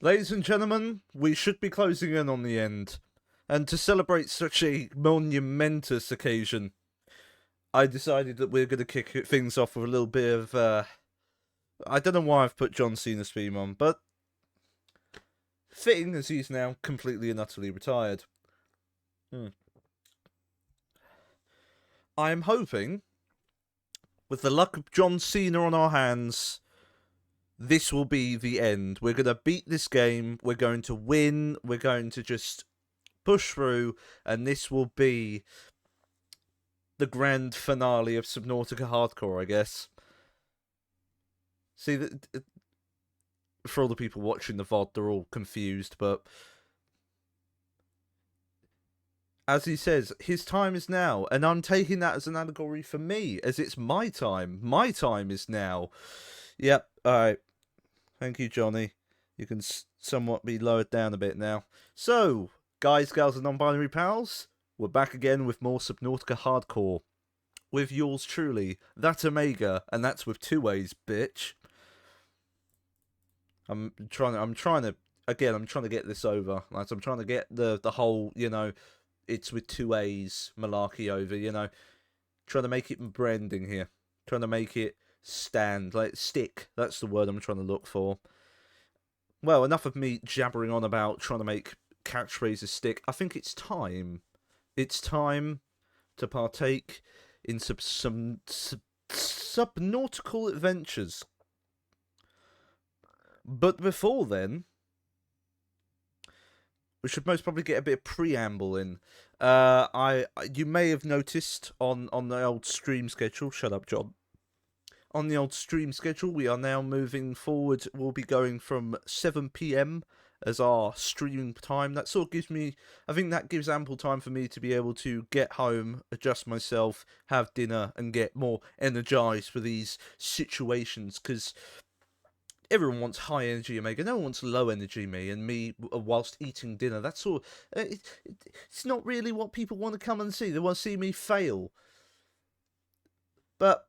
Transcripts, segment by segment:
Ladies and gentlemen, we should be closing in on the end. And to celebrate such a monumentous occasion, I decided that we're going to kick things off with a little bit of, I don't know why I've put John Cena's theme on, but fitting as he's now completely and utterly retired. I'm hoping, with the luck of John Cena on our hands, this will be the end. We're going to beat this game. We're going to win. We're going to just push through. And this will be the grand finale of Subnautica Hardcore, I guess. See, for all the people watching the VOD, they're all confused. But as he says, his time is now. And I'm taking that as an allegory for me, as it's my time. My time is now. Yep, alright. Thank you, Johnny. You can somewhat be lowered down a bit now. So, guys, gals, and non-binary pals, we're back again with more Subnautica Hardcore. With yours truly, ThatOmega, and that's with 2 A's, bitch. I'm trying to get this over. Like, I'm trying to get the whole, it's with 2 A's malarkey over, Trying to make it branding here. Trying to make it stand, like stick. That's the word I'm trying to look for. Well, enough of me jabbering on about trying to make catchphrases stick. I think it's time. It's time to partake in some subnautical adventures. But before then, we should most probably get a bit of preamble in. You may have noticed on the old stream schedule. Shut up, John. On the old stream schedule, we are now moving forward. We'll be going from 7 PM as our streaming time. That sort of gives me, I think that gives ample time for me to be able to get home, adjust myself, have dinner, and get more energized for these situations. Because everyone wants high energy Omega, no one wants low energy me, and me whilst eating dinner. That's all. It's not really what people want to come and see. They want to see me fail. But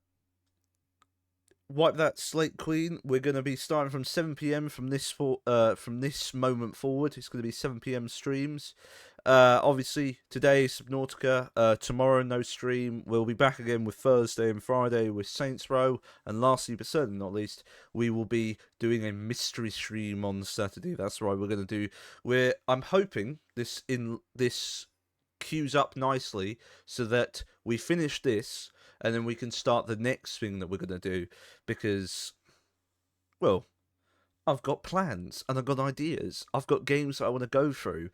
wipe that slate, Queen. We're going to be starting from 7 PM from this moment forward. It's going to be 7 PM streams. Obviously, today Subnautica. Tomorrow, no stream. We'll be back again with Thursday and Friday with Saints Row. And lastly, but certainly not least, we will be doing a mystery stream on Saturday. That's right. We're going to do. I'm hoping this queues up nicely so that we finish this. And then we can start the next thing that we're going to do. Because, well, I've got plans and I've got ideas. I've got games that I want to go through.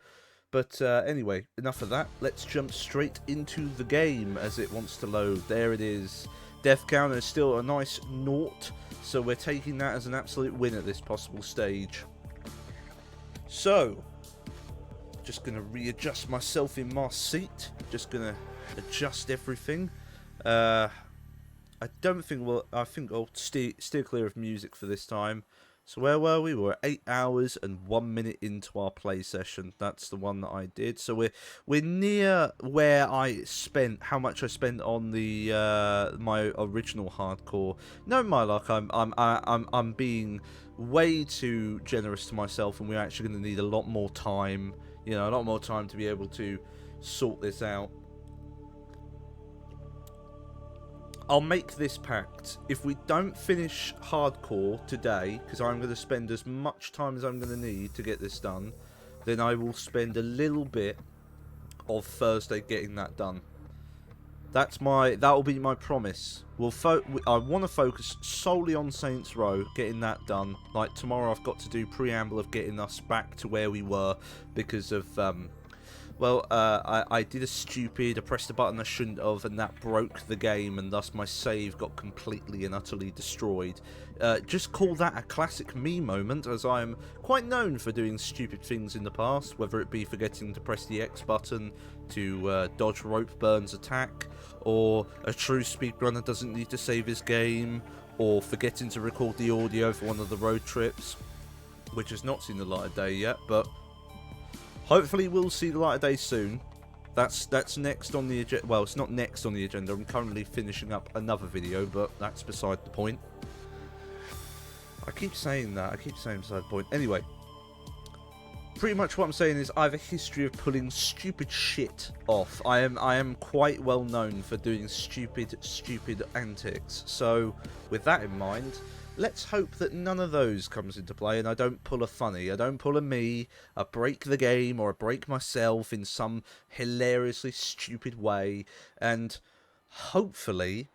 But anyway, enough of that. Let's jump straight into the game as it wants to load. There it is. Death counter is still a nice 0. So we're taking that as an absolute win at this possible stage. So, just going to readjust myself in my seat. Just going to adjust everything. I think I'll steer clear of music for this time. So where were we? We're 8 hours and 1 minute into our play session. That's the one that I did. So we're near where how much I spent on the my original hardcore. No, my luck, I'm being way too generous to myself, and we're actually going to need a lot more time. A lot more time to be able to sort this out. I'll make this pact. If we don't finish hardcore today, because I'm going to spend as much time as I'm going to need to get this done, then I will spend a little bit of Thursday getting that done. That will be my promise. I want to focus solely on Saints Row, getting that done. Like tomorrow, I've got to do preamble of getting us back to where we were because of I did I pressed a button I shouldn't have, and that broke the game, and thus my save got completely and utterly destroyed. Just call that a classic me moment, as I am quite known for doing stupid things in the past, whether it be forgetting to press the X button to dodge Rope Burn's attack, or a true speedrunner doesn't need to save his game, or forgetting to record the audio for one of the road trips, which has not seen the light of day yet, but hopefully we'll see the light of day soon. That's next on the agenda. Well, it's not next on the agenda. I'm currently finishing up another video, but that's beside the point. I keep saying that. I keep saying beside the point. Anyway, pretty much what I'm saying is I have a history of pulling stupid shit off. I am quite well known for doing stupid antics. So with that in mind, let's hope that none of those comes into play and I don't pull a funny. I don't pull a me, I break the game or I break myself in some hilariously stupid way, and hopefully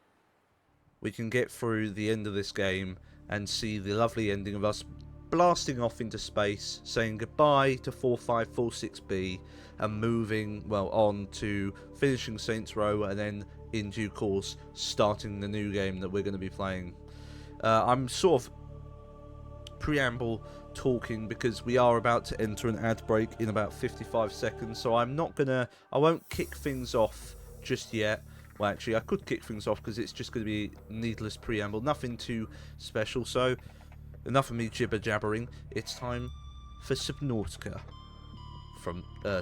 we can get through the end of this game and see the lovely ending of us blasting off into space, saying goodbye to 4546B and moving, well, on to finishing Saints Row and then in due course starting the new game that we're going to be playing. I'm sort of preamble talking because we are about to enter an ad break in about 55 seconds, so I won't kick things off just yet. Well, actually, I could kick things off because it's just going to be needless preamble, nothing too special. So enough of me jibber-jabbering. It's time for Subnautica,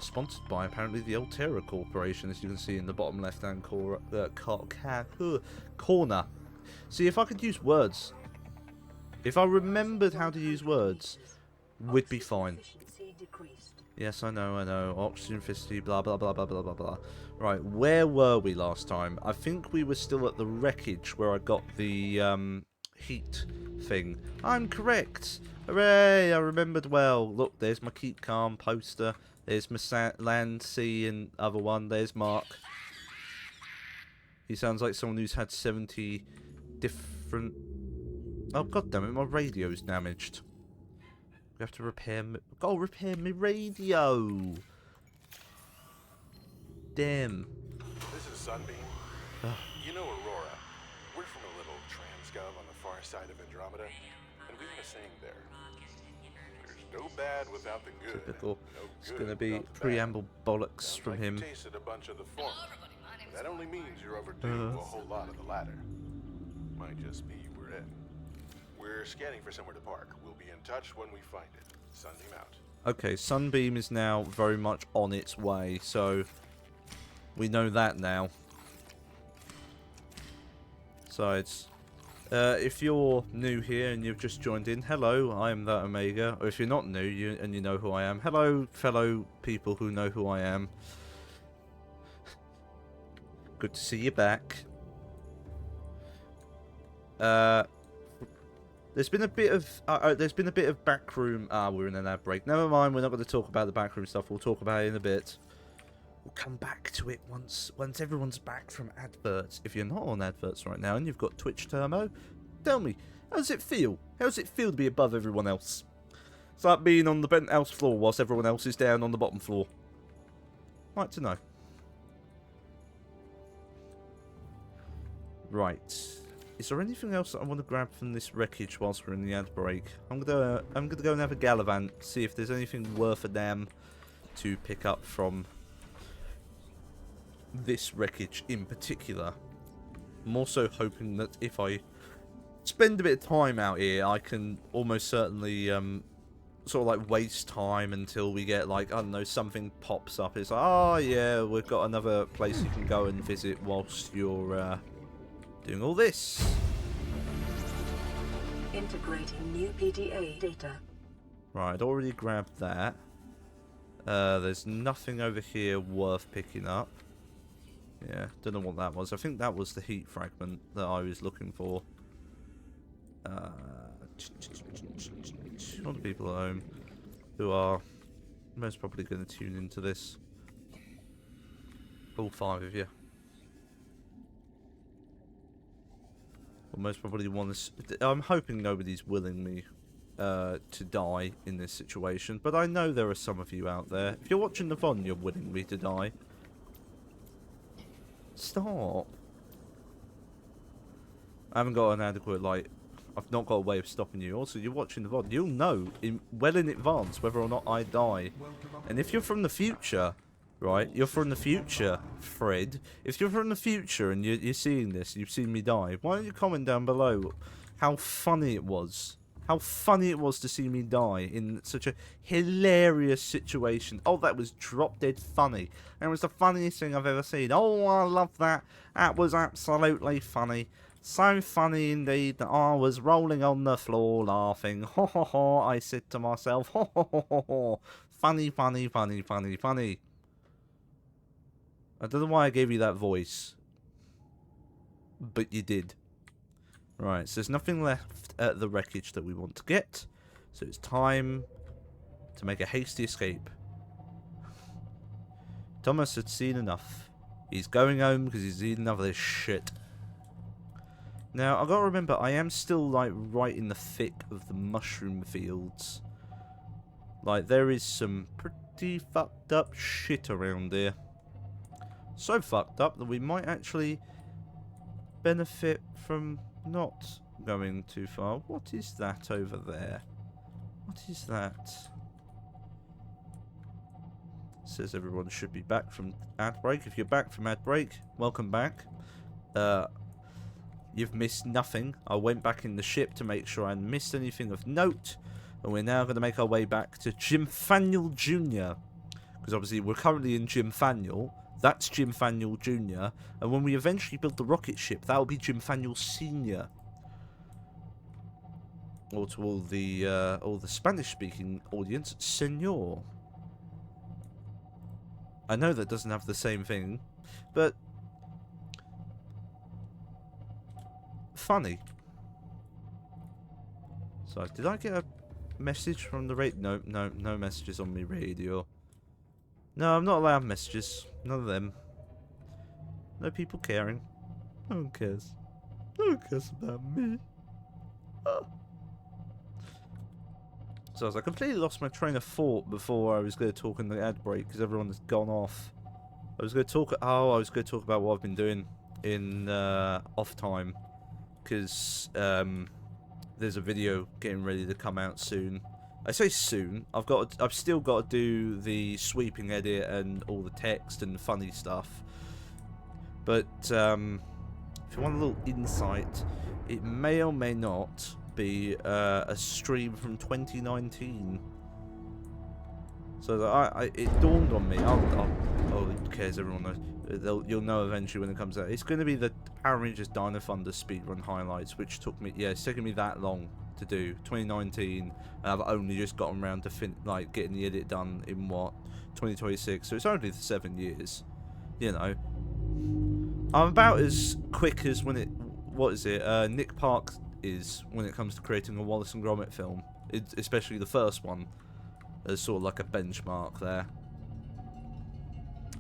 sponsored by apparently the Altera Corporation, as you can see in the bottom left-hand corner. See, if I could use words, if I remembered how to use words, we'd be fine. Yes, I know. Oxygen efficiency, blah blah blah blah blah blah blah. Right, where were we last time? I think we were still at the wreckage where I got the heat thing. I'm correct. Hooray! I remembered well. Look, there's my keep calm poster. There's my land, sea, and other one. There's Mark. He sounds like someone who's had 70 different... Oh, goddammit, my radio's damaged. We have to repair... Go repair my radio! Damn. This is Sunbeam. You know Aurora. We're from a little transgov on the far side of Andromeda, and we have a saying there. There's no bad without the good. Typical. No It's good going to be without the preamble bollocks Sounds from like him. You tasted a bunch of the former. But that only means you're overdue a whole lot of the latter. Might just be we're in. We're scanning for somewhere to park. We'll be in touch when we find it. Sunbeam out. Okay, Sunbeam is now very much on its way, so we know that now. Besides, if you're new here and you've just joined in, hello, I am ThatOmega. Or if you're not new and you know who I am, hello, fellow people who know who I am. Good to see you back. There's been a bit of backroom. We're in an ad break. Never mind. We're not going to talk about the backroom stuff. We'll talk about it in a bit. We'll come back to it once everyone's back from adverts. If you're not on adverts right now and you've got Twitch Turbo, tell me, how does it feel? How does it feel to be above everyone else? It's like being on the penthouse floor whilst everyone else is down on the bottom floor. Like to know. Right. Is there anything else that I want to grab from this wreckage whilst we're in the ad break? I'm gonna go and have a gallivant, see if there's anything worth a damn to pick up from this wreckage in particular. I'm also hoping that if I spend a bit of time out here, I can almost certainly sort of like waste time until we get, like, I don't know, something pops up. It's like, oh yeah, we've got another place you can go and visit whilst you're doing all this. Integrating new PDA data. Right, I'd already grabbed that. There's nothing over here worth picking up. Yeah, don't know what that was. I think that was the heat fragment that I was looking for. All the people at home who are most probably going to tune into this. All 5 of you. Well, most probably want to... I'm hoping nobody's willing me to die in this situation, but I know there are some of you out there. If you're watching the VOD, you're willing me to die. Stop. I haven't got an adequate, like... I've not got a way of stopping you. Also, you're watching the VOD. You'll know well in advance whether or not I die. And if you're from the future... Right, you're from the future, Fred. If you're from the future and you're seeing this, you've seen me die, why don't you comment down below how funny it was? How funny it was to see me die in such a hilarious situation. Oh, that was drop dead funny. That was the funniest thing I've ever seen. Oh, I love that. That was absolutely funny. So funny indeed that I was rolling on the floor laughing. Ho ho ho, I said to myself. Ho ho ho ho ho. Funny, funny, funny, funny, funny. I don't know why I gave you that voice. But you did. Right, so there's nothing left at the wreckage that we want to get. So it's time to make a hasty escape. Thomas had seen enough. He's going home because he's seen enough of this shit. Now, I've got to remember, I am still, like, right in the thick of the mushroom fields. Like, there is some pretty fucked up shit around here. So fucked up that we might actually benefit from not going too far. What is that over there? What is that? Says everyone should be back from ad break. If you're back from ad break, welcome back. You've missed nothing. I went back in the ship to make sure I hadn't missed anything of note. And we're now going to make our way back to Jim Faniel Jr. Because obviously we're currently in Jim Faniel. That's Jim Faniel Jr. And when we eventually build the rocket ship, that'll be Jim Faniel Sr. Or to all the Spanish-speaking audience, Senor. I know that doesn't have the same thing, but funny. So, did I get a message from the radio? No messages on my radio. No, I'm not allowed messages. None of them. No people caring. No one cares. No one cares about me. Oh. So I completely lost my train of thought before I was going to talk in the ad break because everyone has gone off. I was going to talk. Oh, I was going to talk about what I've been doing in off time because there's a video getting ready to come out soon. I say soon. I've still got to do the sweeping edit and all the text and funny stuff. But if you want a little insight, it may or may not be a stream from 2019. So that it dawned on me. Oh, who cares? Everyone knows. You'll know eventually when it comes out. It's going to be the Power Rangers Dino Thunder speedrun highlights, which took me, it's taken me that long to do. 2019, and I've only just gotten around to getting the edit done in 2026. So it's only 7 years. You know, I'm about as quick as when Nick Park is when it comes to creating a Wallace and Gromit film, especially the first one. As sort of like a benchmark there.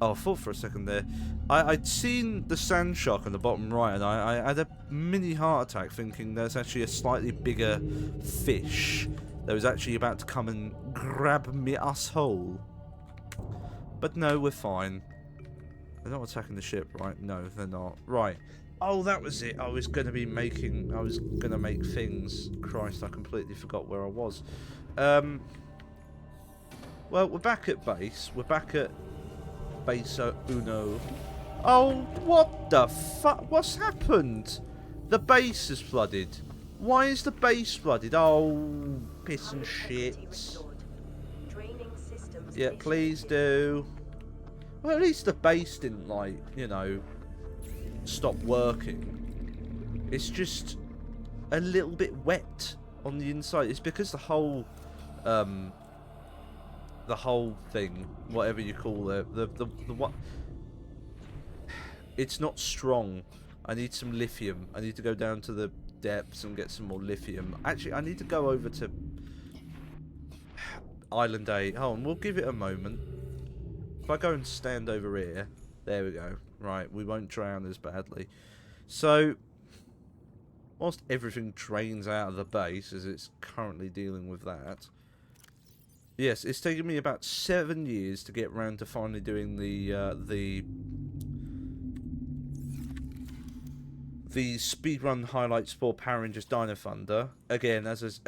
Oh, I thought for a second there. I'd seen the sand shark on the bottom right, and I had a mini heart attack thinking there's actually a slightly bigger fish that was actually about to come and grab me asshole. But no, we're fine. They're not attacking the ship, right? No, they're not. Right. Oh, that was it. I was going to make things. Christ, I completely forgot where I was. Well, we're back at base. We're back at base Uno. Oh, what the fuck? What's happened? The base is flooded. Why is the base flooded? Oh, piss and shit. Yeah, please do. Well, at least the base didn't, stop working. It's just a little bit wet on the inside. It's because the whole thing, whatever you call it, the what? It's not strong. I need some lithium. I need to go down to the depths and get some more lithium. Actually, I need to go over to Island A. Hold on, we'll give it a moment. If I go and stand over here, there we go. Right, we won't drown as badly. So, whilst everything drains out of the base, as it's currently dealing with that. Yes, it's taken me about 7 years to get round to finally doing the speedrun highlights for Power Rangers Dino Thunder. Again, as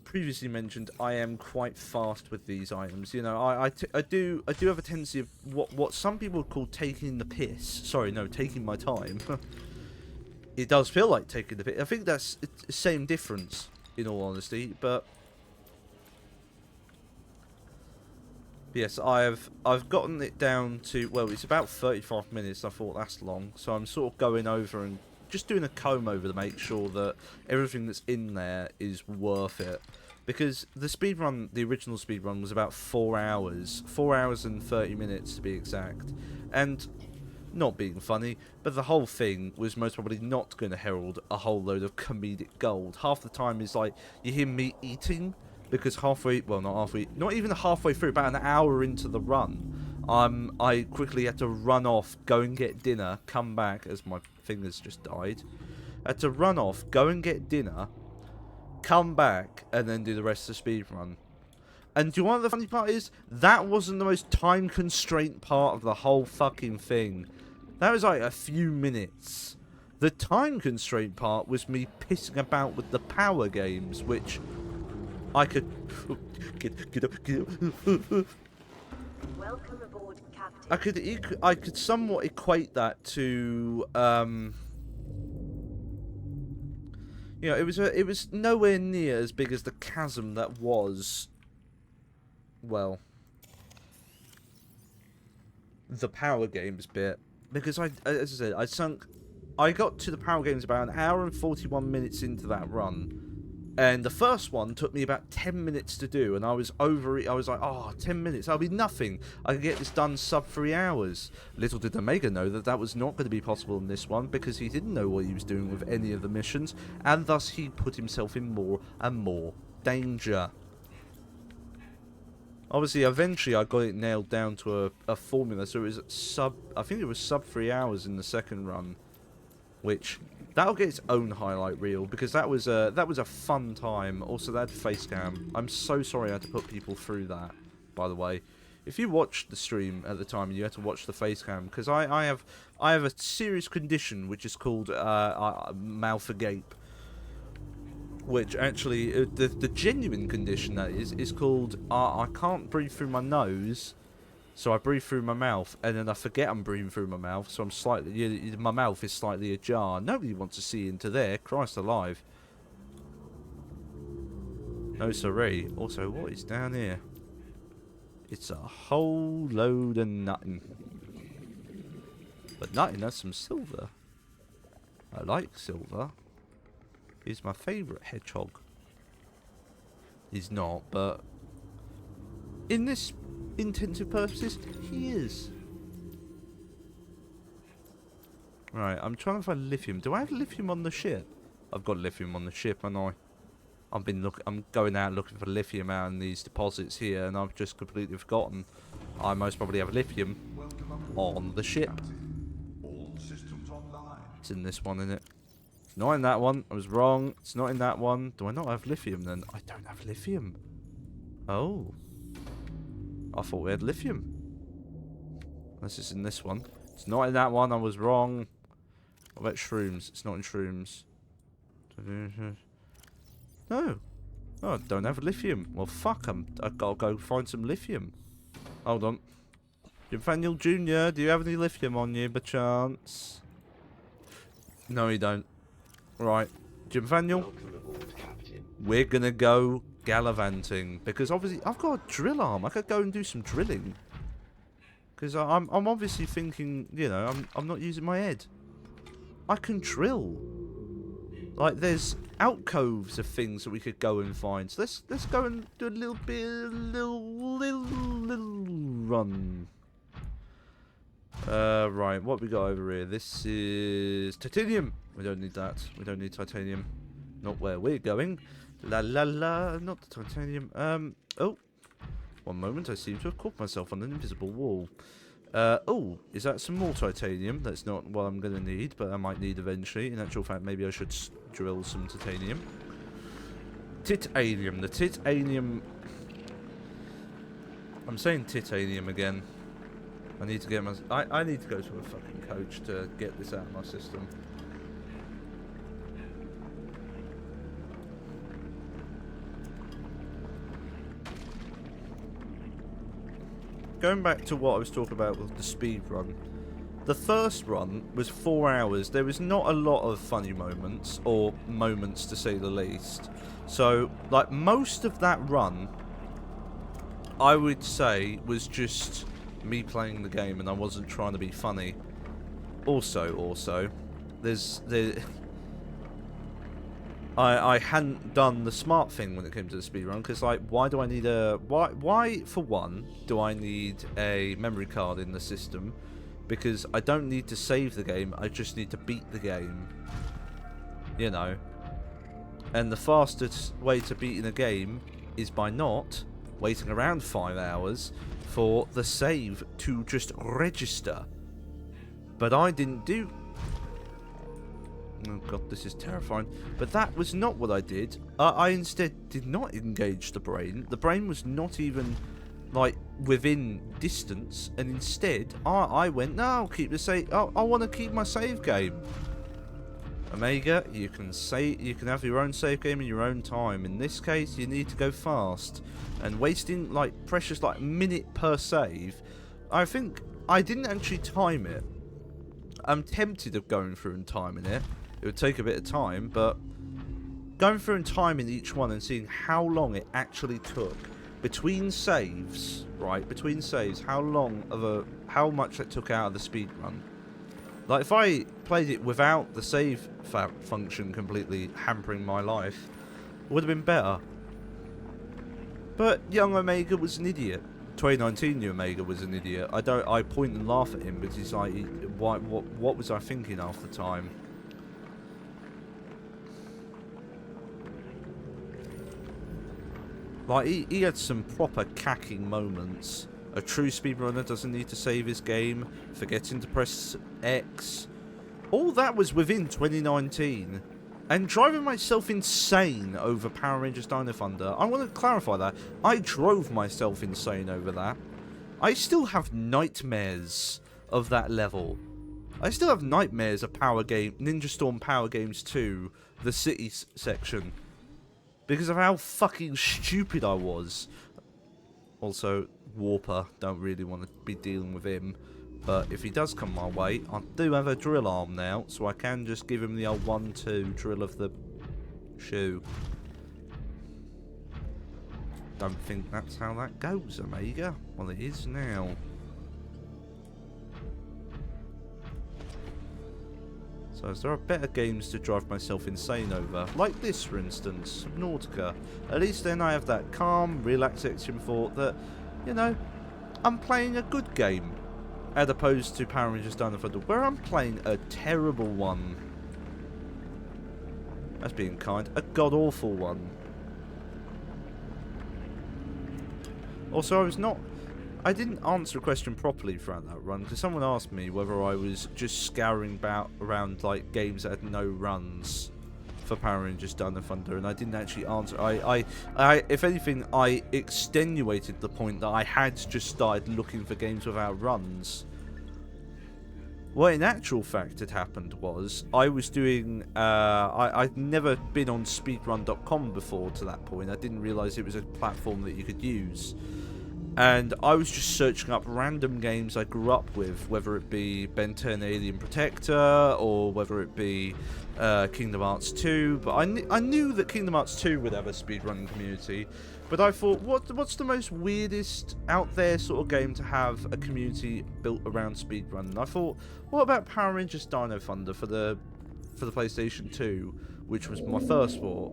previously mentioned, I am quite fast with these items. You know, I do have a tendency of what some people would call taking the piss. Sorry, no, taking my time. It does feel like taking the piss. I think that's the same difference, in all honesty, but. Yes, I've gotten it down to, well, it's about 35 minutes. I thought that's long, so I'm sort of going over and just doing a comb over to make sure that everything that's in there is worth it. Because the speedrun, the original speedrun, was about 4 hours. 4 hours and 30 minutes to be exact. And, not being funny, but the whole thing was most probably not going to herald a whole load of comedic gold. Half the time is like, you hear me eating, because halfway, well not halfway, not even halfway through, about an hour into the run, I quickly had to run off, go and get dinner, come back, as my fingers just died. I had to run off, go and get dinner, come back, and then do the rest of the speedrun. And do you know what the funny part is? That wasn't the most time constraint part of the whole fucking thing. That was like a few minutes. The time constraint part was me pissing about with the power games, which I could... Get up. Welcome aboard, Captain. I could somewhat equate that to... you know, it was nowhere near as big as the chasm that was... well, the power games bit, because as I said, I got to the power games about an hour and 41 minutes into that run, and the first one took me about 10 minutes to do, and I was over it. I was like, oh, 10 minutes, that'll be nothing. I can get this done sub 3 hours. Little did Omega know that that was not going to be possible in this one, because he didn't know what he was doing with any of the missions, and thus he put himself in more and more danger. Obviously, eventually I got it nailed down to a formula, so it was I think it was sub 3 hours in the second run, which that'll get its own highlight reel, because that was a fun time. Also, that face cam. I'm so sorry I had to put people through that, by the way. If you watched the stream at the time, you had to watch the face cam, because I have a serious condition which is called mouth agape. Which actually, the genuine condition that is called, I can't breathe through my nose, so I breathe through my mouth, and then I forget I'm breathing through my mouth, so I'm slightly, my mouth is slightly ajar. Nobody wants to see into there, Christ alive. No siree. Also, what is down here? It's a whole load of nothing. But nothing has some silver. I like silver. He's my favourite hedgehog. He's not, but in this intensive purposes, he is. Right, I'm trying to find lithium. Do I have lithium on the ship? I've got lithium on the ship, and I'm going out looking for lithium out in these deposits here, and I've just completely forgotten. I most probably have lithium on the ship. It's in this one, isn't it? It's not in that one. I was wrong. It's not in that one. Do I not have lithium then? I don't have lithium. Oh. I thought we had lithium. This is in this one. It's not in that one. I was wrong. What about shrooms? It's not in shrooms. No. Oh, I don't have lithium. Well, fuck. I've got to go find some lithium. Hold on. Nathaniel Jr., do you have any lithium on you, by chance? No, you don't. Right, Jim Nathaniel, we're gonna go gallivanting, because obviously I've got a drill arm. I could go and do some drilling, because I'm obviously thinking, you know, I'm not using my head. I can drill. Like, there's alcoves of things that we could go and find. So let's go and do a little run. Right, what we got over here? This is titanium. We don't need that. We don't need titanium. Not where we're going. La la la. Not the titanium. Oh. One moment. I seem to have caught myself on an invisible wall. Oh, is that some more titanium? That's not what I'm going to need, but I might need eventually. In actual fact, maybe I should drill some titanium. Titanium. The titanium. I'm saying titanium again. I need to get my... I need to go to a fucking coach to get this out of my system. Going back to what I was talking about with the speed run. The first run was 4 hours. There was not a lot of funny moments, or moments to say the least. So, like, most of that run, I would say, was just me playing the game, and I wasn't trying to be funny. Also, I hadn't done the smart thing when it came to the speedrun, because, like, why do I need a... Why, for one, do I need a memory card in the system? Because I don't need to save the game, I just need to beat the game. You know. And the fastest way to beating a game is by not waiting around 5 hours for the save to just register. But I didn't do... Oh god, this is terrifying. But that was not what I did. I instead did not engage the brain. The brain was not even, like, within distance. And instead, I went, no, I'll keep the save... I want to keep my save game. Omega, you can have your own save game in your own time. In this case, you need to go fast. And wasting, like, precious, like, minute per save. I think I didn't actually time it. I'm tempted of going through and timing it. It would take a bit of time, but going through and timing each one and seeing how long it actually took between saves, right? Between saves, how much that took out of the speed run. Like, if I played it without the save function completely hampering my life, it would have been better. But young Omega was an idiot. 2019 young Omega was an idiot. I point and laugh at him because he's like, what was I thinking half the time? Like, he had some proper cacking moments. A true speedrunner doesn't need to save his game, forgetting to press X. All that was within 2019. And driving myself insane over Power Rangers Dino Thunder. I want to clarify that. I drove myself insane over that. I still have nightmares of that level. I still have nightmares of Ninja Storm Power Games 2, the city section. Because of how fucking stupid I was. Also, Warper, don't really want to be dealing with him. But if he does come my way, I do have a drill arm now, so I can just give him the old 1-2 drill of the shoe. Don't think that's how that goes, Omega. Well, it is now. So there are better games to drive myself insane over. Like this, for instance, Subnautica. At least then I have that calm, relaxation thought that, you know, I'm playing a good game. As opposed to Power Rangers Dino Thunder, where I'm playing a terrible one. That's being kind. A god-awful one. Also, I didn't answer a question properly throughout that run, because someone asked me whether I was just scouring around, like, games that had no runs for Power Rangers Dino Thunder, and I didn't actually answer. If anything, I extenuated the point that I had just started looking for games without runs. What in actual fact had happened was, I was doing, I'd never been on speedrun.com before to that point. I didn't realise it was a platform that you could use. And I was just searching up random games I grew up with, whether it be Ben 10 Alien Protector, or whether it be Kingdom Hearts 2. But I knew that Kingdom Hearts 2 would have a speedrunning community. But I thought, what's the most weirdest out there sort of game to have a community built around speedrun? And I thought, what about Power Rangers Dino Thunder for the PlayStation 2, which was my first sport?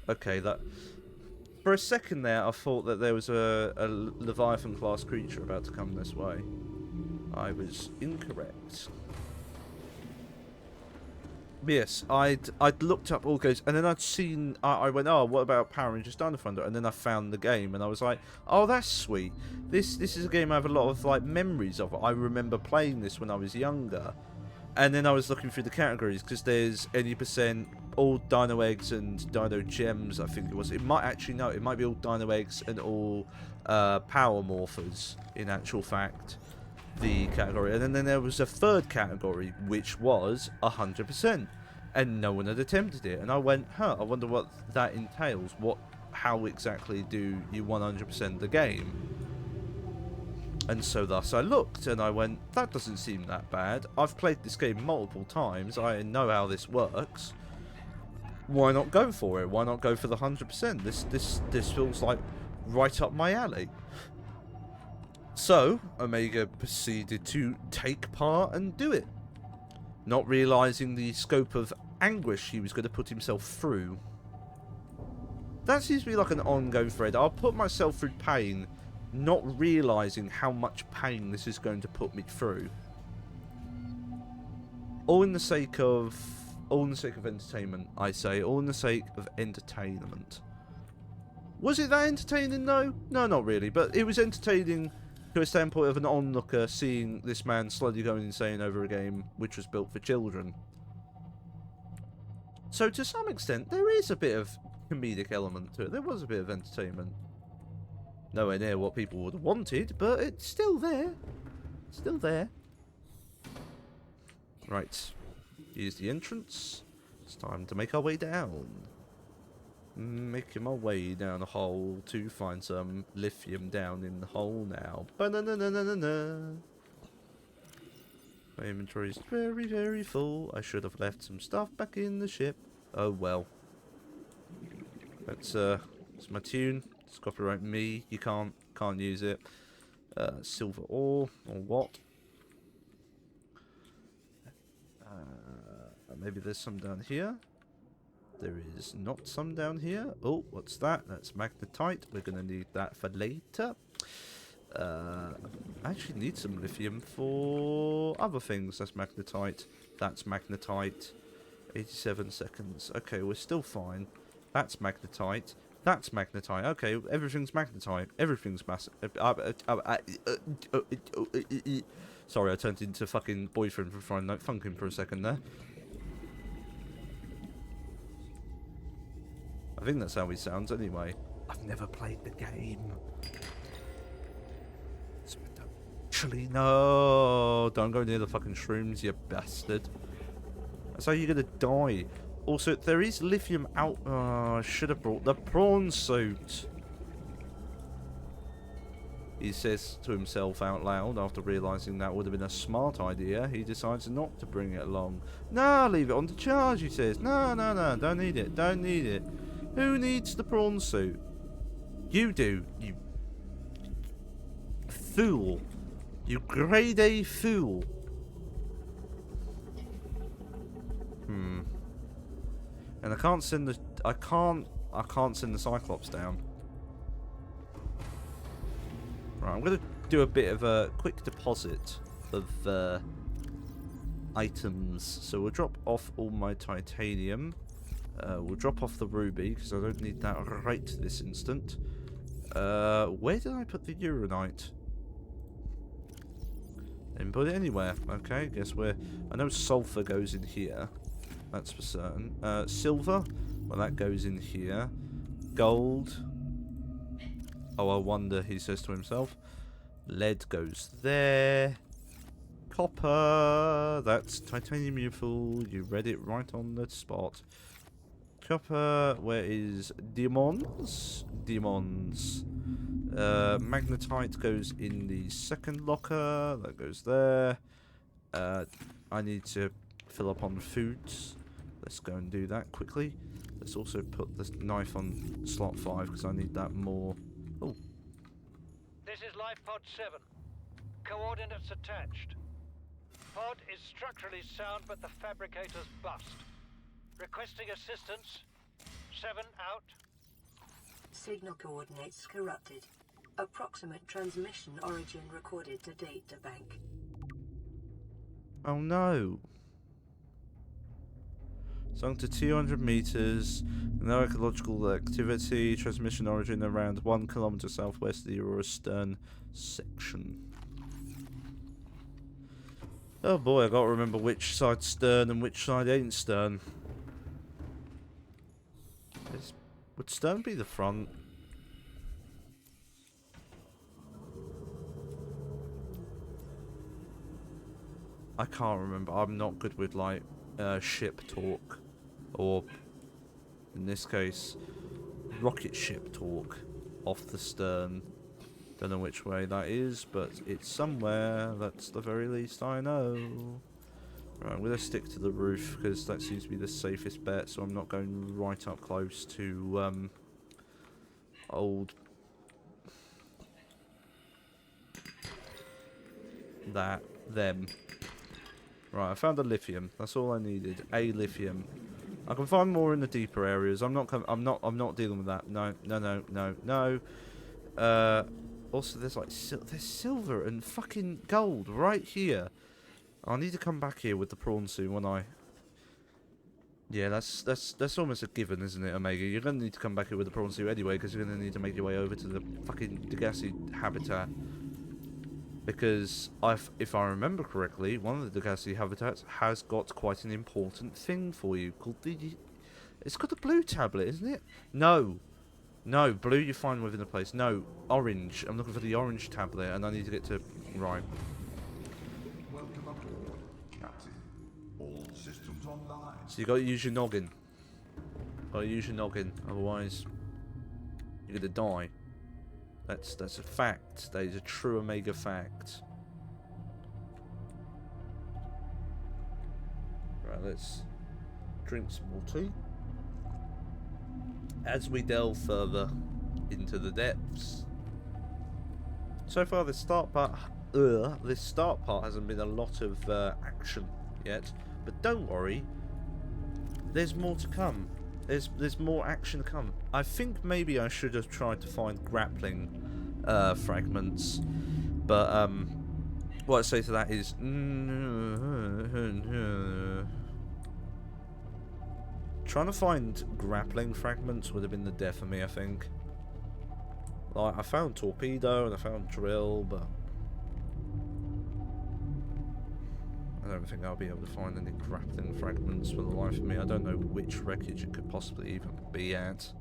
Okay, that... For a second there, I thought that there was a Leviathan-class creature about to come this way. I was incorrect. Yes, I'd looked up all games, and then I'd seen... I went, oh, what about Power Rangers Dino Thunder? And then I found the game, and I was like, oh, that's sweet. This is a game I have a lot of, like, memories of. I remember playing this when I was younger. And then I was looking through the categories, because there's 80% all Dino Eggs and Dino Gems, I think it was. It might actually, no, it might be all Dino Eggs and all Power Morphers, in actual fact, the category. And then there was a third category, which was 100%. And no one had attempted it. And I went, huh, I wonder what that entails. How exactly do you 100% the game? And so thus I looked, and I went, that doesn't seem that bad. I've played this game multiple times. I know how this works. Why not go for it? Why not go for the 100%? This feels like right up my alley. So, Omega proceeded to take part and do it, not realising the scope of anguish he was going to put himself through. That seems to be like an ongoing thread. I'll put myself through pain, not realising how much pain this is going to put me through. All in the sake of entertainment, I say. All in the sake of entertainment. Was it that entertaining, though? No, not really. But it was entertaining to a standpoint of an onlooker seeing this man slowly going insane over a game which was built for children. So to some extent, there is a bit of comedic element to it. There was a bit of entertainment. Nowhere near what people would have wanted, but it's still there. Still there. Right. Here's the entrance. It's time to make our way down. Making my way down a hole to find some lithium down in the hole now. Ba-na-na-na-na-na-na. My inventory is very, very full. I should have left some stuff back in the ship. Oh well. That's my tune. It's copyright me. You can't use it. Silver ore or what? Maybe there's some down here. There is not some down here. Oh, what's that? That's magnetite. We're going to need that for later. I actually need some lithium for other things. That's magnetite. That's magnetite. 87 seconds. Okay, we're still fine. That's magnetite. That's magnetite. Okay, everything's magnetite. Everything's massive. Sorry, I turned into fucking boyfriend for Friday Night Funkin' for a second there. I think that's how he sounds anyway. I've never played the game. Actually, no. Don't go near the fucking shrooms, you bastard. That's how you're gonna die. Also, there is lithium out... Oh, I should have brought the prawn suit. He says to himself out loud after realising that would have been a smart idea. He decides not to bring it along. No, leave it on the charge, he says. No, no, no, don't need it. Don't need it. Who needs the prawn suit? You do, you fool. You grade A fool. And I can't send the I can't send the Cyclops down. Right, I'm gonna do a bit of a quick deposit of items. So we'll drop off all my titanium. We'll drop off the ruby, because I don't need that right this instant. Where did I put the uranite? Didn't put it anywhere. Okay, guess where... I know sulfur goes in here. That's for certain. Silver? Well, that goes in here. Gold. Oh, I wonder, he says to himself. Lead goes there. Copper. That's titanium fuel. You read it right on the spot. Copper, where is demons? Demons. Magnetite goes in the second locker. That goes there. I need to fill up on foods. Let's go and do that quickly. Let's also put the knife on slot 5 because I need that more. Oh. This is Life Pod 7. Coordinates attached. Pod is structurally sound, but the fabricator's bust. Requesting assistance. 7 out. Signal coordinates corrupted. Approximate transmission origin recorded to data bank. Oh no. Sunk to 200 meters. No ecological activity. Transmission origin around 1 kilometer southwest of the Aurora Stern section. Oh boy, I gotta remember which side's stern and which side ain't stern. Would stern be the front? I can't remember. I'm not good with like ship talk, or in this case, rocket ship talk off the stern. Don't know which way that is, but it's somewhere. That's the very least I know. Right, I'm going to stick to the roof because that seems to be the safest bet, so I'm not going right up close to them. Right, I found a lithium. That's all I needed. A lithium. I can find more in the deeper areas. I'm not dealing with that. No, no, no, no, no. Also, there's like there's silver and fucking gold right here. I need to come back here with the prawn soon when I. Yeah, that's almost a given, isn't it, Omega? You're gonna need to come back here with the prawn suit anyway, because you're gonna need to make your way over to the fucking Degassi habitat. Because if I remember correctly, one of the Degassi habitats has got quite an important thing for you called the. It's got the blue tablet, isn't it? No, no, blue you find within the place. No, orange. I'm looking for the orange tablet, and I need to get to right. Welcome aboard, Captain. All systems online. So you got to use your noggin. Got to use your noggin, otherwise you're gonna die. That's a fact. That is a true Omega fact. Right, let's drink some more tea. As we delve further into the depths. So far, this start part hasn't been a lot of action yet, but don't worry. There's more to come. There's more action to come. I think maybe I should have tried to find grappling fragments, but what I say to that is trying to find grappling fragments would have been the death of me, I think. Like, I found torpedo and I found drill, but I don't think I'll be able to find any grappling fragments for the life of me. I don't know which wreckage it could possibly even be at.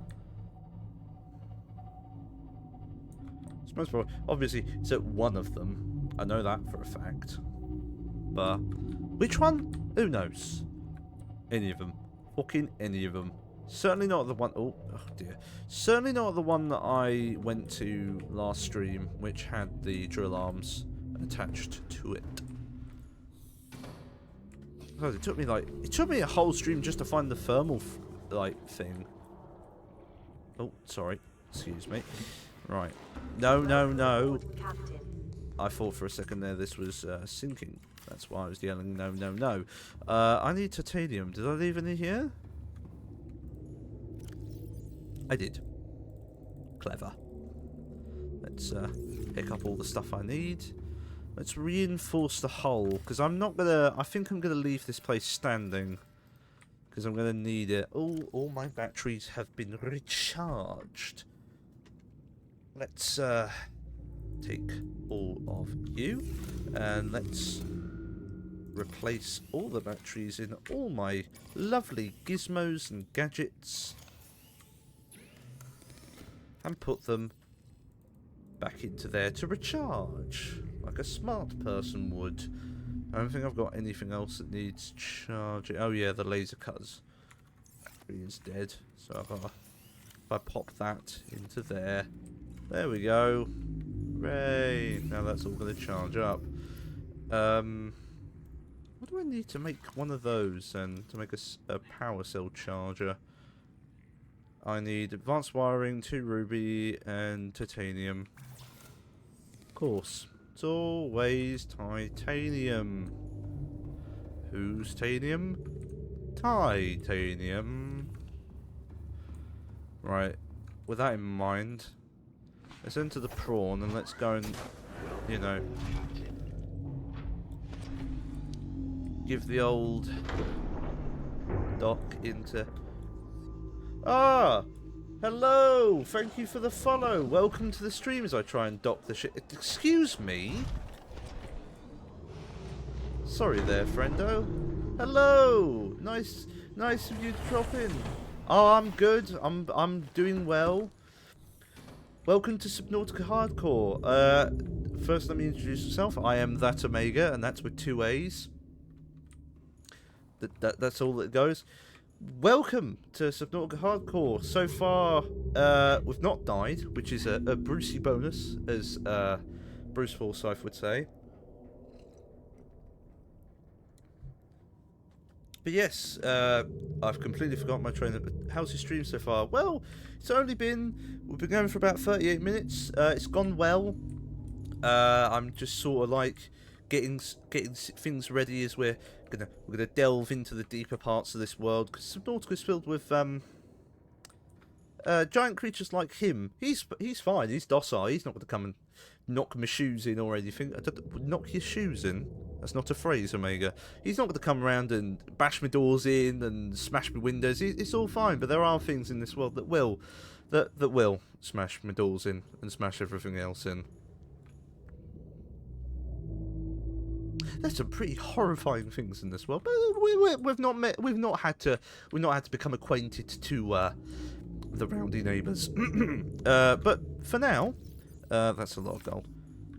It's most probably, obviously, it's at one of them. I know that for a fact. But which one? Who knows? Any of them. Fucking any of them. Certainly not the one. Oh dear. Certainly not the one that I went to last stream, which had the drill arms attached to it. It took me a whole stream just to find the thermal thing. Oh, sorry. Excuse me. Right. No, no, no. Captain. I thought for a second there this was sinking. That's why I was yelling no, no, no. I need titanium. Did I leave any here? I did. Clever. Let's pick up all the stuff I need. Let's reinforce the hull, because I'm not gonna. I think I'm gonna leave this place standing, because I'm gonna need it. All my batteries have been recharged. Let's take all of you, and let's replace all the batteries in all my lovely gizmos and gadgets, and put them back into there to recharge, like a smart person would. I don't think I've got anything else that needs charging. Oh yeah, the laser cutters. Battery is dead, so if I pop that into there, there we go. Hooray! Now that's all going to charge up. What do I need to make one of those then, to make a power cell charger? I need advanced wiring, 2 ruby, and titanium. Of course, it's always titanium. Who's titanium? Titanium. Right, with that in mind, let's enter the prawn and let's go and, you know, give the old dock into... Ah! Hello! Thank you for the follow. Welcome to the stream as I try and dock the shit. Excuse me? Sorry there, friendo. Hello! Nice of you to drop in. Oh, I'm good. I'm doing well. Welcome to Subnautica Hardcore. First, let me introduce myself. I am ThatOmega, and that's with 2 A's. That's all that goes. Welcome to Subnautica Hardcore. So far, we've not died, which is a Brucey bonus, as Bruce Forsyth would say. But yes, I've completely forgotten my train. How's your stream so far? Well, we've been going for about 38 minutes. It's gone well. I'm just sort of like getting things ready as we're gonna delve into the deeper parts of this world, because Subnautica is filled with giant creatures like him. He's fine. He's docile. He's not going to come and knock my shoes in or anything. Knock your shoes in? That's not a phrase, Omega. He's not going to come around and bash my doors in and smash my windows. It's all fine. But there are things in this world that will smash my doors in and smash everything else in. There's some pretty horrifying things in this world, but we've not had to become acquainted to the rowdy neighbours. But for now, that's a lot of gold.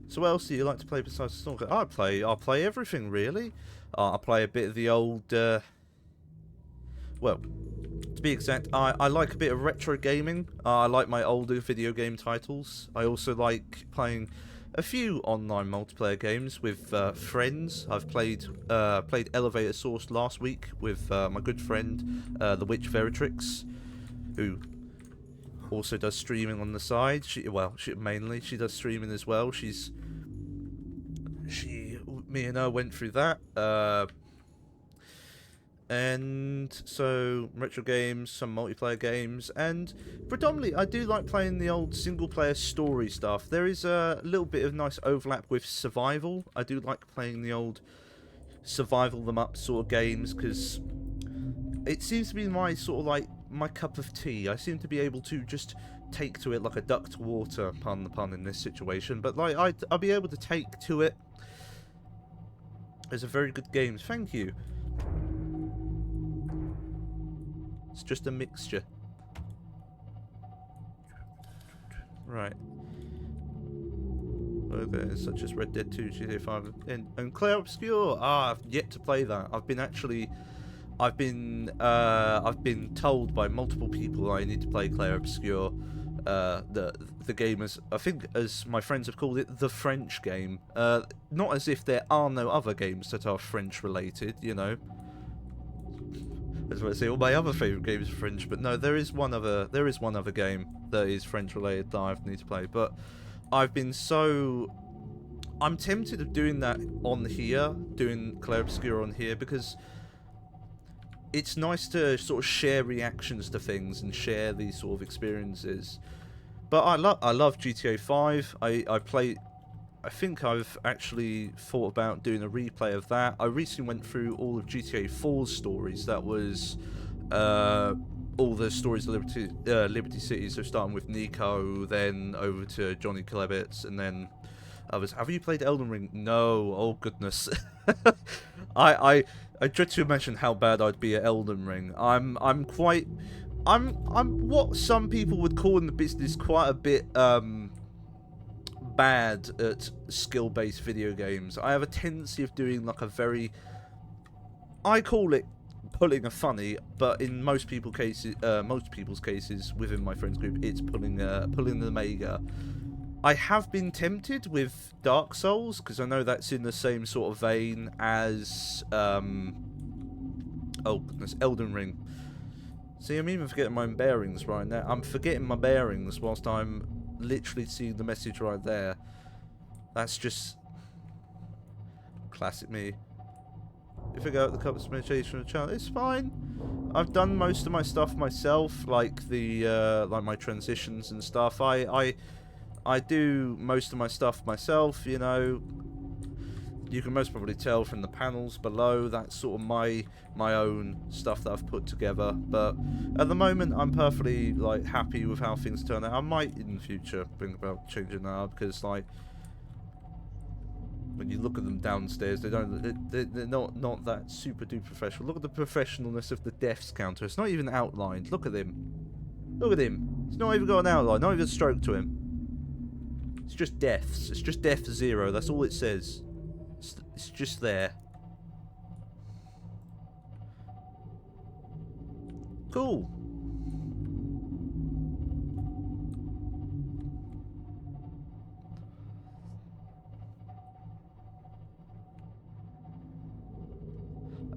So what else do you like to play besides Stalker? I'll play everything really. I'll play a bit of the old. Well, to be exact, I like a bit of retro gaming. I like my older video game titles. I also like playing a few online multiplayer games with friends. I've played Elevator Source last week with my good friend, the Witch Veritrix, who also does streaming on the side. She does streaming as well. Me and her went through that. And so retro games, some multiplayer games, and predominantly I do like playing the old single player story stuff. There is a little bit of nice overlap with survival. I do like playing the old survival them up sort of games, because it seems to be my sort of like my cup of tea. I seem to be able to just take to it like a duck to water, pardon the pun in this situation, but like I'll be able to take to it. It's a very good game. Thank you. It's just a mixture. Right. Okay, such as Red Dead 2, GTA 5, and Clair Obscur. I've yet to play that. I've been told by multiple people I need to play Clair Obscur. The game is, I think, as my friends have called it, the French game. Not as if there are no other games that are French related, you know. I was about to say all my other favourite games are French, but no, there is one other game that is French related that I need to play. But I'm tempted of doing that on here, doing Clair Obscur on here, because it's nice to sort of share reactions to things and share these sort of experiences. But I love GTA 5. I think I've actually thought about doing a replay of that. I recently went through all of GTA 4's stories. That was all the stories of Liberty City. So starting with Nico, then over to Johnny Klebitz, and then others. Have you played Elden Ring? No. Oh goodness. I dread to imagine how bad I'd be at Elden Ring. I'm what some people would call in the business quite a bit bad at skill-based video games. I have a tendency of doing like a very, I call it pulling a funny, but in most people's cases within my friends group, it's pulling the Omega. I have been tempted with Dark Souls, because I know that's in the same sort of vein as oh goodness, Elden Ring. See, I'm even forgetting my bearings right now. I'm forgetting my bearings whilst I'm literally seeing the message right there. That's just classic me. If I go at the customization of the channel, it's fine. I've done most of my stuff myself, like the like my transitions and stuff. I do most of my stuff myself, you know. You can most probably tell from the panels below, that's sort of my own stuff that I've put together. But at the moment, I'm perfectly like happy with how things turn out. I might in the future think about changing that up, because like when you look at them downstairs, they're not that super duper professional. Look at the professionalness of the deaths counter. It's not even outlined. Look at him. Look at him. It's not even got an outline. Not even a stroke to him. It's just deaths. It's just death 0. That's all it says. It's just there. Cool.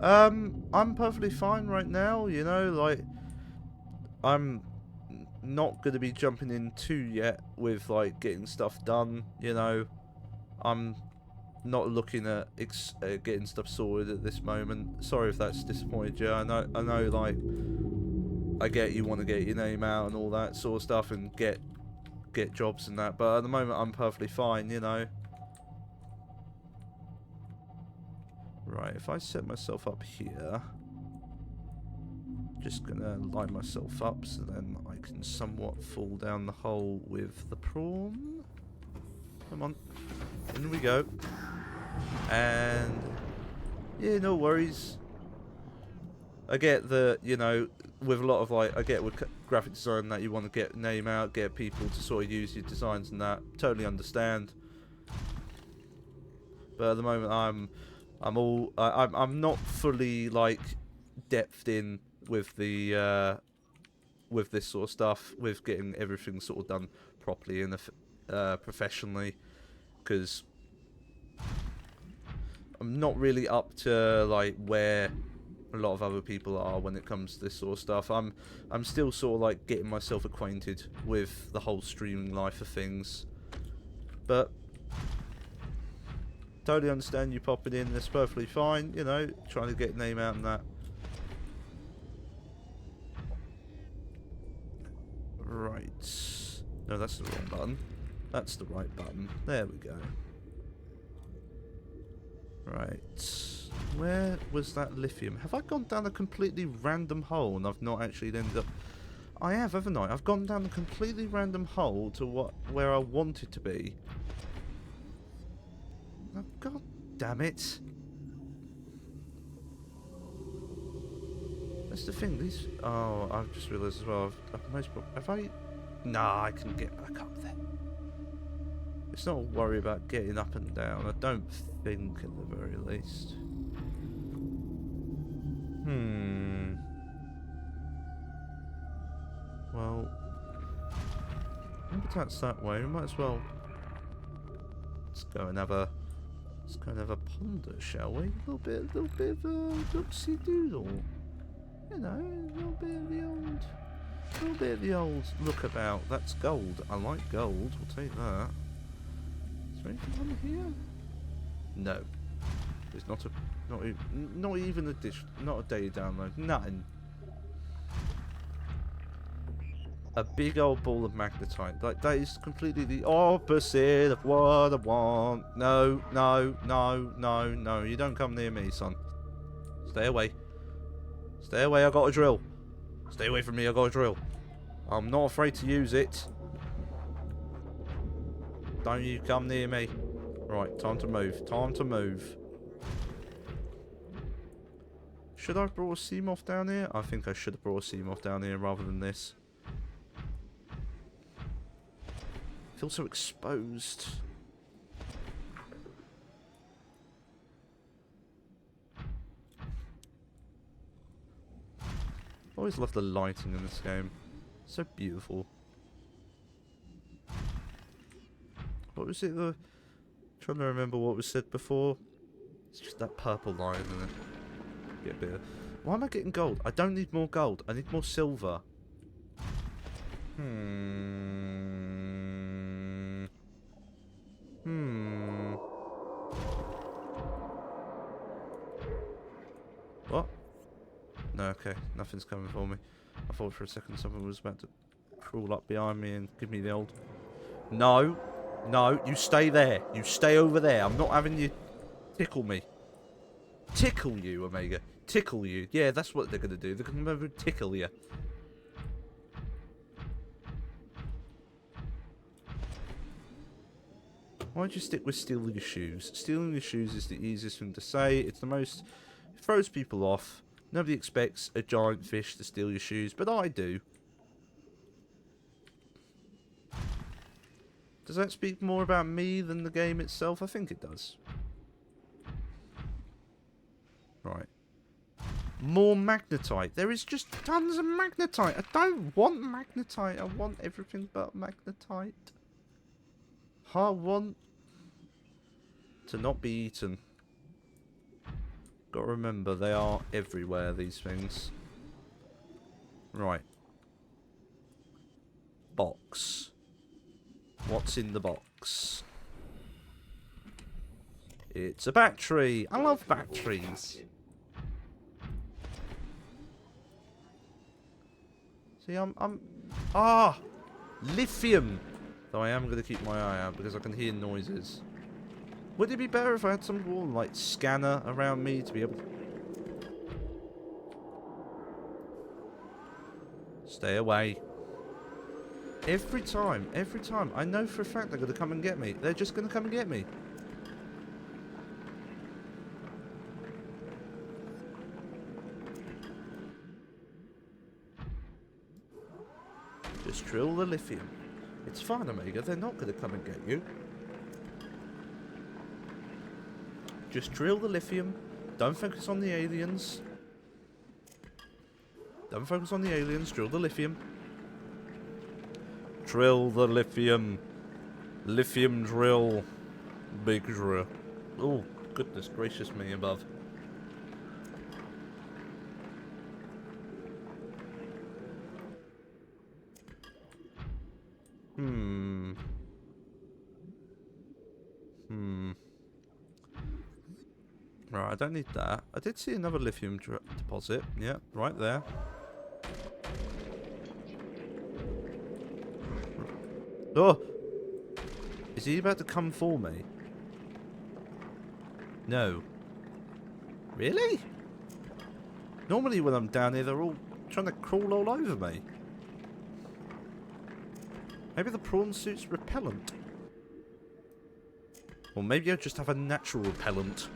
I'm perfectly fine right now, you know, like, I'm not going to be jumping in too yet with, like, getting stuff done, you know. I'm not looking at getting stuff sorted at this moment. Sorry if that's disappointed you. I know, like, I get you want to get your name out and all that sort of stuff and get jobs and that, but at the moment I'm perfectly fine, you know. Right, if I set myself up here, just gonna line myself up so then I can somewhat fall down the hole with the prawn. Come on, in we go. And yeah, no worries. I get that, you know, with a lot of, like, I get with graphic design that you want to get name out, get people to sort of use your designs and that. Totally understand. But at the moment, I'm not fully, like, depthed in with the with this sort of stuff, with getting everything sort of done properly and professionally, because I'm not really up to, like, where a lot of other people are when it comes to this sort of stuff. I'm still sort of, like, getting myself acquainted with the whole streaming life of things, but totally understand you popping in. That's perfectly fine, you know, trying to get your name out and that. Right. No, that's the wrong button. That's the right button. There we go. Right. Where was that lithium? Have I gone down a completely random hole and I've not actually ended up... I have, haven't I? I've gone down a completely random hole to where I wanted to be. Oh, God damn it. That's the thing, these... Oh, I've just realised as well, have I... Nah, I can get back up there. It's not a worry about getting up and down, I don't think, at the very least. Well... Habitat's that way, we might as well... Let's go and have a ponder, shall we? A little bit of a look-see-doodle. You know, a little bit of the old look about. That's gold. I like gold. We'll take that. Is there anything on here? No. There's not even a dish. Not a daily download. Nothing. A big old ball of magnetite. Like, that is completely the opposite of what I want. No, no, no, no, no. You don't come near me, son. Stay away. Stay away, I got a drill. Stay away from me, I got a drill. I'm not afraid to use it. Don't you come near me. Right, time to move. Time to move. Should I have brought a Seamoth down here? I think I should have brought a Seamoth down here rather than this. I feel so exposed. I always love the lighting in this game. So beautiful. What was it? Trying to remember what was said before. It's just that purple line, isn't it? Get a bit of... Why am I getting gold? I don't need more gold. I need more silver. What? No, okay. Nothing's coming for me. I thought for a second someone was about to crawl up behind me and give me the old... No. No, you stay there. You stay over there. I'm not having you tickle me. Tickle you, Omega. Tickle you. Yeah, that's what they're going to do. They're going to tickle you. Why'd you stick with stealing your shoes? Stealing your shoes is the easiest thing to say. It's the most... It throws people off. Nobody expects a giant fish to steal your shoes, but I do. Does that speak more about me than the game itself? I think it does. Right. More magnetite. There is just tons of magnetite. I don't want magnetite. I want everything but magnetite. I want to not be eaten. Gotta remember, they are everywhere, these things. Right. Box. What's in the box? It's a battery. I love batteries. See, lithium. Though I am going to keep my eye out because I can hear noises. Would it be better if I had some more, like, scanner around me to be able to... Stay away. Every time. I know for a fact they're going to come and get me. They're just going to come and get me. Just drill the lithium. It's fine, Omega. They're not going to come and get you. Just drill the lithium. Don't focus on the aliens. Don't focus on the aliens. Drill the lithium. Drill the lithium. Lithium drill. Big drill. Oh, goodness gracious me above. Right, I don't need that. I did see another lithium deposit. Yeah, right there. Oh! Is he about to come for me? No. Really? Normally when I'm down here, they're all trying to crawl all over me. Maybe the prawn suit's repellent. Or maybe I just have a natural repellent.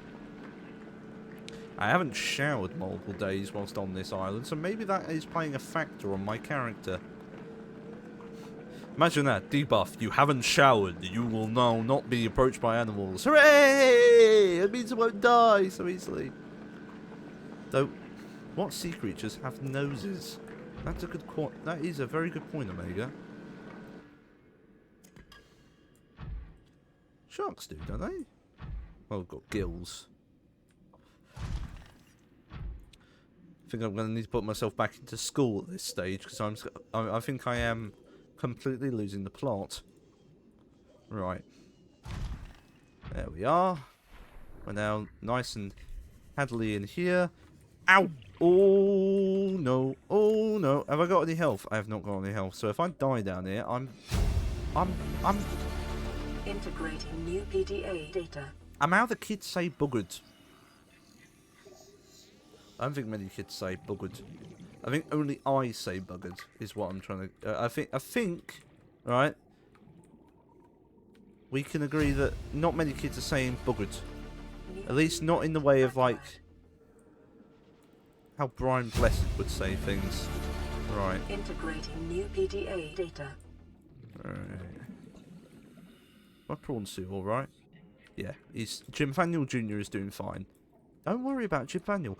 I haven't showered multiple days whilst on this island, so maybe that is playing a factor on my character. Imagine that, debuff, you haven't showered, you will now not be approached by animals. Hooray! It means I won't die so easily. Though, what sea creatures have noses? That's a good that is a very good point, Omega. Sharks do, don't they? Well, I've got gills. I think I'm going to need to put myself back into school at this stage because I think I am completely losing the plot. Right. There we are. We're now nice and handily in here. Ow! Oh no! Oh no! Have I got any health? I have not got any health. So if I die down here, I'm Integrating new PDA data. I'm how the kids say buggered. I don't think many kids say buggered. I think only I say buggered is what I'm trying to... I think, right, we can agree that not many kids are saying buggered. At least not in the way of, like, how Brian Blessed would say things. Right. Integrating new PDA data. Right. My prawn suit alright? Yeah, Jim Daniel Jr. is doing fine. Don't worry about Jim Daniel.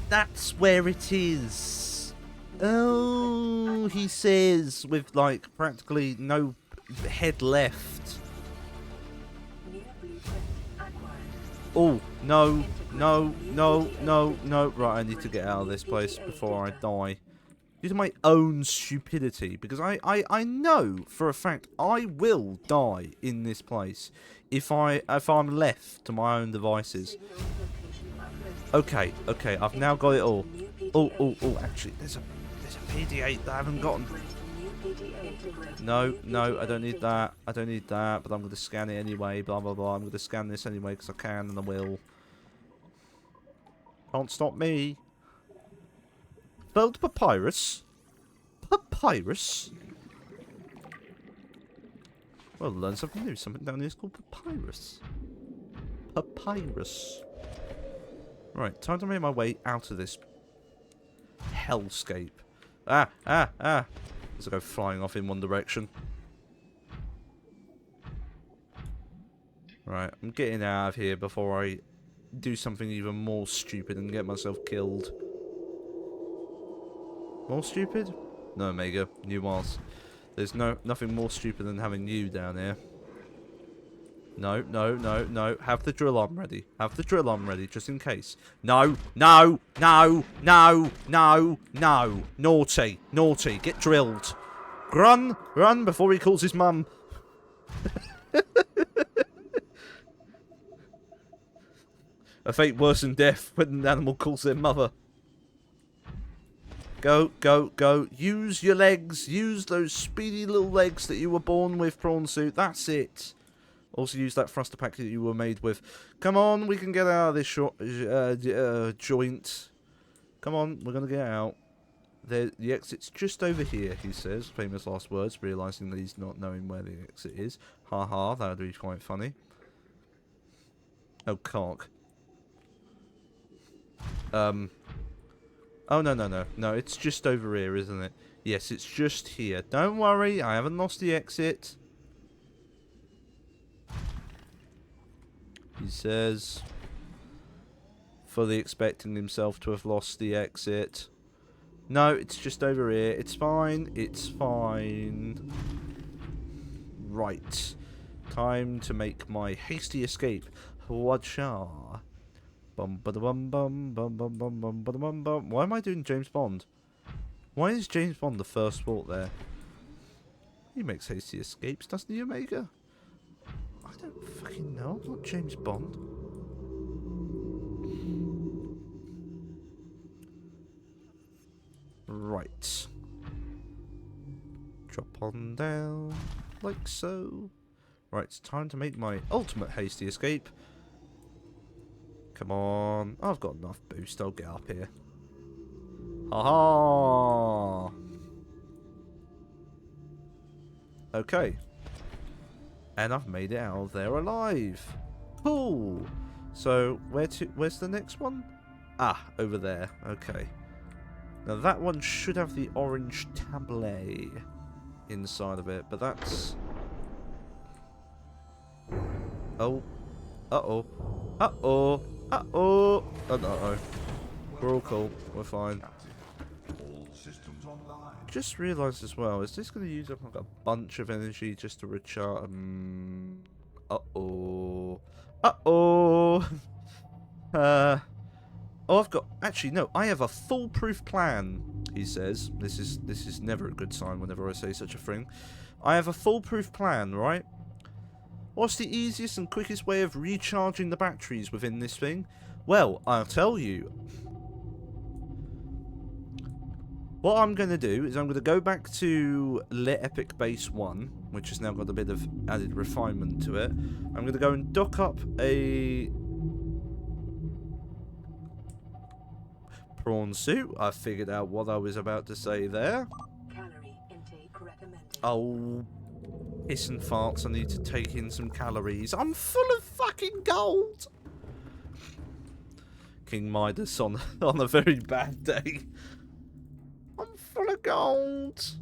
That's where it is. Oh, he says, with like practically no head left. Oh, no, no, no, no, no. Right, I need to get out of this place before I die. Due to my own stupidity, because I know for a fact I will die in this place if I'm left to my own devices. Okay, I've now got it all. Oh, actually, there's a PD8 that I haven't gotten. No, I don't need that. But I'm going to scan it anyway, blah, blah, blah. I'm going to scan this anyway because I can and I will. Can't stop me. Spelled papyrus? Papyrus? Well, learn something new. Something down here is called papyrus. Papyrus. Right, time to make my way out of this hellscape. As I go flying off in one direction. Right, I'm getting out of here before I do something even more stupid and get myself killed. More stupid? No, Omega. You was. There's nothing more stupid than having you down here. No. Have the drill arm ready. Just in case. No. Naughty. Get drilled. Run before he calls his mum. A fate worse than death when an animal calls their mother. Go, go, go. Use your legs. Use those speedy little legs that you were born with, prawn suit. That's it. Also use that thruster pack that you were made with. Come on, we can get out of this joint. Come on, we're going to get out. The exit's just over here, he says. Famous last words, realising that he's not knowing where the exit is. Ha ha, that would be quite funny. Oh, cock. Oh, no, no, no. No, it's just over here, isn't it? Yes, it's just here. Don't worry, I haven't lost the exit. He says, fully expecting himself to have lost the exit. No, it's just over here. It's fine. It's fine. Right. Time to make my hasty escape. Whatcha? Bum ba bum bum bum bum bum bum bum bum. Why am I doing James Bond? Why is James Bond the first thought there? He makes hasty escapes, doesn't he, Omega? I don't fucking know. I'm not James Bond. Right. Drop on down, like so. Right, it's time to make my ultimate hasty escape. Come on. I've got enough boost. I'll get up here. Ha-ha! Okay. And I've made it out of there alive. Cool. So, where's the next one? Ah, over there. Okay. Now that one should have the orange tablet inside of it, but that's... Oh. Uh-oh. Uh-oh. Uh-oh. Uh-oh. We're all cool. We're fine. Captain, all systems online. Just realised as well, is this going to use up like a bunch of energy just to recharge? Uh-oh. Uh-oh. Oh, I've got... Actually, no. I have a foolproof plan, he says. This is never a good sign whenever I say such a thing. I have a foolproof plan, right? What's the easiest and quickest way of recharging the batteries within this thing? Well, I'll tell you. What I'm going to do is I'm going to go back to Le Epic Base 1, which has now got a bit of added refinement to it. I'm going to go and dock up a... prawn suit. I figured out what I was about to say there. Calorie intake recommended. Oh, piss and farts. I need to take in some calories. I'm full of fucking gold. King Midas on a very bad day. I'm full of gold.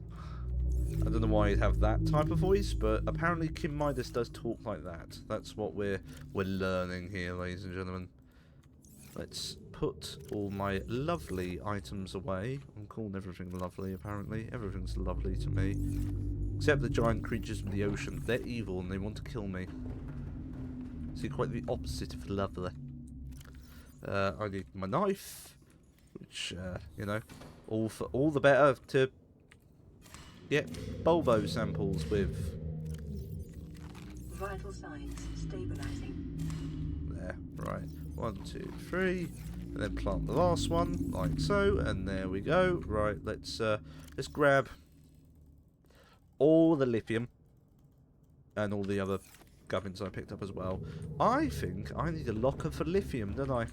I don't know why he'd have that type of voice, but apparently King Midas does talk like that. That's what we're learning here, ladies and gentlemen. Let's put all my lovely items away. I'm calling everything lovely, apparently. Everything's lovely to me. Except the giant creatures of the ocean. They're evil and they want to kill me. See, quite the opposite of lovely. I need my knife. Which, you know, all the better to get Bulbo samples with. Vital signs stabilizing. There, right. 1, 2, 3, and then plant the last one like so, and there we go. Right, let's grab all the lithium and all the other gubbins I picked up as well. I think I need a locker for lithium, don't I?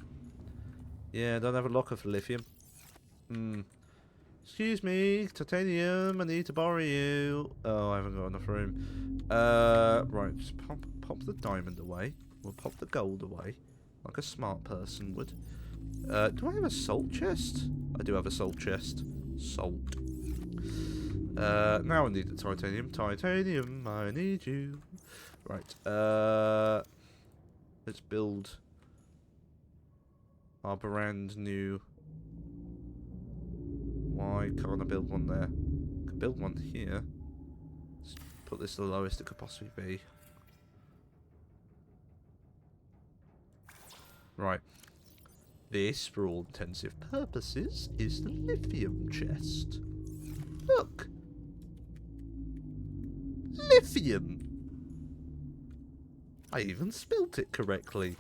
Yeah, I don't have a locker for lithium. Excuse me, titanium, I need to borrow you. Oh, I haven't got enough room. Right, just pop the diamond away. We'll pop the gold away. Like a smart person would. Do I have a salt chest? I do have a salt chest. Salt. Now I need the titanium. Titanium, I need you. Right. Let's build our brand new... Why can't I build one there? I could build one here. Let's put this the lowest it could possibly be. Right. This, for all intensive purposes, is the lithium chest. Look! Lithium! I even spelt it correctly.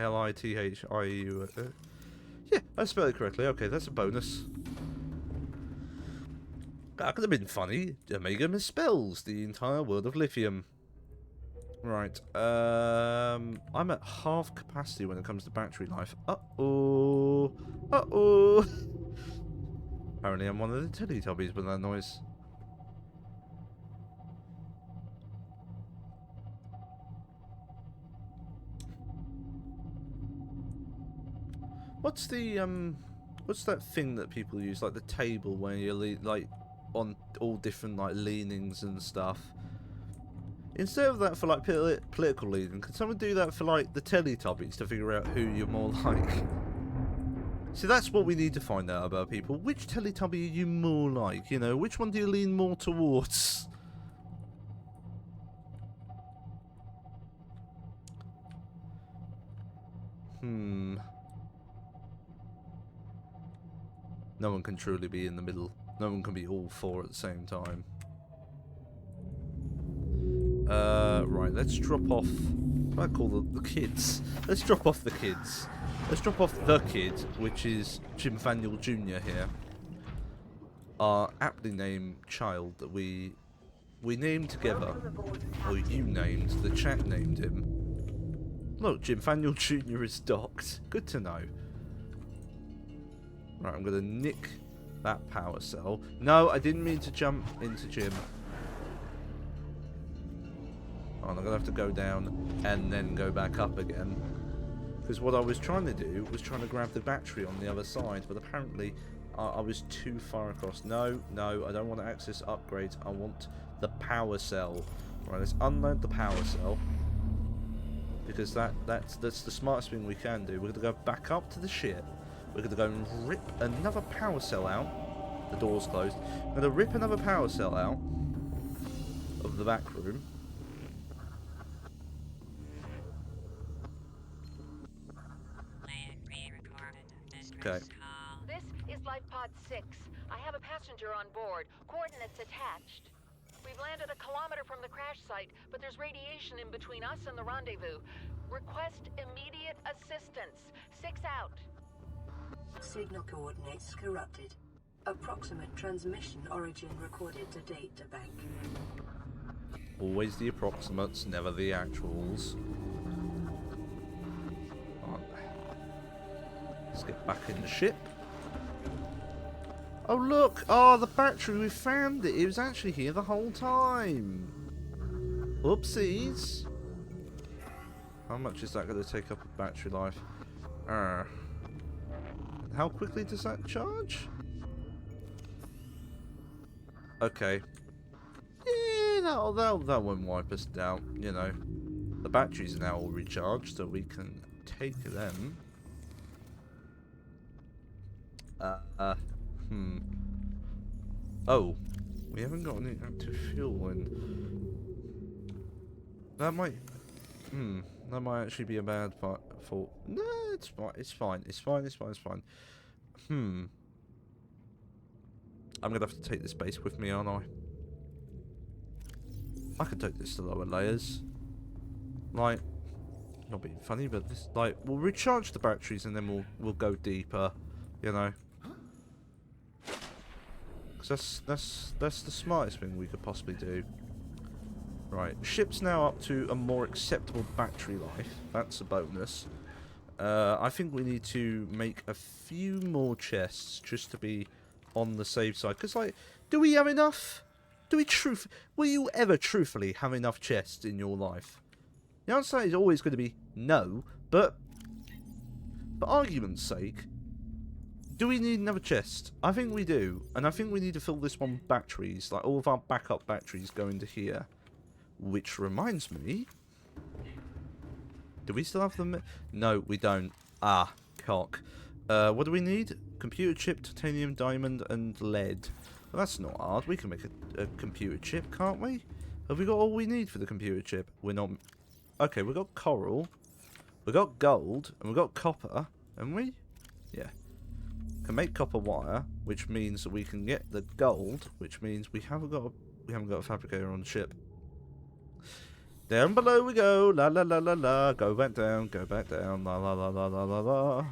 Lithiu. Yeah, I spelled it correctly. Okay, that's a bonus. That could have been funny. Omega misspells the entire world of lithium. Right. I'm at half capacity when it comes to battery life. Uh-oh. Uh-oh. Apparently I'm one of the Teletubbies with that noise. What's that thing that people use, like the table where you like on all different like leanings and stuff? Instead of that for like political leaning, can someone do that for like the Teletubbies to figure out who you're more like? See, that's what we need to find out about people. Which Teletubby are you more like? You know, which one do you lean more towards? No one can truly be in the middle. No one can be all four at the same time. Right, let's drop off... What do I call the kids? Let's drop off the kids. Let's drop off the kid, which is Jim Faniel Jr. here. Our aptly named child that we named together. Or you named, the chat named him. Look, Jim Faniel Jr. is docked. Good to know. Right, I'm going to nick that power cell. No, I didn't mean to jump into Jim. Oh, I'm going to have to go down and then go back up again. Because what I was trying to do was trying to grab the battery on the other side, but apparently I was too far across. No, I don't want to access upgrades. I want the power cell. Right, let's unload the power cell. Because that's the smartest thing we can do. We're going to go back up to the ship. We're going to go and rip another power cell out. The door's closed. We're going to rip another power cell out of the back room. Okay. This is Life Pod 6. I have a passenger on board. Coordinates attached. We've landed a kilometer from the crash site, but there's radiation in between us and the rendezvous. Request immediate assistance. 6 out. Signal coordinates corrupted. Approximate transmission origin recorded to data bank. Always the approximates, never the actuals. Right. Let's get back in the ship. Oh look! Oh, the battery, we found it! It was actually here the whole time! Oopsies! How much is that going to take up of battery life? How quickly does that charge? Okay. Yeah, that won't wipe us down, you know. The batteries are now all recharged, so we can take them. Oh, we haven't got any active fuel in. That might actually be a bad part for. No, it's fine. It's fine. It's fine. It's fine. It's fine. I'm gonna have to take this base with me, aren't I? I can take this to lower layers. Like, not being funny, but this, like, we'll recharge the batteries and then we'll go deeper, you know. Because that's the smartest thing we could possibly do. Right, ship's now up to a more acceptable battery life. That's a bonus. I think we need to make a few more chests just to be on the safe side. Because, like, do we have enough? Will you ever truthfully have enough chests in your life? The answer is always going to be no, but for argument's sake, do we need another chest? I think we do, and I think we need to fill this one with batteries, like all of our backup batteries go into here. Which reminds me, do we still have them? No, we don't. Ah, cock. What do we need? Computer chip, titanium, diamond, and lead. Well, that's not hard. We can make a computer chip, can't we? Have we got all we need for the computer chip? We're not. Okay, we got coral, we got gold, and we got copper, haven't we? Yeah. Can make copper wire, which means that we can get the gold, which means we haven't got a fabricator on the ship. Down below we go. La la la la la. Go back down. Go back down. La la la la la la la.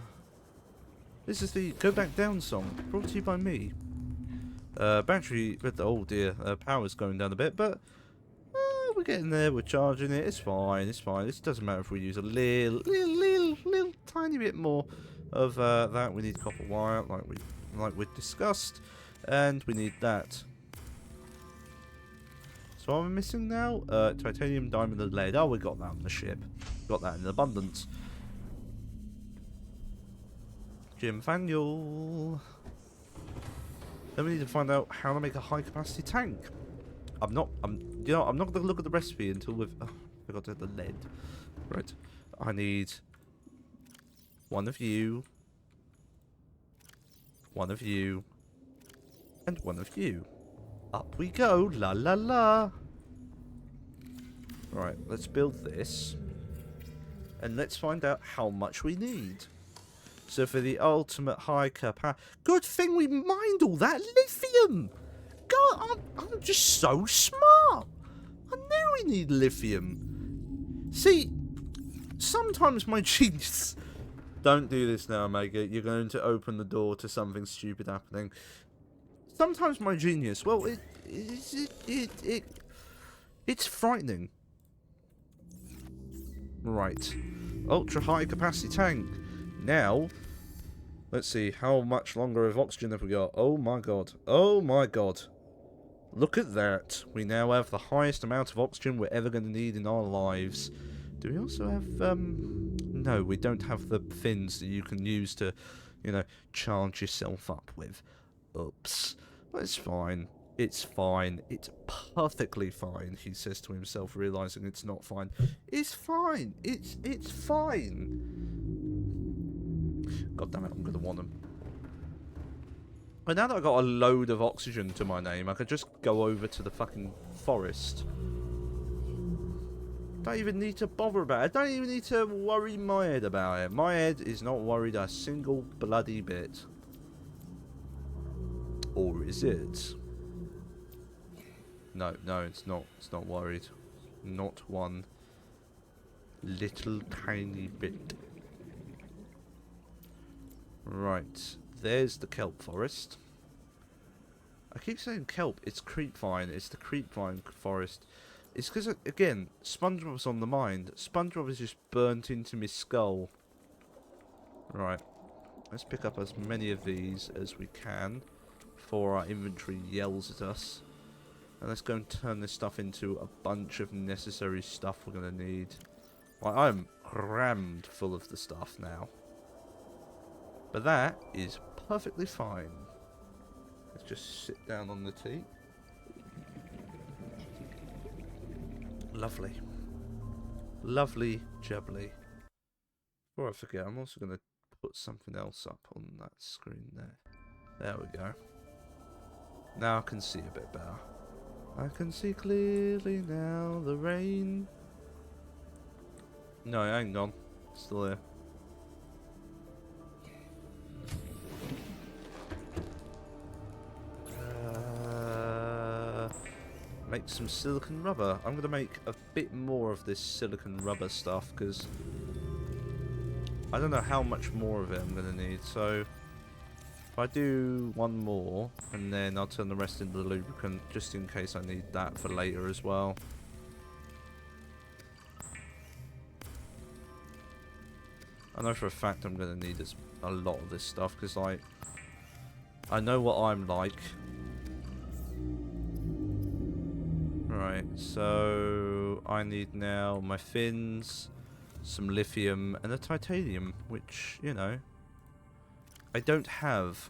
This is the Go Back Down song, brought to you by me. Battery, oh dear, power's going down a bit, but we're getting there, we're charging it, it's fine, it's fine. It doesn't matter if we use a little tiny bit more of that. We need copper wire, like we discussed, and we need that. So what am I missing now? Titanium, diamond, and lead. Oh, we got that on the ship. Got that in abundance. Jim Faniel. Then we need to find out how to make a high capacity tank. I'm not going to look at the recipe until we've... Oh, I forgot to have the lead. Right. I need one of you, and one of you. Up we go. La la la. Right, let's build this. And let's find out how much we need. So for the ultimate high capacity... Good thing we mined all that lithium! God, I'm just so smart! I knew we need lithium. See, sometimes my genius... Don't do this now, Omega. You're going to open the door to something stupid happening. Sometimes my genius... Well, it's frightening. Right. Ultra high capacity tank. Now, let's see, how much longer of oxygen have we got? Oh my god. Oh my god. Look at that. We now have the highest amount of oxygen we're ever going to need in our lives. Do we also have, no, we don't have the fins that you can use to, you know, charge yourself up with. Oops. But it's fine. It's fine. It's perfectly fine, he says to himself, realising it's not fine. It's fine. It's fine. God damn it, I'm going to want them. But now that I've got a load of oxygen to my name, I could just go over to the fucking forest. Don't even need to bother about it. I don't even need to worry my head about it. My head is not worried a single bloody bit. Or is it? No, it's not. It's not worried. Not one little tiny bit. Right, there's the kelp forest. I keep saying kelp, it's creepvine, it's the creepvine forest. It's because, again, SpongeBob's on the mind. SpongeBob is just burnt into my skull. Right, let's pick up as many of these as we can before our inventory yells at us. And let's go and turn this stuff into a bunch of necessary stuff we're going to need. Like, I'm crammed full of the stuff now. But that is perfectly fine. Let's just sit down on the tea. Lovely. Lovely jubbly. Before I forget, I'm also going to put something else up on that screen there. There we go. Now I can see a bit better. I can see clearly now the rain. No, hang on. Still there. Make some silicon rubber. I'm going to make a bit more of this silicon rubber stuff because I don't know how much more of it I'm going to need. So if I do one more and then I'll turn the rest into the lubricant just in case I need that for later as well. I know for a fact I'm going to need a lot of this stuff because I know what I'm like. Right, so I need now my fins, some lithium, and a titanium, which, you know, I don't have.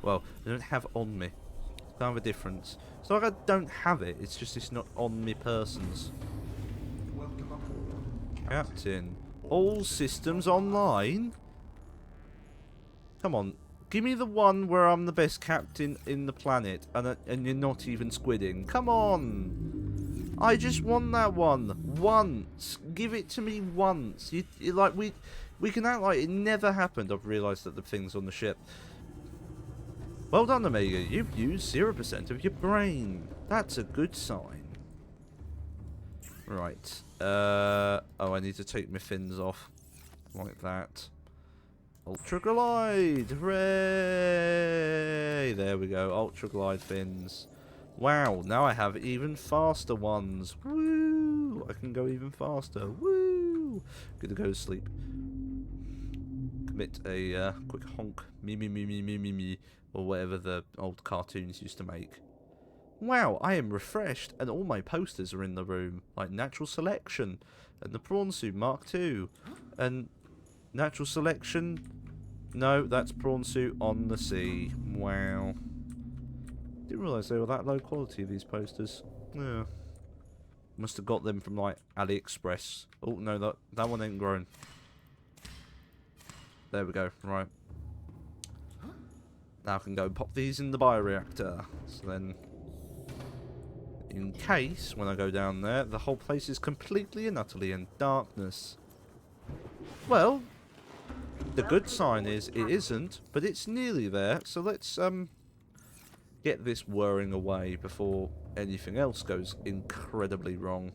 Well, I don't have on me. It's kind of a difference. It's not like I don't have it, it's just it's not on me persons. Captain, all systems online? Come on. Give me the one where I'm the best captain in the planet, and you're not even squidding. Come on! I just want that one once. Give it to me once. You like we can act like it never happened. I've realised that the thing's on the ship. Well done, Omega. You've used 0% of your brain. That's a good sign. Right. Oh, I need to take my fins off. Like that. Ultra Glide! Hooray! There we go. Ultra Glide fins. Wow, now I have even faster ones. Woo! I can go even faster. Woo! Gonna go to sleep. Commit a quick honk. Me, me, me, me, me, me, me. Or whatever the old cartoons used to make. Wow, I am refreshed, and all my posters are in the room, like Natural Selection, and the Prawn Suit Mark II, and Natural Selection. No, that's Prawn Suit on the Sea. Wow. Didn't realise they were that low quality, these posters. Yeah. Must have got them from, like, AliExpress. Oh, no, that one ain't grown. There we go, right. Now I can go and pop these in the bioreactor. So then, in case, when I go down there, the whole place is completely and utterly in darkness. Well, the good sign is it isn't, but it's nearly there. So let's get this whirring away before anything else goes incredibly wrong.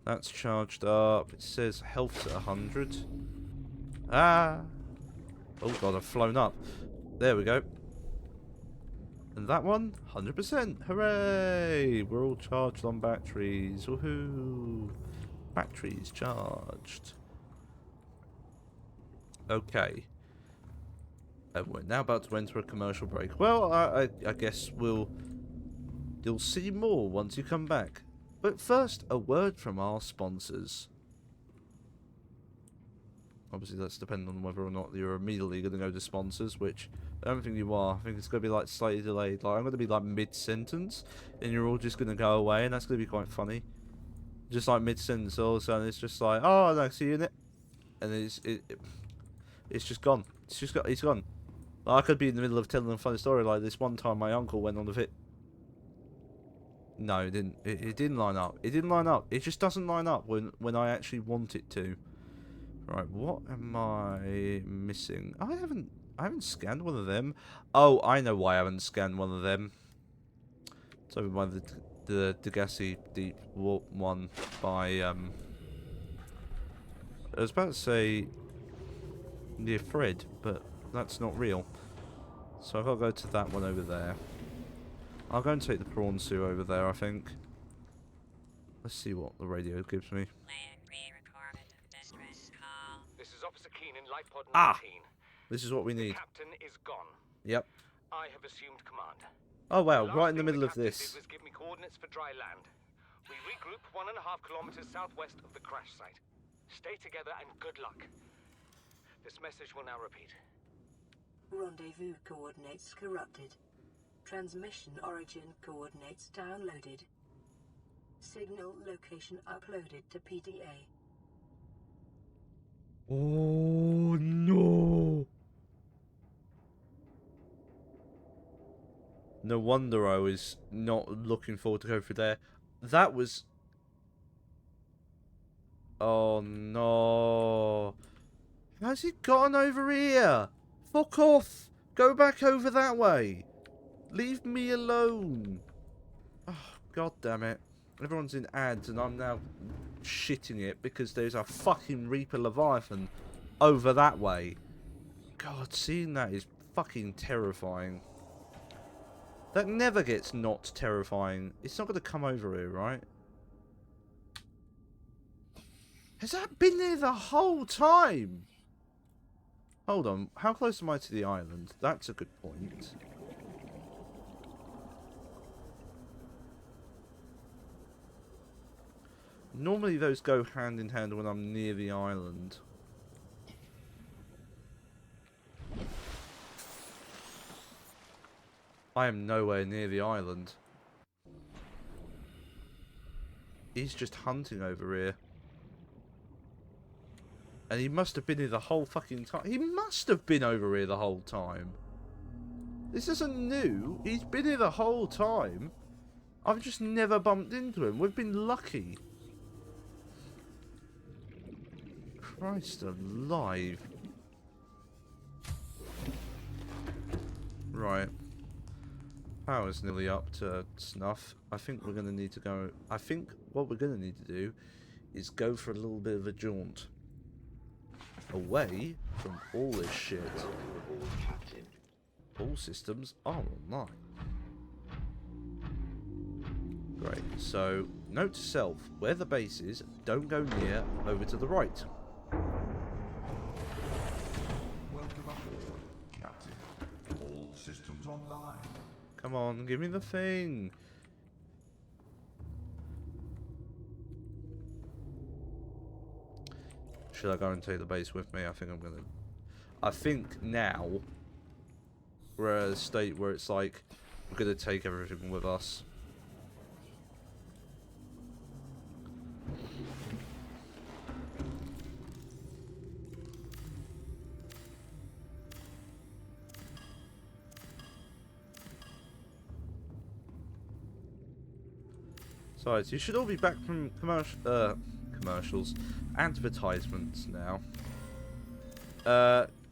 That's charged up. It says health's at 100. Ah! Oh god, I've flown up. There we go. And that one, 100%. Hooray! We're all charged on batteries. Woohoo! Batteries charged. Okay. And we're now about to enter a commercial break. Well, I guess you'll see more once you come back. But first, a word from our sponsors. Obviously, that's dependent on whether or not you're immediately going to go to sponsors, which I don't think you are. I think it's going to be like slightly delayed. Like I'm going to be like mid-sentence, and you're all just going to go away, and that's going to be quite funny. Just like mid-sentence, all of a sudden it's just like, oh, no, see you in it, and it's just gone. It's gone. Like, I could be in the middle of telling a funny story like this one time my uncle went on a fit. No, it didn't. It didn't line up. It didn't line up. It just doesn't line up when I actually want it to. Right, what am I missing? I haven't scanned one of them. Oh, I know why I haven't scanned one of them. It's over by the Degassi Deep Warp one by I was about to say near Fred, but that's not real. So I've got to go to that one over there. I'll go and take the prawn suit over there, I think. Let's see what the radio gives me. This is Officer Keenan, Life Pod 19. Ah! This is what we The need. captain is gone. Yep. I have assumed command. Oh wow, The right in last the thing middle of captain this. did was give me coordinates for dry land. We regroup 1.5 kilometers southwest of the crash site. Stay together and good luck. This message will now repeat. Rendezvous coordinates corrupted. Transmission origin coordinates downloaded. Signal location uploaded to PDA. Oh no! No wonder I was not looking forward to go through there. That was... Oh no! How's he gotten over here? Fuck off! Go back over that way! Leave me alone! Oh, god damn it. Everyone's in ads and I'm now shitting it because there's a fucking Reaper Leviathan over that way. God, seeing that is fucking terrifying. That never gets not terrifying. It's not going to come over here, right? Has that been there the whole time? Hold on. How close am I to the island? That's a good point. Normally those go hand in hand when I'm near the island. I am nowhere near the island. He's just hunting over here. And he must have been here the whole fucking time. He must have been over here the whole time. This isn't new. He's been here the whole time. I've just never bumped into him. We've been lucky. Christ alive. Right. Power's nearly up to snuff. I think we're going to need to go... I think what we're going to need to do is go for a little bit of a jaunt. Away from all this shit. All systems are online. Great, so note to self, where the base is, don't go near, over to the right. Welcome aboard, Captain. All systems online. Come on, give me the thing. Should I go and take the base with me? I think I'm gonna. I think now we're at a state where it's like we're gonna take everything with us. So you should all be back from commercials, advertisements now.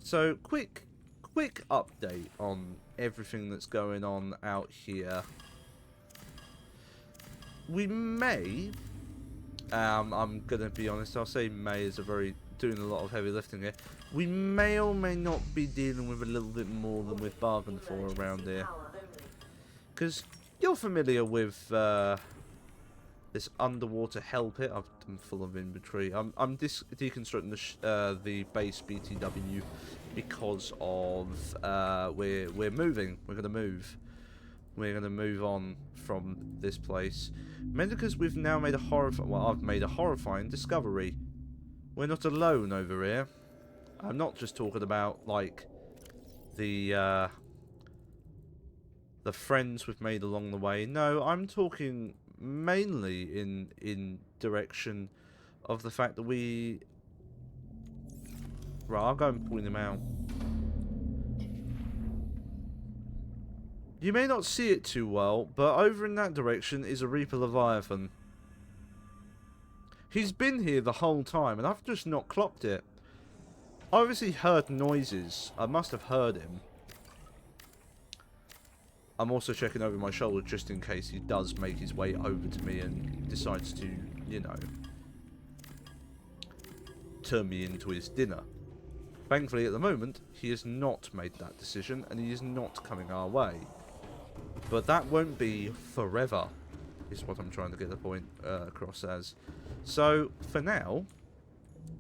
So quick update on everything that's going on out here. We may, I'm gonna be honest, I'll say May is doing a lot of heavy lifting here. We may or may not be dealing with a little bit more than we've bargained for around here. Because you're familiar with this underwater hell pit. I'm full of inventory. I'm deconstructing the base BTW because of we're moving. We're gonna move. We're gonna move on from this place. Mainly because we've now made I've made a horrifying discovery. We're not alone over here. I'm not just talking about like the friends we've made along the way. No, I'm talking mainly in direction of the fact that right, I'll go and point them out. You may not see it too well, but over in that direction is a Reaper Leviathan. He's been here the whole time, and I've just not clocked it. I obviously heard noises. I must have heard him. I'm also checking over my shoulder just in case he does make his way over to me and decides to, you know, turn me into his dinner. Thankfully, at the moment, he has not made that decision, and he is not coming our way. But that won't be forever, is what I'm trying to get the point across as. So, for now,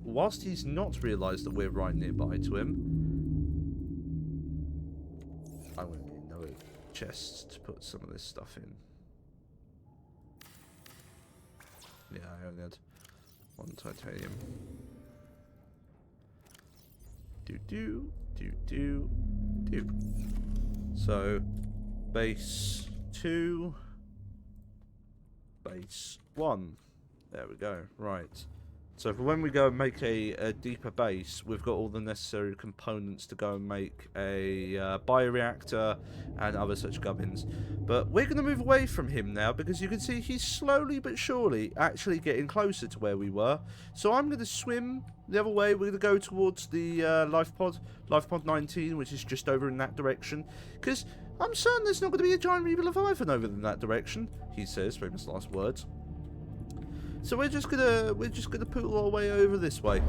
whilst he's not realised that we're right nearby to him, I'm going to need another chest to put some of this stuff in. Yeah, I only had one titanium. Do. So, base 2, base 1. There we go. Right. So for when we go and make a deeper base, we've got all the necessary components to go and make a bioreactor and other such gubbins. But we're going to move away from him now because you can see he's slowly but surely actually getting closer to where we were. So I'm going to swim the other way. We're going to go towards the life pod 19, which is just over in that direction. Because I'm certain there's not going to be a giant Reaper Leviathan over in that direction, he says, famous last words. So we're just gonna poodle our way over this way.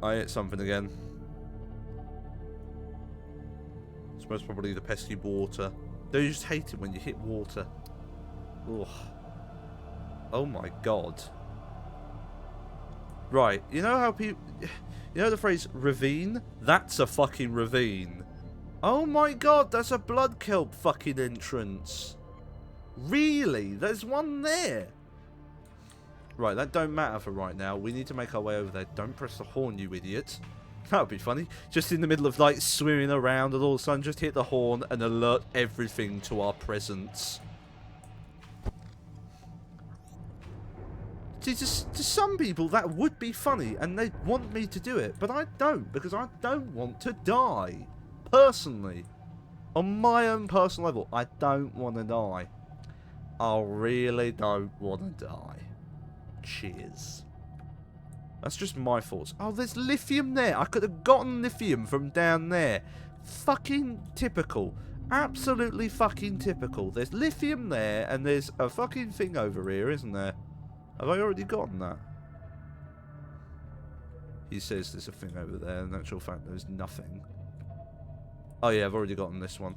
I hit something again. It's most probably the pesky water. Don't you just hate it when you hit water? Ugh. Oh my god. Right, you know how people, you know the phrase ravine? That's a fucking ravine. Oh my god, that's a blood kelp fucking entrance. Really? There's one there? Right, that don't matter for right now. We need to make our way over there. Don't press the horn, you idiot. That would be funny. Just in the middle of, like, swimming around and all of a sudden just hit the horn and alert everything to our presence. See, to some people, that would be funny and they'd want me to do it. But I don't, because I don't want to die. Personally. On my own personal level, I don't want to die. I really don't want to die. Cheers. That's just my thoughts. Oh, there's lithium there. I could have gotten lithium from down there. Fucking typical. Absolutely fucking typical. There's lithium there, and there's a fucking thing over here, isn't there? Have I already gotten that? He says there's a thing over there. In actual fact, there's nothing. Oh yeah, I've already gotten this one.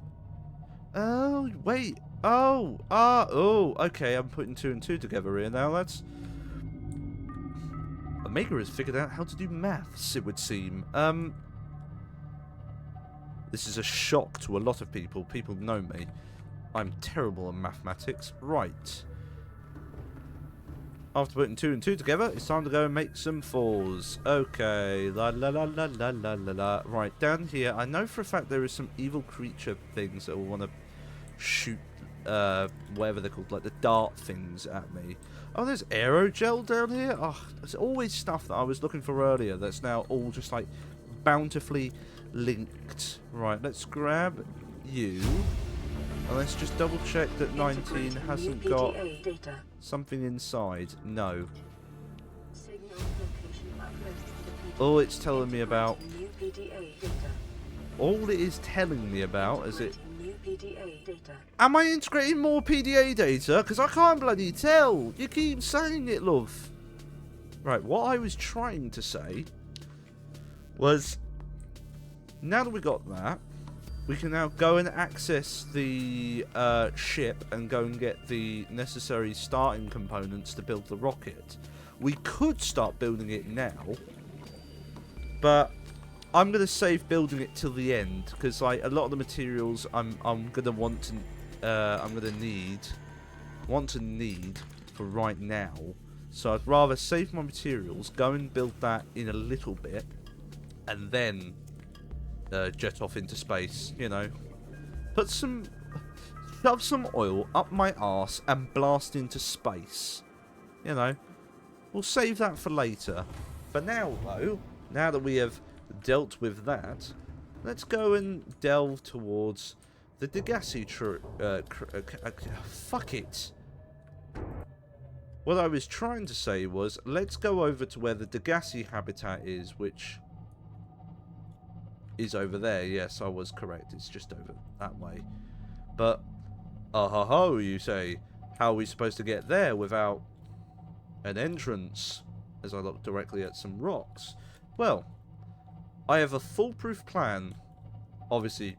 Oh, wait. Oh, oh, okay. I'm putting 2 and 2 together here now. That's... Omega has figured out how to do maths, it would seem. This is a shock to a lot of people. People know me. I'm terrible at mathematics. Right. After putting 2 and 2 together, it's time to go and make some 4s. Okay. La la la la la la la la. Right, down here, I know for a fact there is some evil creature things that will want to shoot, whatever they're called, like the dart things at me. Oh, there's aerogel down here? Oh, there's always stuff that I was looking for earlier that's now all just, like, bountifully linked. Right, let's grab you. And let's just double check that 19 hasn't got something inside. No. All it's telling me about... All it is telling me about is it... Am I integrating more PDA data? Because I can't bloody tell. You keep saying it, love. Right, what I was trying to say was... Now that we got that, we can now go and access the ship and go and get the necessary starting components to build the rocket. We could start building it now, but I'm going to save building it till the end, because like a lot of the materials I'm going to want to need for right now. So I'd rather save my materials, go and build that in a little bit, and then jet off into space, you know. Shove some oil up my arse and blast into space. You know. We'll save that for later. For now, though, now that we have dealt with that, let's go and delve towards the Degassi fuck it. What I was trying to say was, let's go over to where the Degassi habitat is, which... is over there. Yes, I was correct. It's just over that way. But, ho, you say, how are we supposed to get there without an entrance? As I look directly at some rocks. Well, I have a foolproof plan. Obviously,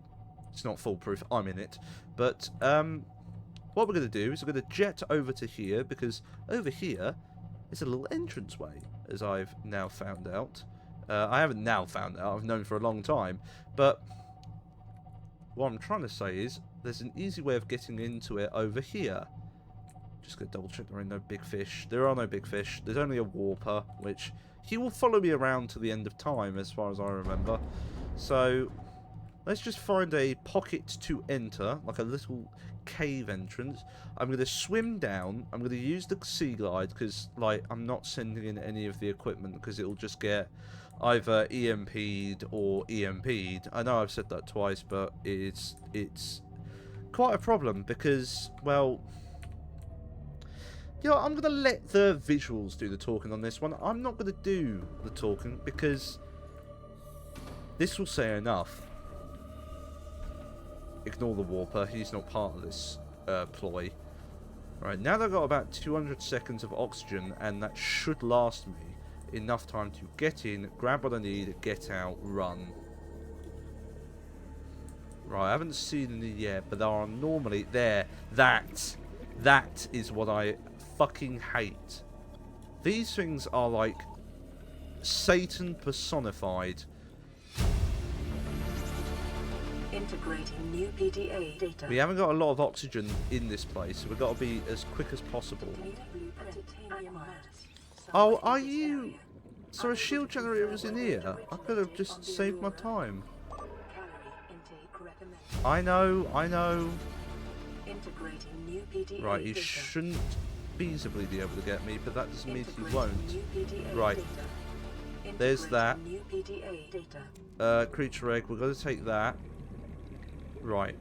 it's not foolproof. I'm in it. But, what we're going to do is we're going to jet over to here, because over here is a little entranceway, as I've now found out. I haven't now found out, I've known for a long time, but what I'm trying to say is there's an easy way of getting into it over here. Just gonna double check there are no big fish. There are no big fish. There's only a warper, which he will follow me around to the end of time as far as I remember. So let's just find a pocket to enter, like a little cave entrance. I'm going to swim down. I'm going to use the sea glide because, like, I'm not sending in any of the equipment because it'll just get either EMP'd or EMP'd. I know I've said that twice, but it's quite a problem because, well, you know, I'm going to let the visuals do the talking on this one. I'm not going to do the talking because this will say enough. Ignore the warper, he's not part of this ploy. Right, now that I've got about 200 seconds of oxygen, and that should last me enough time to get in, grab what I need, get out, run. Right, I haven't seen any yet, but there are normally... There, that is what I fucking hate. These things are like Satan personified. Integrating new PDA data. We haven't got a lot of oxygen in this place, so we've got to be as quick as possible. Oh, are you... So a shield generator was in here? I could have just saved my time. I know. Right, he shouldn't feasibly be able to get me, but that doesn't mean he won't. Right. There's that. Creature egg, we're going to take that. Right.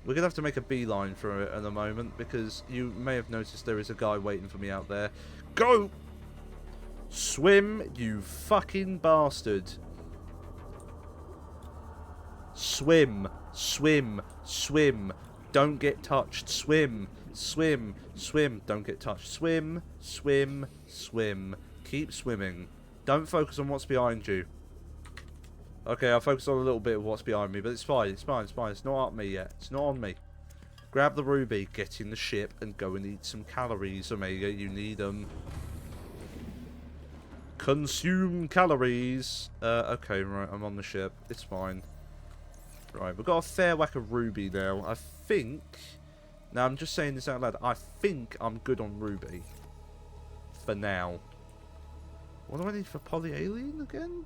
We're going to have to make a beeline for it at the moment, because you may have noticed there is a guy waiting for me out there. Go! Swim, you fucking bastard. Swim. Swim. Swim. Don't get touched. Swim. Swim. Swim. Don't get touched. Swim. Swim. Swim. Keep swimming. Don't focus on what's behind you. Okay, I'll focus on a little bit of what's behind me, but it's fine. It's fine. It's fine. It's not on me yet. It's not on me. Grab the ruby, get in the ship, and go and eat some calories, Omega. You need them. Consume calories. Okay, right. I'm on the ship. It's fine. Right, we've got a fair whack of ruby now. I think... Now, I'm just saying this out loud. I think I'm good on ruby. For now. What do I need for polyalien again?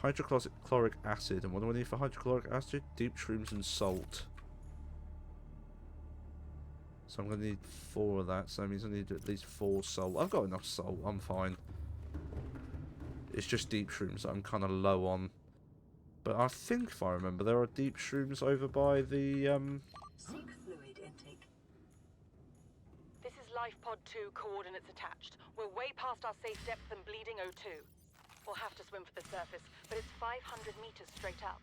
Hydrochloric acid. And what do I need for hydrochloric acid? Deep shrooms and salt. So I'm going to need 4 of that. So that means I need at least 4 salt. I've got enough salt. I'm fine. It's just deep shrooms that I'm kind of low on. But I think, if I remember, there are deep shrooms over by the, Seek fluid intake. This is Life Pod 2, coordinates attached. We're way past our safe depth and bleeding O2. We'll have to swim for the surface, but it's 500 meters straight up.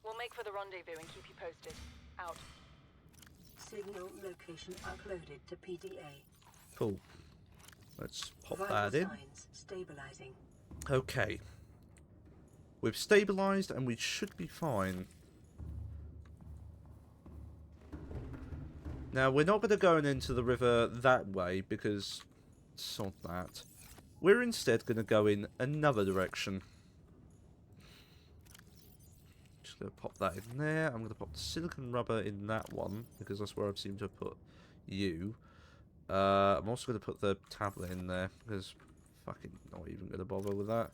We'll make for the rendezvous and keep you posted. Out. Signal location uploaded to PDA. Cool. Let's pop Vital that in. signs stabilizing. Okay. We've stabilised and we should be fine. Now, we're not going to go into the river that way because... sod that. We're instead going to go in another direction. Just going to pop that in there. I'm going to pop the silicon rubber in that one because that's where I seem to have put you. I'm also going to put the tablet in there because fucking not even going to bother with that.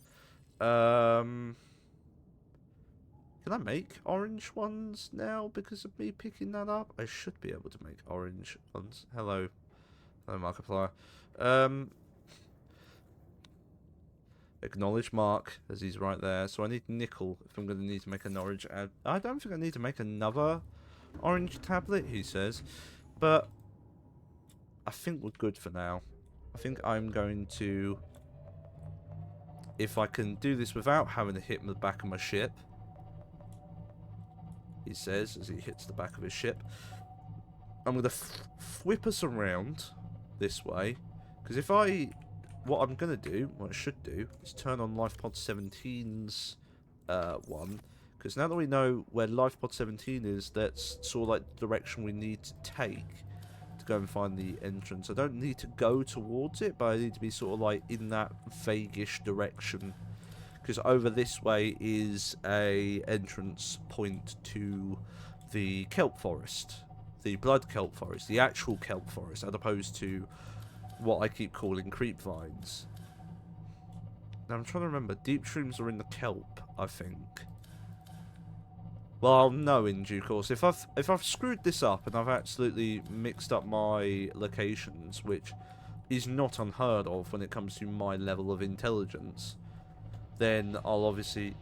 Can I make orange ones now because of me picking that up? I should be able to make orange ones. Hello. Hello, Markiplier. Acknowledge Mark, as he's right there. So I need nickel if I'm going to need to make an orange. I don't think I need to make another orange tablet, he says. But I think we're good for now. I think I'm going to... If I can do this without having to hit the back of my ship... He says as he hits the back of his ship. I'm going to whip us around this way. Because if I... What I'm going to do, what I should do, is turn on LifePod 17's one. Because now that we know where LifePod 17 is, that's sort of like the direction we need to take to go and find the entrance. I don't need to go towards it, but I need to be sort of like in that vaguish direction. Because over this way is a entrance point to the kelp forest. The blood kelp forest. The actual kelp forest. As opposed to what I keep calling creep vines. Now I'm trying to remember. Deep shrooms are in the kelp, I think. Well, I'll know in due course. If I've screwed this up and I've absolutely mixed up my locations, which is not unheard of when it comes to my level of intelligence, then I'll obviously...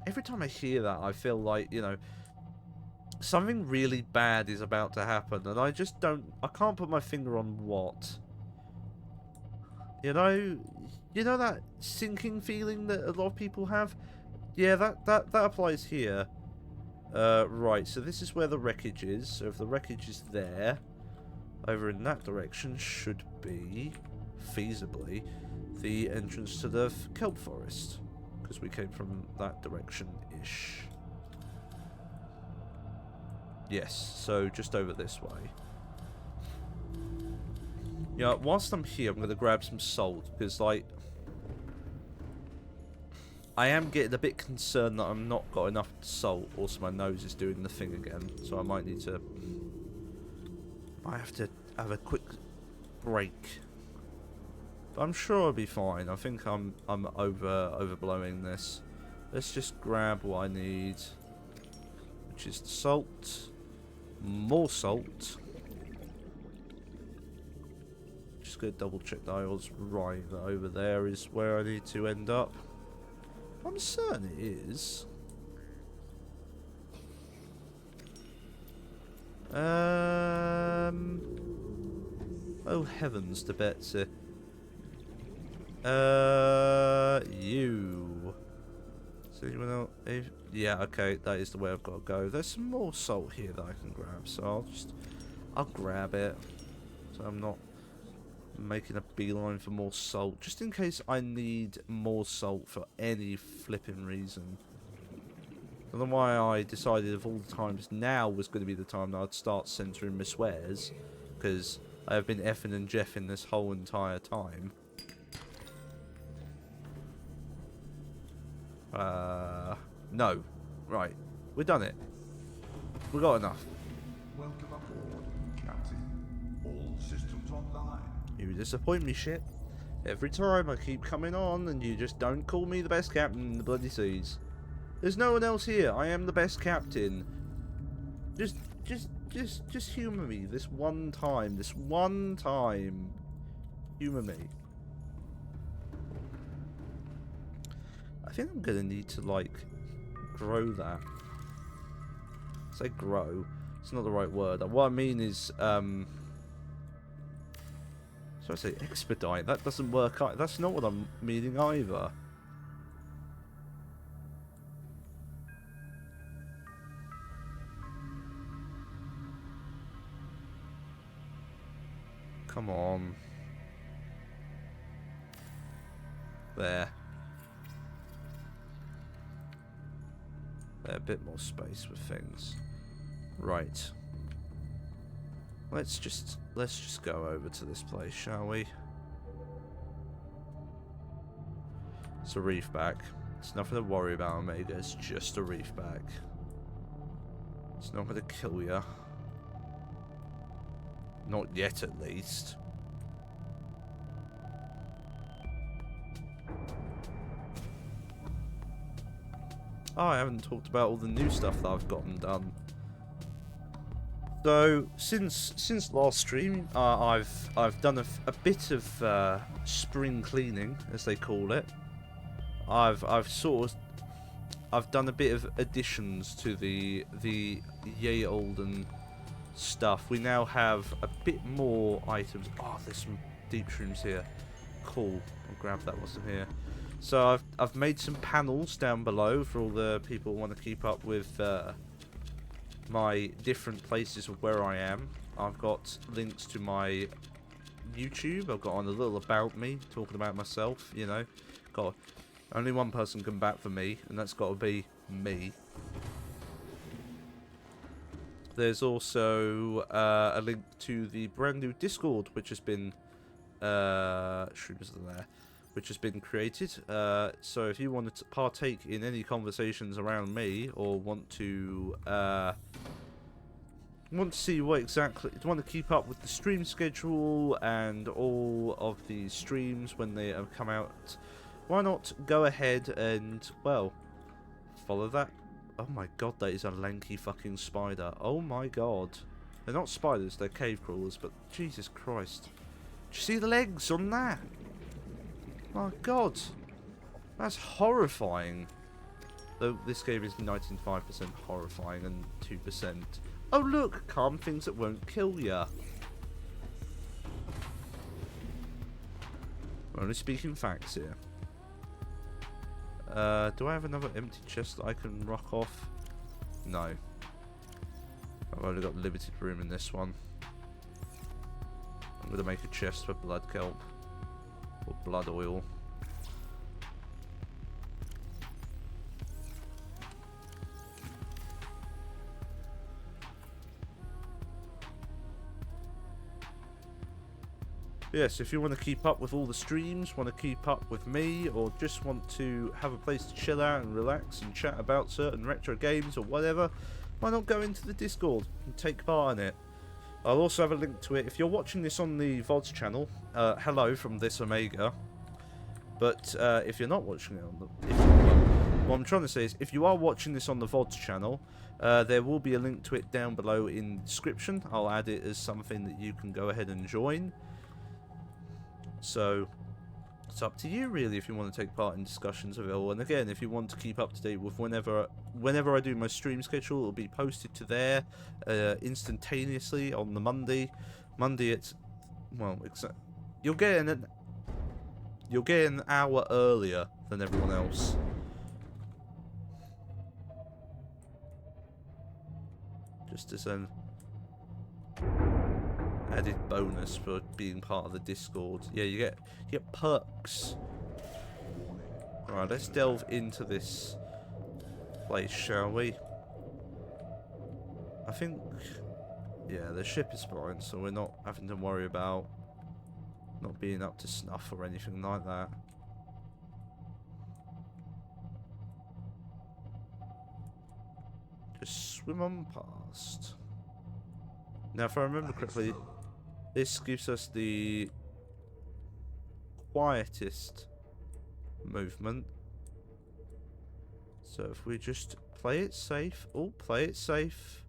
Every time I hear that, I feel like, you know, something really bad is about to happen, and I just don't... I can't put my finger on what. You know that sinking feeling that a lot of people have? Yeah, that applies here. Right, so this is where the wreckage is. So if the wreckage is there, over in that direction should be... feasibly the entrance to the kelp forest, because we came from that direction-ish. Yes, so just over this way. Yeah, whilst I'm here, I'm going to grab some salt, because, like, I am getting a bit concerned that I'm not got enough salt. Also, my nose is doing the thing again, so I might need to... I have to have a quick break. I'm sure I'll be fine. I think I'm overblowing this. Let's just grab what I need, which is the salt, more salt. Just gonna double check that I was right. That over there is where I need to end up. I'm certain it is. Oh heavens to Betsy. You. So anyone else? Yeah, okay, that is the way I've got to go. There's some more salt here that I can grab, so I'll grab it. So I'm not making a beeline for more salt, just in case I need more salt for any flipping reason. And then why I decided of all the times now was going to be the time that I'd start censoring my swears, because I have been effing and jeffing this whole entire time. No. Right. We've done it. We got enough. Welcome aboard, Captain. All systems online. You disappoint me, shit. Every time I keep coming on and you just don't call me the best captain in the bloody seas. There's no one else here. I am the best captain. Just humour me this one time. This one time. Humour me. I think I'm gonna need to, like, grow that. Say grow. It's not the right word. What I mean is, so I say expedite. That doesn't work. That's not what I'm meaning either. Come on. There. A bit more space with things. Right. Let's just go over to this place, shall we? It's a reef back. It's nothing to worry about, Omega. It's just a reef back. It's not going to kill you. Not yet, at least. Oh, I haven't talked about all the new stuff that I've gotten done. So since last stream, I've done a bit of spring cleaning, as they call it. I've done a bit of additions to the yay olden stuff. We now have a bit more items. Oh, there's some deep shrooms here. Cool. I'll grab that whilst I'm here. So I've made some panels down below for all the people who want to keep up with my different places of where I am. I've got links to my YouTube. I've got on a little about me, talking about myself, you know. Got only one person can bat for me, and that's got to be me. There's also a link to the brand new Discord, which has been which has been created. So if you wanted to partake in any conversations around me, or want to see what exactly, want to keep up with the stream schedule and all of the streams when they have come out, why not go ahead and, well, follow that. Oh my god, that is a lanky fucking spider. Oh my god. They're not spiders, they're cave crawlers, but Jesus Christ. Did you see the legs on that? My god. That's horrifying. Though this game is 95% horrifying and 2%. Oh look, calm things that won't kill ya. We're only speaking facts here. Do I have another empty chest that I can rock off? No. I've only got limited room in this one. I'm going to make a chest for blood kelp. Or blood oil. Yes, if you want to keep up with all the streams, want to keep up with me, or just want to have a place to chill out and relax and chat about certain retro games or whatever, why not go into the Discord and take part in it? I'll also have a link to it. If you're watching this on the VODs channel, hello from ThatOmega. But if you're not watching it on the... what I'm trying to say is, if you are watching this on the VODs channel, there will be a link to it down below in the description. I'll add it as something that you can go ahead and join. So it's up to you really if you want to take part in discussions of it all. And again, if you want to keep up to date with whenever I do my stream schedule, it'll be posted to there instantaneously on the Monday. It's, well, you'll get an hour earlier than everyone else. Just as an added bonus for being part of the Discord. Yeah, you get perks. Alright, let's delve into this place, shall we? I think, yeah, the ship is fine, so we're not having to worry about not being up to snuff or anything like that. Just swim on past. Now, if I remember correctly, this gives us the quietest movement. So if we just play it safe. Oh, play it safe.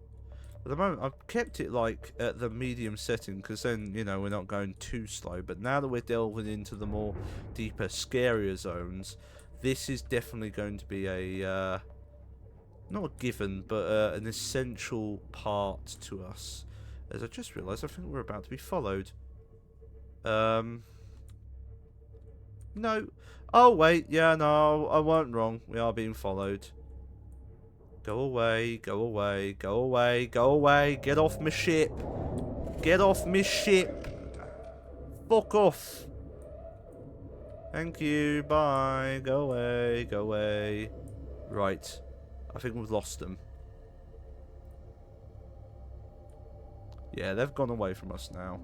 At the moment, I've kept it like at the medium setting because then, you know, we're not going too slow. But now that we're delving into the more deeper, scarier zones, this is definitely going to be a, not a given, but an essential part to us. As I just realised, I think we're about to be followed. No. Oh, wait. Yeah, no, I weren't wrong. We are being followed. Go away, go away, go away, go away. Get off my ship. Get off my ship. Fuck off. Thank you. Bye. Go away, go away. Right. I think we've lost them. Yeah, they've gone away from us now.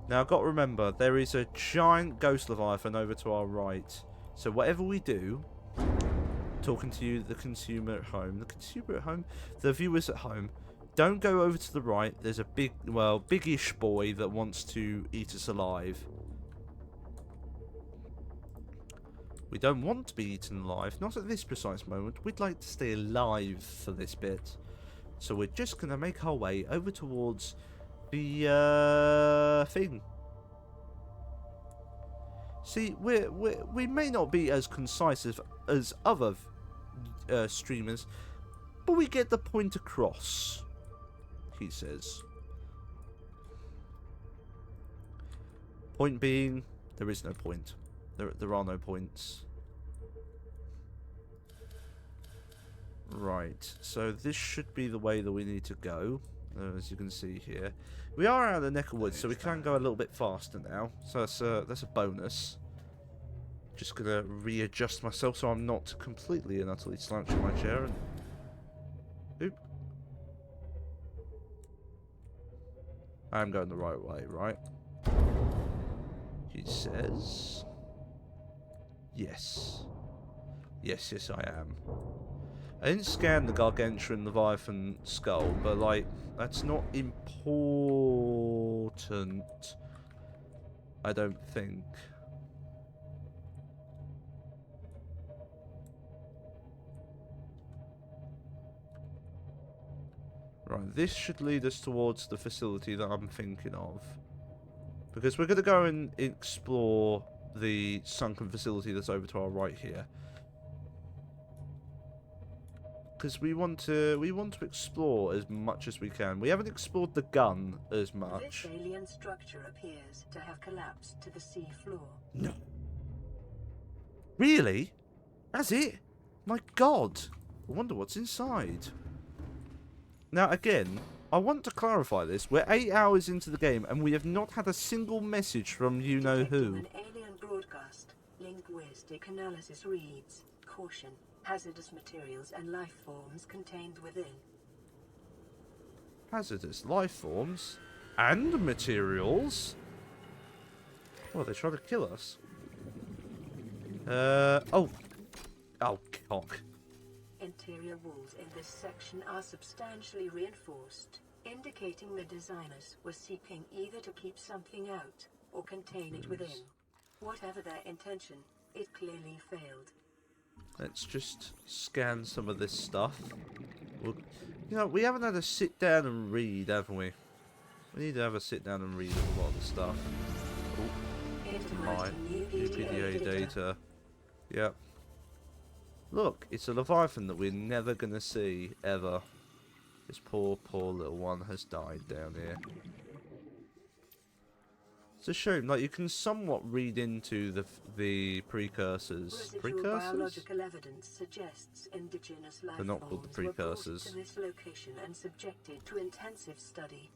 Now, I've got to remember, there is a giant ghost leviathan over to our right. So whatever we do, talking to you, the consumer at home, the viewers at home, don't go over to the right. There's a big, well, big-ish boy that wants to eat us alive. We don't want to be eaten alive, not at this precise moment. We'd like to stay alive for this bit. So we're just going to make our way over towards the thing. See, we may not be as concise as other streamers, but we get the point across, he says. Point being, there is no point. There are no points. Right, so this should be the way that we need to go, as you can see here. We are out of the neck of woods, so we can go a little bit faster now. So that's a bonus. Just gonna readjust myself so I'm not completely and utterly slouched in my chair. And oop. I'm going the right way, right? He says, yes. Yes, yes, I am. I didn't scan the gargantuan leviathan skull, but like, that's not important, I don't think. Right, this should lead us towards the facility that I'm thinking of. Because we're going to go and explore the sunken facility that's over to our right here. Because we want to explore as much as we can. We haven't explored the gun as much. This alien structure appears to have collapsed to the sea floor. No. Really? That's it? My God. I wonder what's inside. Now, again, I want to clarify this. We're 8 hours into the game, and we have not had a single message from you-know-who. An alien broadcast. Linguistic analysis reads, caution. Hazardous materials and life forms contained within. Hazardous life forms and materials? Well, they're trying to kill us. Oh, cock. Interior walls in this section are substantially reinforced, indicating the designers were seeking either to keep something out or contain it within. Whatever their intention, it clearly failed. Let's just scan some of this stuff. You know, we haven't had a sit down and read, haven't we? We need to have a sit down and read a lot of the stuff. Oh, hi. New PDA data. Yep. Look, it's a Leviathan that we're never going to see, ever. This poor, poor little one has died down here. It's a shame. Like, you can somewhat read into the precursors. Residual Precursors? biological evidence suggests indigenous life They're not called the forms were brought precursors. to this location and subjected to intensive study.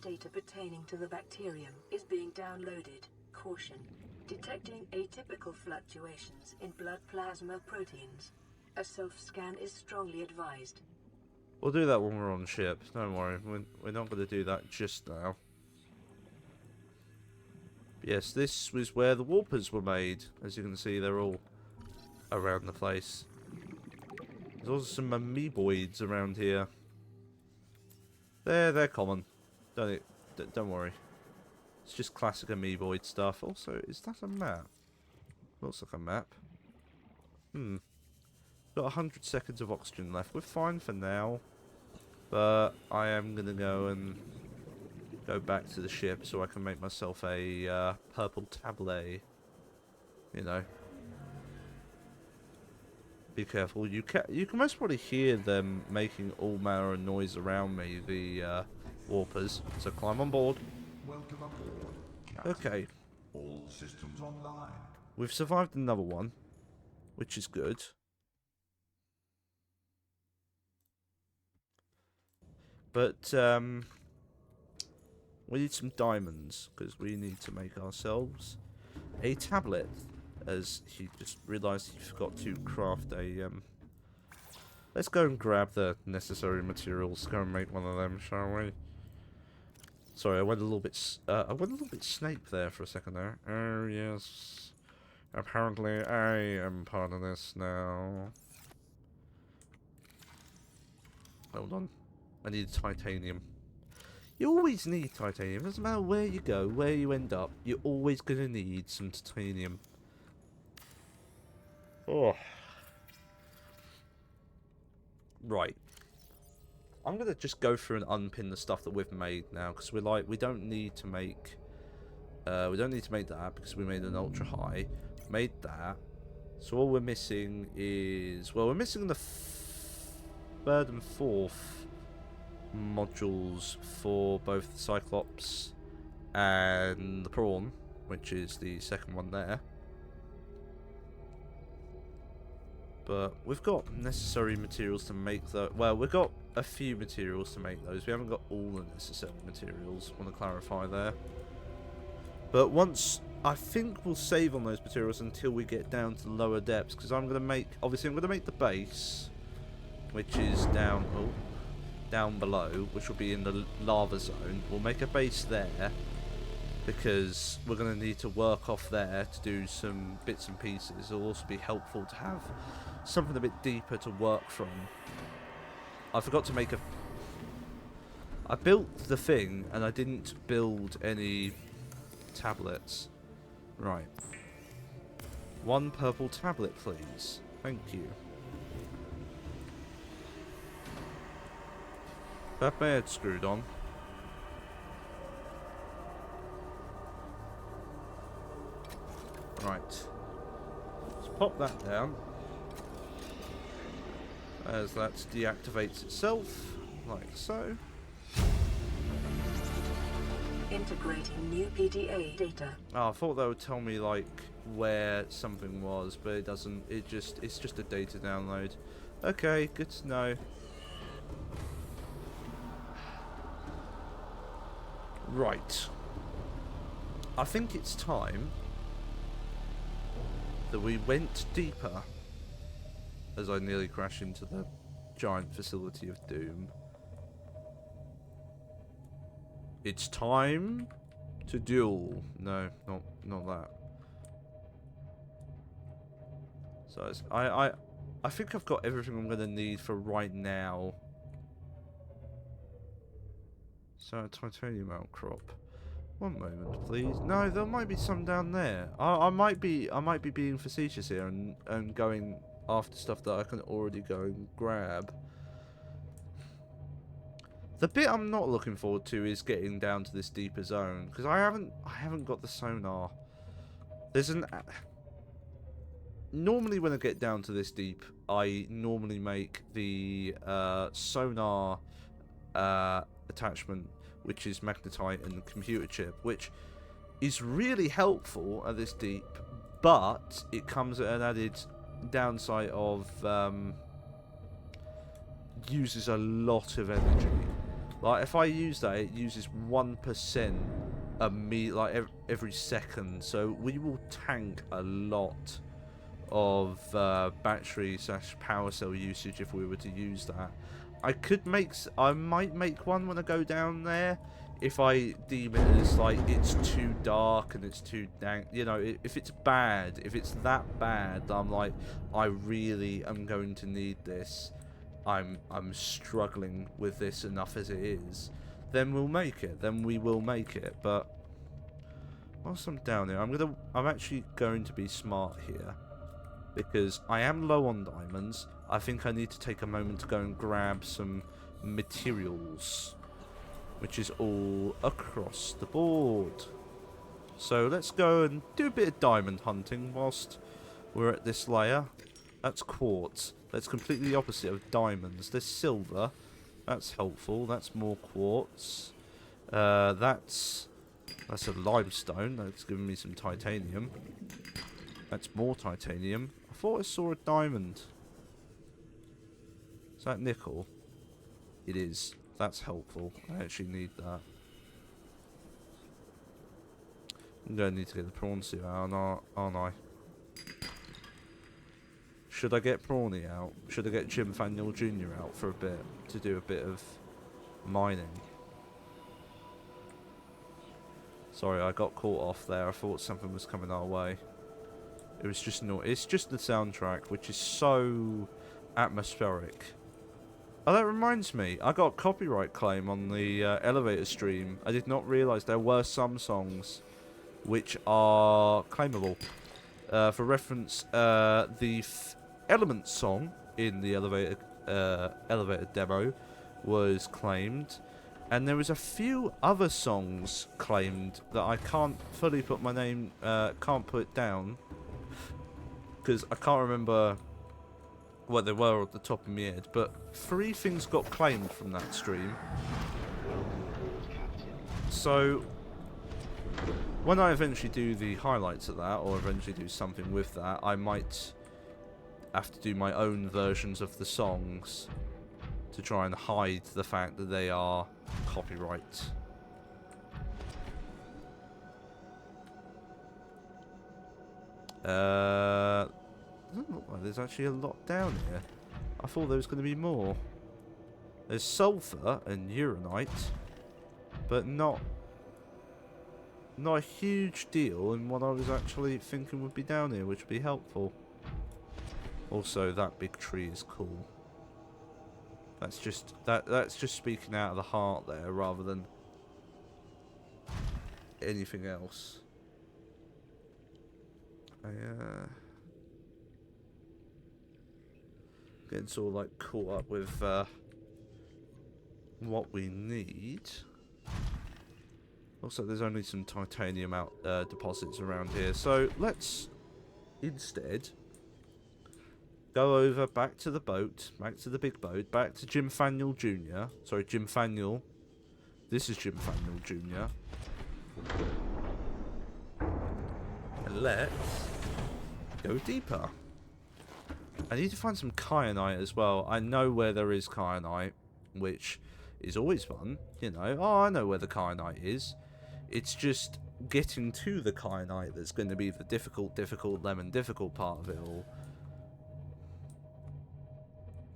Data pertaining to the bacterium is being downloaded. Caution. Detecting atypical fluctuations in blood plasma proteins. A self-scan is strongly advised. We'll do that when we're on ship. Don't worry. We're not going to do that just now. Yes, this was where the warpers were made. As you can see, they're all around the place. There's also some amoeboids around here. They're common. Don't worry. It's just classic amoeboid stuff. Also, is that a map? Looks like a map. Got 100 seconds of oxygen left. We're fine for now. But I am going to go back to the ship so I can make myself a purple tablet. You know. Be careful. You can most probably hear them making all manner of noise around me, the warpers. So climb on board. Welcome aboard, Captain. Okay. All systems online. We've survived another one, which is good. But we need some diamonds because we need to make ourselves a tablet. As he just realised he forgot to craft a. Let's go and grab the necessary materials. Go and make one of them, shall we? Sorry, I went a little bit. Snape there for a second there. Oh yes. Apparently, I am part of this now. Hold on. I need titanium. You always need titanium. Doesn't matter where you go, where you end up. You're always gonna need some titanium. Oh. Right. I'm gonna just go through and unpin the stuff that we've made now, because we don't need to make that because we made an ultra high. Made that. So all we're missing is, well, we're missing the third and fourth modules for both the Cyclops and the Prawn, which is the second one there. But we've got necessary materials to make the. Well, we've got a few materials to make those. We haven't got all the necessary materials. Want to clarify there. But once, I think we'll save on those materials until we get down to the lower depths, because I'm going to make. Obviously, I'm going to make the base, which is down below, which will be in the lava zone. We'll make a base there, because we're going to need to work off there to do some bits and pieces. It'll also be helpful to have something a bit deeper to work from. I forgot to make a... I built the thing and I didn't build any tablets. Right. One purple tablet, please. Thank you. That my head screwed on. Right. Let's pop that down. As that deactivates itself, like so. Integrating new PDA data. Oh, I thought that would tell me like where something was, but it doesn't. It's just a data download. Okay, good to know. Right. I think it's time that we went deeper, as I nearly crashed into the giant facility of doom. It's time to duel. No, not that. So it's, I think I've got everything I'm gonna need for right now. So titanium outcrop. One moment, please. No, there might be some down there. I might be being facetious here and going after stuff that I can already go and grab. The bit I'm not looking forward to is getting down to this deeper zone, because I haven't got the sonar. There's an normally when I get down to this deep, I normally make the sonar attachment which is magnetite and computer chip, which is really helpful at this deep, but it comes at an added downside of uses a lot of energy. Like if I use that, it uses 1% every second, so we will tank a lot of battery / power cell usage if we were to use that. I might make one when I go down there if I deem it as like it's too dark and it's too dank. You know, if it's bad, if it's that bad, I'm like, I really am going to need this. I'm struggling with this enough as it is. Then we'll make it. Then we will make it. But whilst I'm down here, I'm actually going to be smart here, because I am low on diamonds. I think I need to take a moment to go and grab some materials, which is all across the board. So let's go and do a bit of diamond hunting whilst we're at this layer. That's quartz. That's completely the opposite of diamonds. There's silver. That's helpful. That's more quartz. That's a limestone. That's giving me some titanium. That's more titanium. I thought I saw a diamond. Is that nickel? It is. That's helpful. I actually need that. I'm going to need to get the prawn suit out, aren't I? Should I get Prawny out? Should I get Jim Faniel Jr. out for a bit to do a bit of mining? Sorry, I got caught off there. I thought something was coming our way. It was just not. It's just the soundtrack, which is so atmospheric. Oh, that reminds me. I got a copyright claim on the elevator stream. I did not realise there were some songs which are claimable. For reference, the Element song in the elevator demo was claimed, and there was a few other songs claimed that I can't fully put my name, can't put down, because I can't remember what they were off the top of my head. But 3 things got claimed from that stream. So when I eventually do the highlights of that, or eventually do something with that, I might have to do my own versions of the songs to try and hide the fact that they are copyright. Doesn't look like there's actually a lot down here. I thought there was going to be more. There's sulfur and uranite, but not a huge deal in what I was actually thinking would be down here, which would be helpful. Also, that big tree is cool. That's just speaking out of the heart there, rather than anything else. Getting sort of like caught up with what we need. Also, there's only some titanium deposits around here, so let's instead go over back to the boat, back to the big boat, back to Jim Faniel Jr. Sorry, Jim Faniel. This is Jim Faniel Jr. And let's go deeper. I need to find some kyanite as well. I know where there is kyanite, which is always fun. You know, oh, I know where the kyanite is. It's just getting to the kyanite that's going to be the difficult part of it all.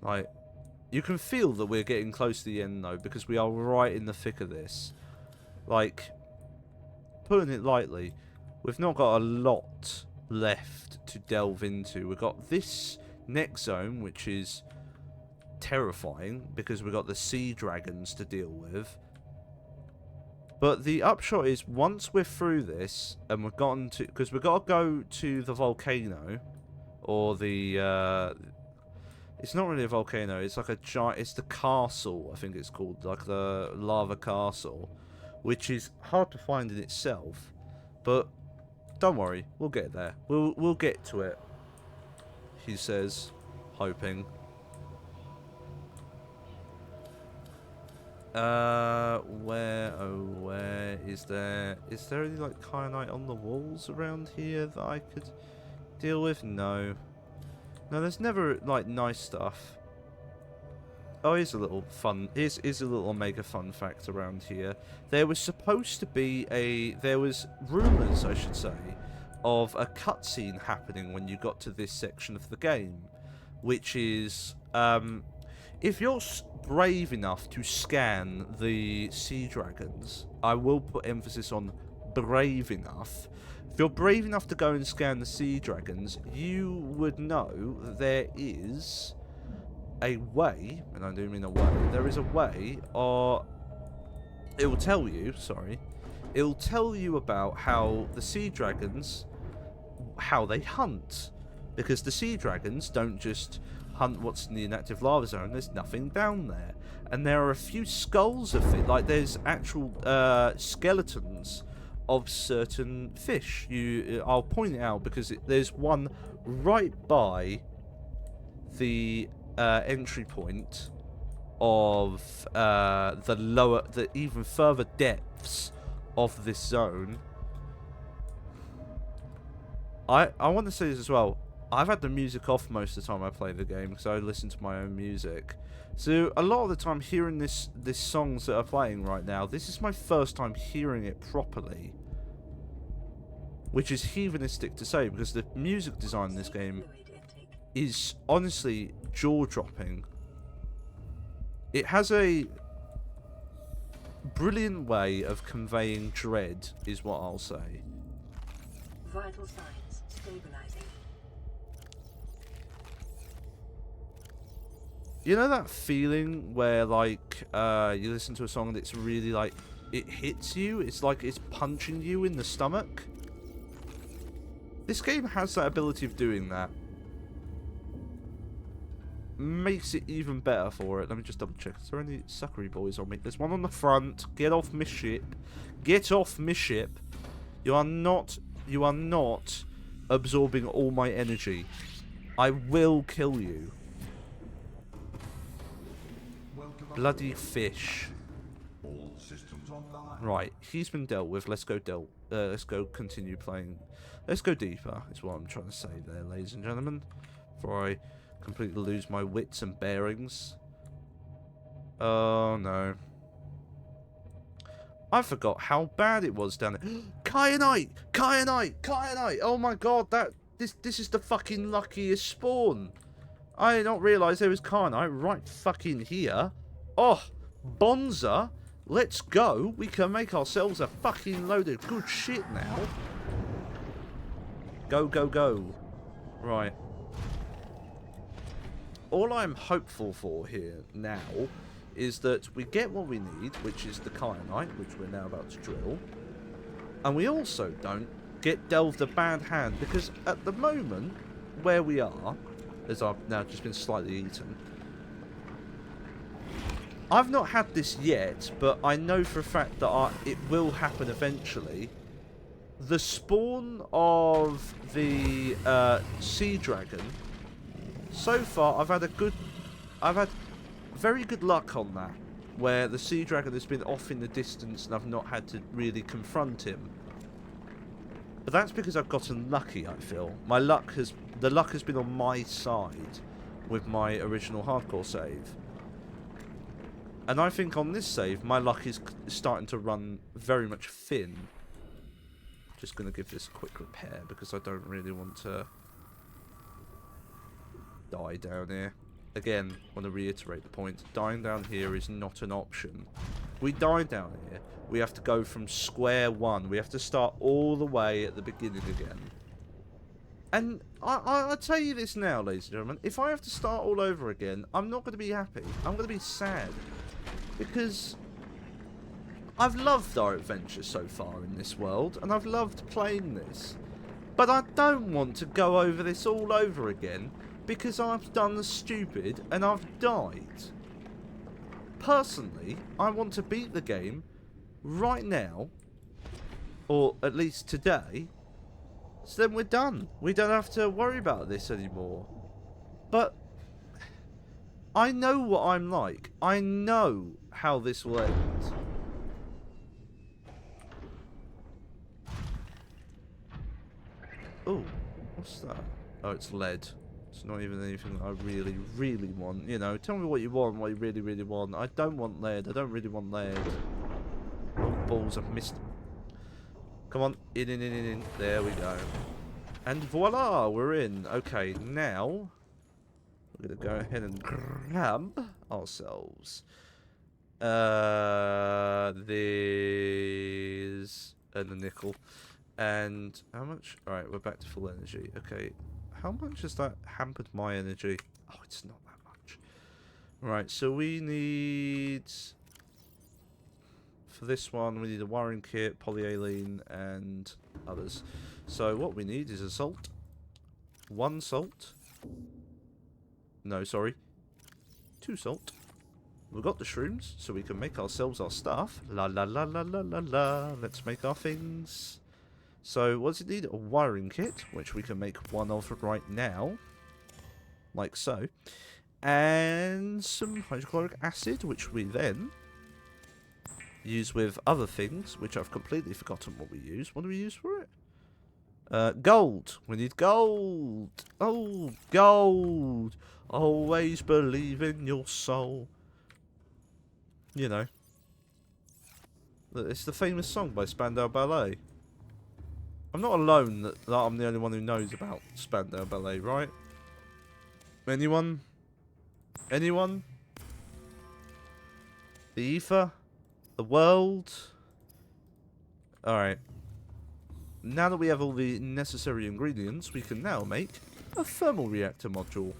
Like, you can feel that we're getting close to the end, though, because we are right in the thick of this. Like, putting it lightly, we've not got a lot left to delve into. We've got this next zone, which is terrifying, because we've got the sea dragons to deal with. But the upshot is, once we're through this, and we've gotten to... Because we've got to go to the volcano, or the... it's not really a volcano, it's like a giant... It's the castle, I think it's called. Like the lava castle. Which is hard to find in itself. But don't worry, we'll get there. We'll get to it. He says, hoping. Where, oh, where is there any, like, kyanite on the walls around here that I could deal with? No. No, there's never, like, nice stuff. Oh, here's a little fun, here's a little Omega fun fact around here. There was supposed to be there was rumours, I should say, of a cutscene happening when you got to this section of the game. Which is, if you're brave enough to scan the sea dragons, I will put emphasis on brave enough. If you're brave enough to go and scan the sea dragons, you would know that there is a way, and I do mean a way, there is a way, or it will tell you, sorry, it will tell you about how the sea dragons, how they hunt. Because the sea dragons don't just hunt what's in the inactive lava zone, there's nothing down there. And there are a few skulls of it, like there's actual skeletons of certain fish. I'll point it out because there's one right by the entry point of the even further depths of this zone. I want to say this as well. I've had the music off most of the time I play the game because I listen to my own music. So a lot of the time hearing this songs that are playing right now, this is my first time hearing it properly. Which is heathenistic to say because the music design in this game is honestly jaw-dropping. It has a brilliant way of conveying dread, is what I'll say. Vital signs stabilizing. You know that feeling where, like, you listen to a song and it's really, like, it hits you? It's like it's punching you in the stomach? This game has that ability of doing that. Makes it even better for it. Let me just double check. Is there any suckery boys on me? There's one on the front. Get off my ship. Get off my ship. You are not absorbing all my energy. I will kill you. Bloody fish. All systems online. Right, he's been dealt with. Let's go continue playing. Let's go deeper, is what I'm trying to say there, ladies and gentlemen. Before I completely lose my wits and bearings. Oh, no. I forgot how bad it was down there. Kyanite! Kyanite! Kyanite! Oh my god, this is the fucking luckiest spawn. I did not realise there was kyanite right fucking here. Oh, Bonza, let's go. We can make ourselves a fucking load of good shit now. Go, go, go. Right. All I'm hopeful for here now is that we get what we need, which is the kyanite, which we're now about to drill. And we also don't get dealt a bad hand, because at the moment, where we are, as I've now just been slightly eaten, I've not had this yet, but I know for a fact that it will happen eventually. The spawn of the sea dragon, so far I've had very good luck on that, where the sea dragon has been off in the distance and I've not had to really confront him. But that's because I've gotten lucky, I feel. The luck has been on my side with my original hardcore save. And I think on this save, my luck is starting to run very much thin. Just going to give this a quick repair because I don't really want to die down here. Again, want to reiterate the point. Dying down here is not an option. If we die down here, we have to go from square one. We have to start all the way at the beginning again. And I'll tell you this now, ladies and gentlemen. If I have to start all over again, I'm not going to be happy. I'm going to be sad. Because I've loved our adventure so far in this world. And I've loved playing this. But I don't want to go over this all over again. Because I've done the stupid and I've died. Personally, I want to beat the game right now. Or at least today. So then we're done. We don't have to worry about this anymore. But I know what I'm like. I know how this will end. Oh, what's that? Oh, it's lead. It's not even anything that I really, really want. You know, tell me what you want, what you really, really want. I don't want lead. I don't really want lead. Oh, balls, I've missed. Come on, in. There we go. And voila, we're in. Okay, now we're going to go ahead and grab ourselves this and the nickel. And how much? Alright, we're back to full energy. Okay, how much has that hampered my energy? Oh, it's not that much. Right, so we need... For this one, we need a wiring kit, polyalene, and others. So what we need is a salt. 1 salt. No, sorry. 2 salt. We've got the shrooms, so we can make ourselves our stuff. La la la la la la la. Let's make our things. So what does it need? A wiring kit, which we can make 1 of right now. Like so. And some hydrochloric acid, which we then use with other things, which I've completely forgotten what we use. What do we use for it? Gold. We need gold. Oh, gold. Always believe in your soul. You know. It's the famous song by Spandau Ballet. I'm not alone that I'm the only one who knows about Spandau Ballet, right? Anyone? Anyone? The ether? The world? Alright. Now that we have all the necessary ingredients, we can now make a thermal reactor module.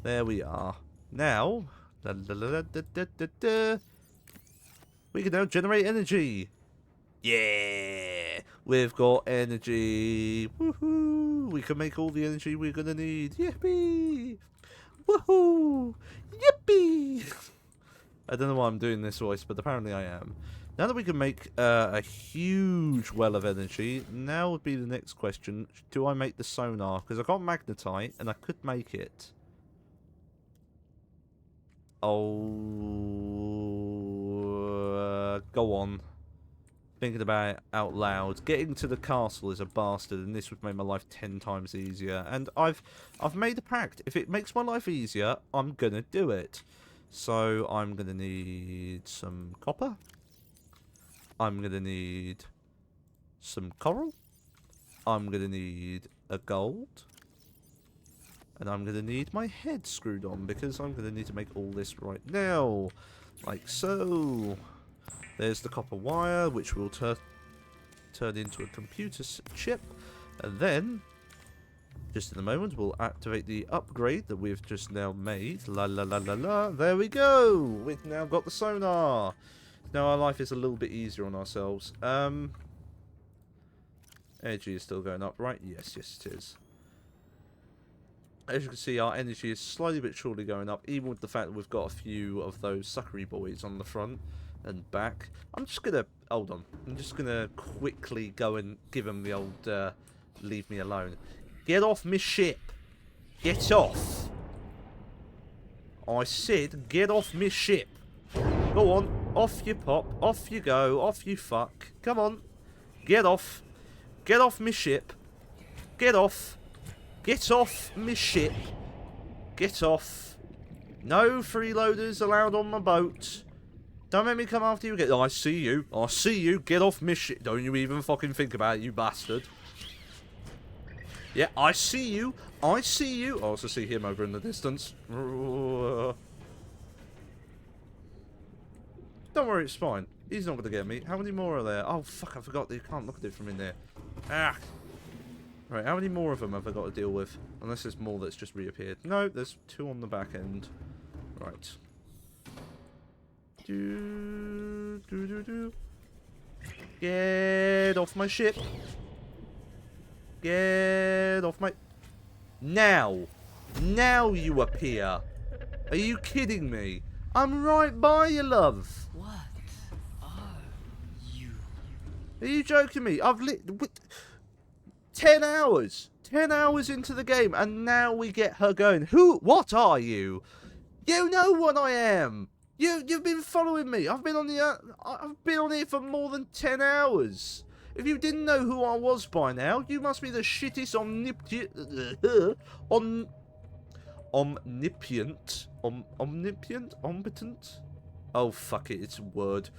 There we are. Now, we can now generate energy. Yeah! We've got energy. Woohoo! We can make all the energy we're gonna need. Yippee! Woohoo! Yippee! I don't know why I'm doing this voice, but apparently I am. Now that we can make a huge well of energy, now would be the next question. Do I make the sonar? Because I've got magnetite, and I could make it. Oh... go on. Thinking about it out loud. Getting to the castle is a bastard, and this would make my life 10 times easier. And I've made a pact. If it makes my life easier, I'm gonna do it. So I'm gonna need some copper. I'm gonna need some coral. I'm gonna need a gold. And I'm gonna need my head screwed on, because I'm gonna need to make all this right now. Like so. There's the copper wire, which will turn into a computer chip. And then, just in a moment, we'll activate the upgrade that we've just now made. La la la la la. There we go. We've now got the sonar. Now our life is a little bit easier on ourselves. Energy is still going up, right? Yes, yes it is. As you can see, our energy is slowly but surely going up, even with the fact that we've got a few of those suckery boys on the front and back. I'm just gonna... hold on. I'm just gonna quickly go and give them the old leave me alone. Get off me ship. Get off. I said get off me ship. Go on. Off you pop. Off you go. Off you fuck. Come on. Get off. Get off me ship. Get off. Get off me ship. Get off. No freeloaders allowed on my boat. Don't make me come after you again. I see you. I see you. Get off me ship. Don't you even fucking think about it, you bastard. Yeah, I see you. I see you. I also see him over in the distance. Don't worry, it's fine. He's not going to get me. How many more are there? Oh, fuck, I forgot that you can't look at it from in there. Ah. Right, how many more of them have I got to deal with? Unless there's more that's just reappeared. No, there's 2 on the back end. Right. Get off my ship. Get off my... Now. Now you appear. Are you kidding me? I'm right by you, love. What are you? Are you joking me? I've lit... 10 hours. 10 hours into the game, and now we get her going. What are you? You know what I am. You've been following me. I've been on here for more than 10 hours. If you didn't know who I was by now, you must be the shittest omnipotent. Oh fuck it, it's a word.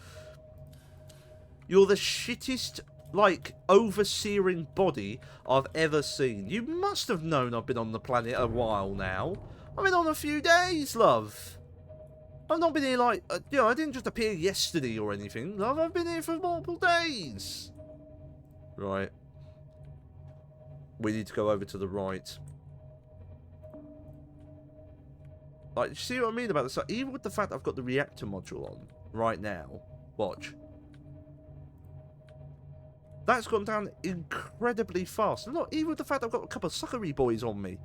You're the shittest, like, overseering body I've ever seen. You must have known I've been on the planet a while now. I've been on a few days, love. I've not been here like, I didn't just appear yesterday or anything, love. I've been here for multiple days. Right. We need to go over to the right. Like, you see what I mean about this? Like, even with the fact I've got the reactor module on right now, watch. That's gone down incredibly fast. Look, even with the fact I've got a couple of suckery boys on me.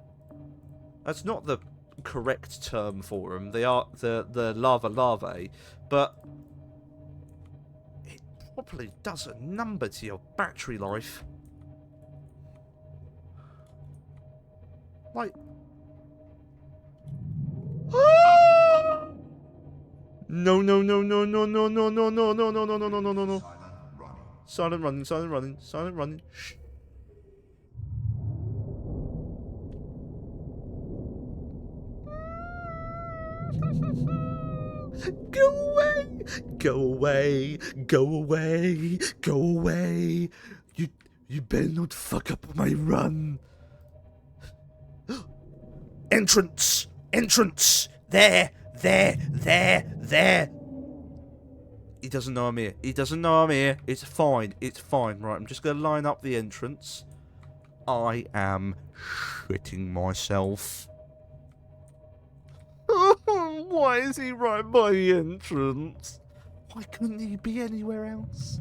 That's not the correct term for them. They are the larvae, but it probably does a number to your battery life. Like, no, no, no, no, no, no, no, no, no, no, no, no, no, no, no, no, no. Silent running, silent running, silent running. Shh. Go away! Go away! Go away! Go away! You better not fuck up my run. Entrance! Entrance! There! There! There! There! He doesn't know I'm here. He doesn't know I'm here. It's fine. It's fine. Right, I'm just going to line up the entrance. I am shitting myself. Why is he right by the entrance? Why couldn't he be anywhere else?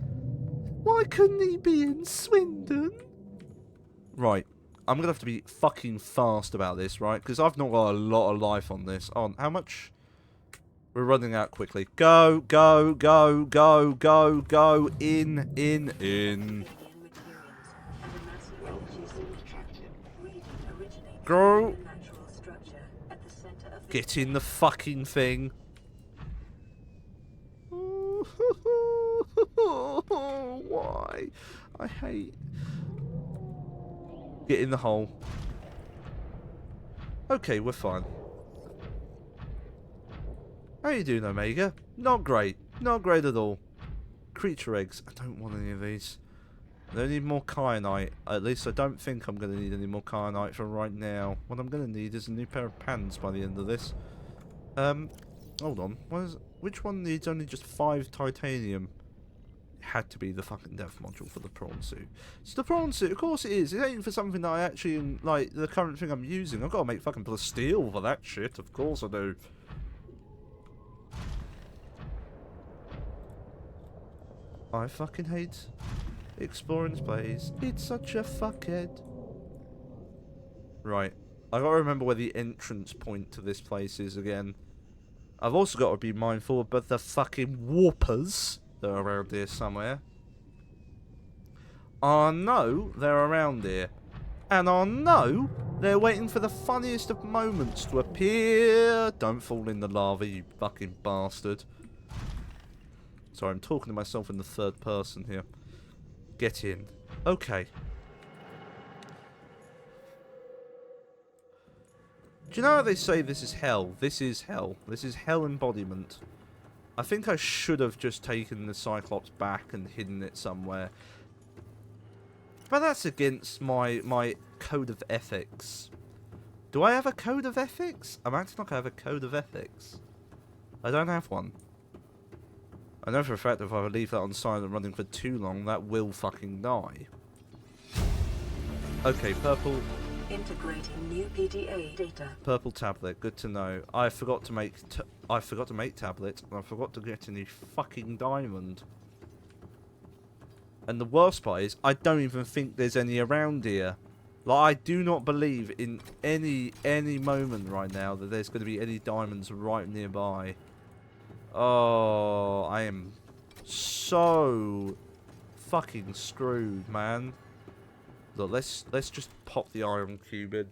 Why couldn't he be in Swindon? Right. I'm going to have to be fucking fast about this, right? Because I've not got a lot of life on this. On how much? We're running out quickly. Go, go, go, go, go, go. In. Go. Get in the fucking thing. Why? I hate. Get in the hole. Okay, we're fine. How you doing, Omega? Not great. Not great at all. Creature eggs. I don't want any of these. I don't need more kyanite. At least I don't think I'm going to need any more kyanite for right now. What I'm going to need is a new pair of pants by the end of this. Hold on. Which one needs only just 5 titanium? It had to be the fucking death module for the prawn suit. It's the prawn suit. Of course it is. It ain't for something that I actually, like, the current thing I'm using. I've got to make fucking steel for that shit. Of course I do. I fucking hate exploring this place. It's such a fuckhead. Right. I gotta remember where the entrance point to this place is again. I've also got to be mindful about the fucking warpers that are around here somewhere. I know they're around here. And I know they're waiting for the funniest of moments to appear. Don't fall in the lava, you fucking bastard. Sorry, I'm talking to myself in the third person here. Get in. Okay. Do you know how they say this is hell? This is hell. This is hell embodiment. I think I should have just taken the Cyclops back and hidden it somewhere. But that's against my code of ethics. Do I have a code of ethics? I'm acting like I have a code of ethics. I don't have one. I know for a fact if I leave that on silent running for too long, that will fucking die. Okay, purple. Integrating new PDA data. Purple tablet, good to know. I forgot to make tablet, and I forgot to get any fucking diamond. And the worst part is, I don't even think there's any around here. Like, I do not believe in any moment right now that there's going to be any diamonds right nearby. Oh, I am so fucking screwed, man. Look, let's just pop the iron cube in.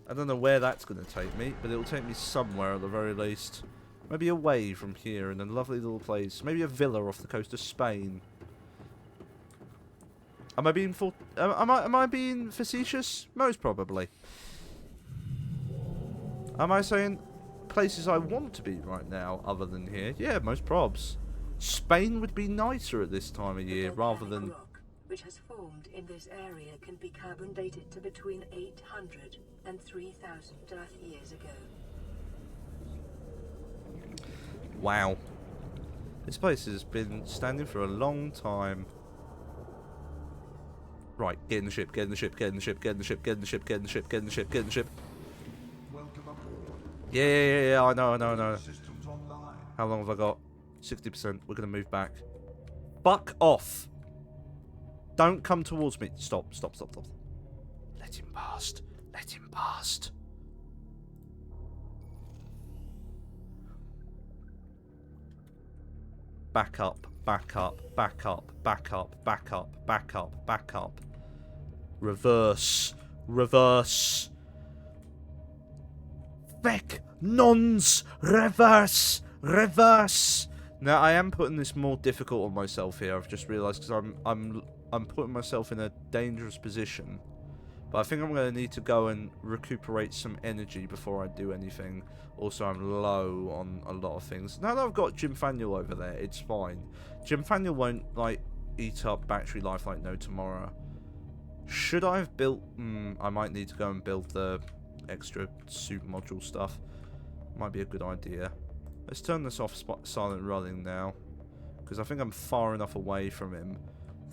I don't know where that's going to take me, but it'll take me somewhere at the very least. Maybe away from here in a lovely little place. Maybe a villa off the coast of Spain. Am I being am I being facetious? Most probably. Am I saying places I want to be right now other than here? Yeah, most probs. Spain would be nicer at this time of year rather than... rock, which has formed in this area, can be carbon dated to between 800 and 3000 Earth years ago. Wow. This place has been standing for a long time. Right, get in the ship, get in the ship, get in the ship, get in the ship, get in the ship, get in the ship, get in the ship, get in the ship. Welcome aboard. Yeah, I know. Systems online. How long have I got? 60%. We're going to move back. Fuck off. Don't come towards me. Stop. Let him past. Let him past. Back up. Reverse. Feck. Nons. Reverse. Now I am putting this more difficult on myself here. I've just realised because I'm putting myself in a dangerous position. But I think I'm going to need to go and recuperate some energy before I do anything. Also, I'm low on a lot of things. Now that I've got Jim Faniel over there, it's fine. Jim Faniel won't like eat up battery life like no tomorrow. Should I have built... I might need to go and build the extra suit module stuff. Might be a good idea. Let's turn this off silent running now. Because I think I'm far enough away from him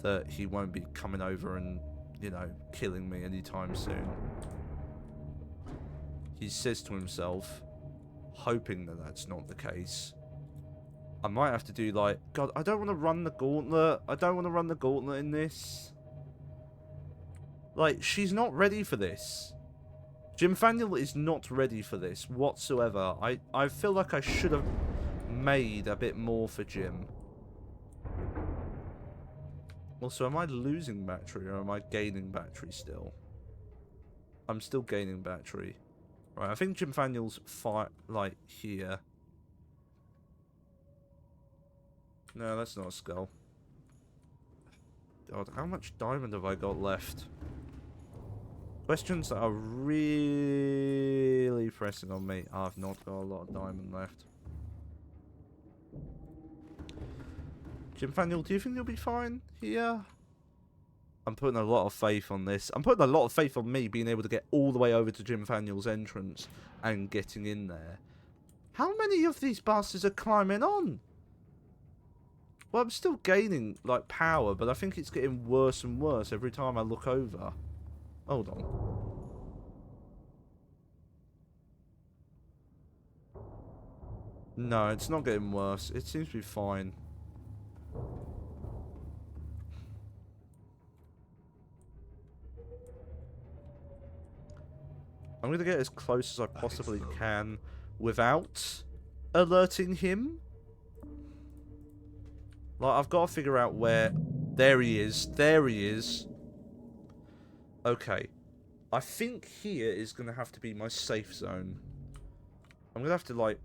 that he won't be coming over and, you know, killing me anytime soon. He says to himself, hoping that that's not the case. I might have to do like... God, I don't want to run the gauntlet. I don't want to run the gauntlet in this. Like, she's not ready for this. Jim Faniel is not ready for this whatsoever. I feel like I should have made a bit more for Jim. Also, am I losing battery or am I gaining battery still? I'm still gaining battery. Right, I think Jim Faniel's like here. No, that's not a skull. God, how much diamond have I got left? Questions that are really pressing on me. I've not got a lot of diamond left. Jim Faniel, do you think you'll be fine here? I'm putting a lot of faith on this. I'm putting a lot of faith on me being able to get all the way over to Jim Faniel's entrance and getting in there. How many of these bastards are climbing on? Well, I'm still gaining, like, power, but I think it's getting worse and worse every time I look over. Hold on. No, it's not getting worse. It seems to be fine. I'm going to get as close as I possibly can without alerting him. Like, I've got to figure out where... There he is. There he is. Okay. I think here is going to have to be my safe zone. I'm going to have to, like...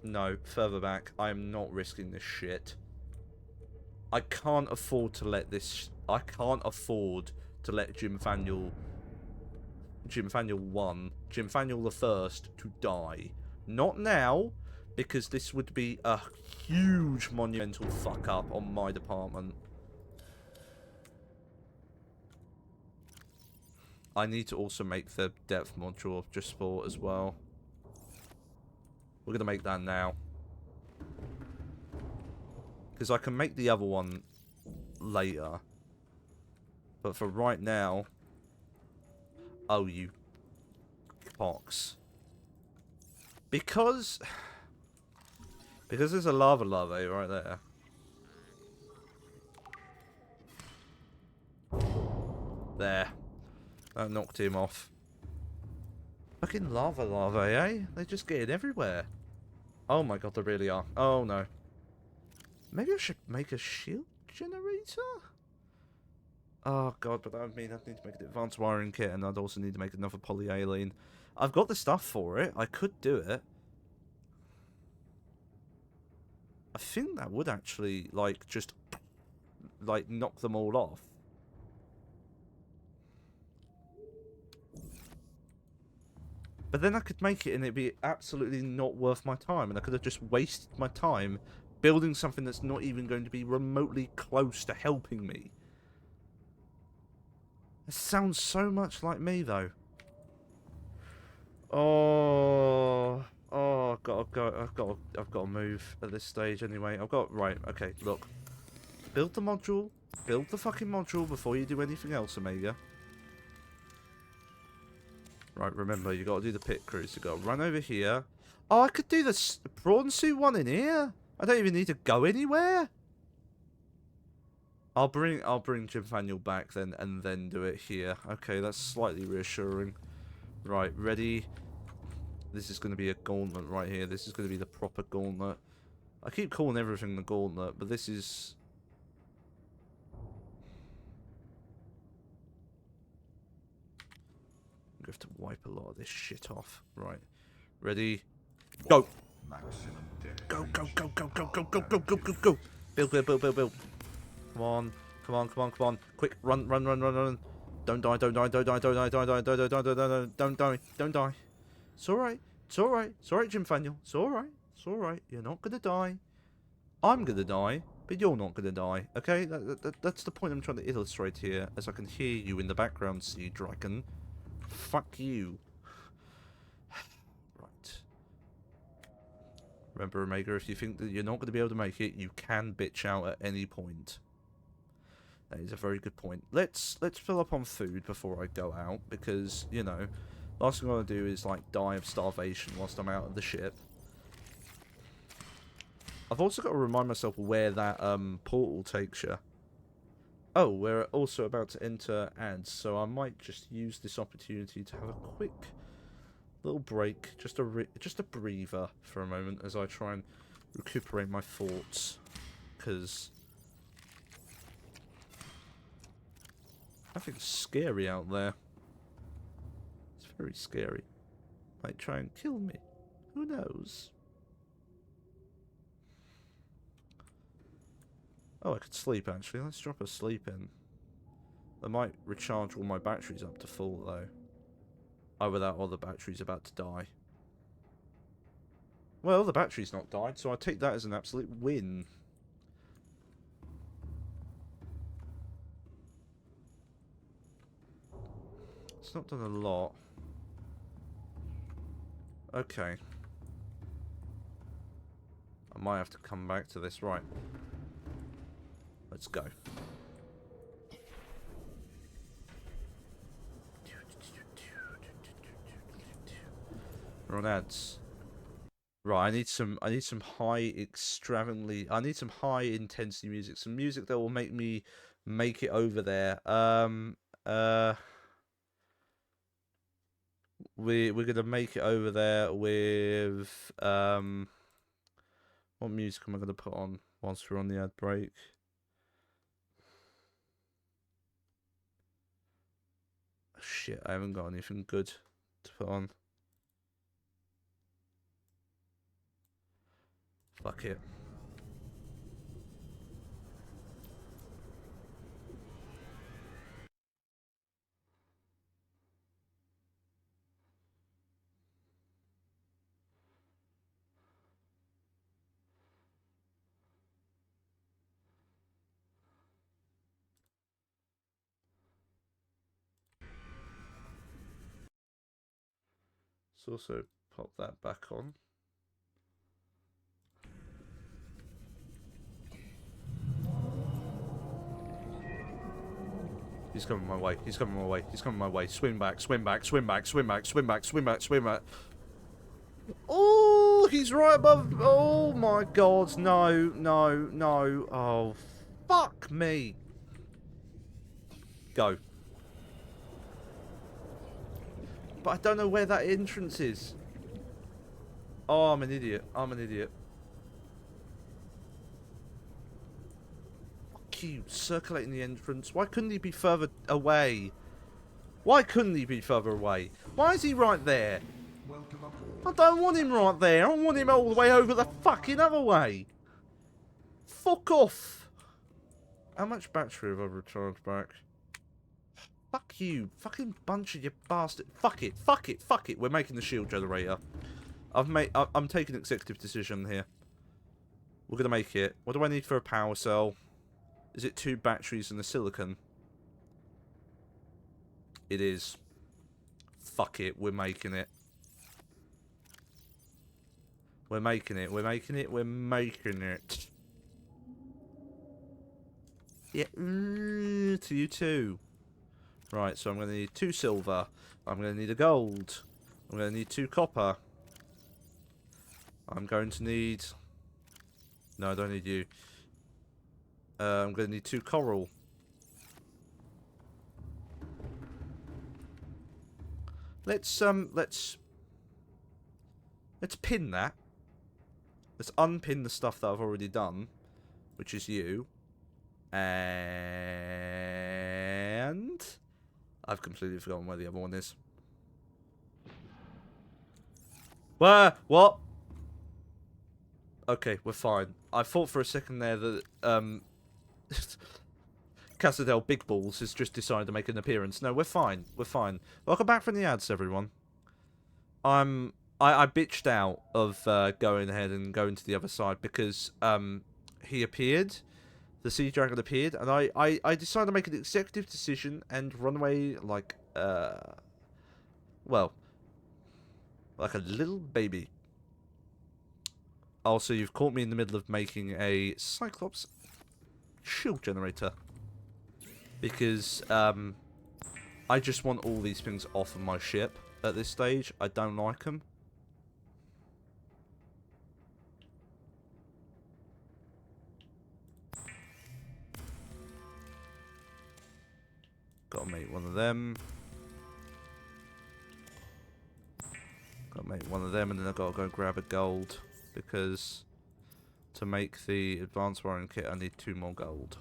No, further back. I am not risking this shit. I can't afford to let this... I can't afford to let Jim Faniel 1, Jim Faniel the First, to die. Not now, because this would be a huge monumental fuck up on my department. I need to also make the depth module of just sport as well. We're going to make that now. Because I can make the other one later. But for right now... Oh, you pox. Because there's a lava larvae right there. There. That knocked him off. Fucking lava larvae, eh? They're just getting everywhere. Oh my god, they really are. Oh no. Maybe I should make a shield generator? Oh god, but that would mean I'd need to make an advanced wiring kit, and I'd also need to make another polyalien. I've got the stuff for it. I could do it. I think that would actually, like, just, like, knock them all off. But then I could make it and it'd be absolutely not worth my time, and I could have just wasted my time building something that's not even going to be remotely close to helping me. It sounds so much like me, though. I've got to move at this stage anyway. Right, okay, look. Build the module. Build the fucking module before you do anything else, Omega. Right, remember, you got to do the pit cruise. You got to run over here. Oh, I could do the prawn suit one in here. I don't even need to go anywhere. I'll bring Jim Faniel back then, and then do it here. Okay, that's slightly reassuring. Right, ready. This is going to be a gauntlet right here. This is going to be the proper gauntlet. I keep calling everything the gauntlet, but this is... I'm going to have to wipe a lot of this shit off. Right. Ready. Go! Go, go, go, go, go, go, go, go, go, go, go! Build, build, build, build, build. Come on. Come on, come on, come on. Quick, run, run, run, run, run. Don't die, don't die, don't die, don't die, don't die, don't die, don't die, don't die, don't die. It's alright. It's alright. It's alright, Jim Faniel. It's alright. It's alright. You're not gonna die. I'm gonna die, but you're not gonna die. Okay? That's the point I'm trying to illustrate here, as I can hear you in the background, Sea Dragon. Fuck you. Right. Remember, Omega, if you think that you're not going to be able to make it, you can bitch out at any point. That is a very good point. Let's fill up on food before I go out, because, you know, last thing I want to do is, like, die of starvation whilst I'm out of the ship. I've also got to remind myself where that portal takes you. Oh, we're also about to enter ads, so I might just use this opportunity to have a quick little break, just a breather for a moment as I try and recuperate my thoughts, because nothing's scary out there. It's very scary. Might try and kill me. Who knows? Oh, I could sleep, actually. Let's drop a sleep in. I might recharge all my batteries up to full, though. Oh, without all the batteries about to die. Well, the battery's not died, so I take that as an absolute win. It's not done a lot. Okay. I might have to come back to this. Right. Let's go. We're on ads. Right, I need some high intensity music. Some music that will make me make it over there. We're gonna make it over there with what music am I gonna put on whilst we're on the ad break? Shit, I haven't got anything good to put on. Fuck it. Let's also pop that back on. He's coming my way. He's coming my way. He's coming my way. Swing back, swim back, swim back, swim back, swim back, swim back, swim back. Oh, he's right above. Oh my god. No, no, no. Oh, fuck me. Go. But I don't know where that entrance is. Oh, I'm an idiot. I'm an idiot. Fuck you, circulating the entrance. Why couldn't he be further away? Why couldn't he be further away? Why is he right there? Welcome aboard. I don't want him right there. I want him all the way over the fucking other way. Fuck off. How much battery have I recharged back? Fuck you. Fucking bunch of you bastard. Fuck it. Fuck it. Fuck it. We're making the shield generator. I'm taking an executive decision here. We're going to make it. What do I need for a power cell? Is it 2 batteries and a silicon? It is. Fuck it. We're making it. We're making it. We're making it. We're making it. Yeah. To you too. Right, so I'm going to need 2 silver. I'm going to need a gold. I'm going to need 2 copper. I'm going to need... No, I don't need you. I'm going to need 2 coral. Let's pin that. Let's unpin the stuff that I've already done, which is you. And I've completely forgotten where the other one is. Where? What? Okay, we're fine. I thought for a second there that Casadel Big Balls has just decided to make an appearance. No, we're fine. We're fine. Welcome back from the ads, everyone. I bitched out of going ahead and going to the other side because he appeared. The Sea Dragon appeared, and I decided to make an executive decision and run away like well, like a little baby. Also, you've caught me in the middle of making a Cyclops shield generator. Because, I just want all these things off of my ship at this stage. I don't like them. Gotta make one of them. Gotta make one of them, and then I've got to go grab a gold. Because to make the advanced wiring kit, I need 2 more gold.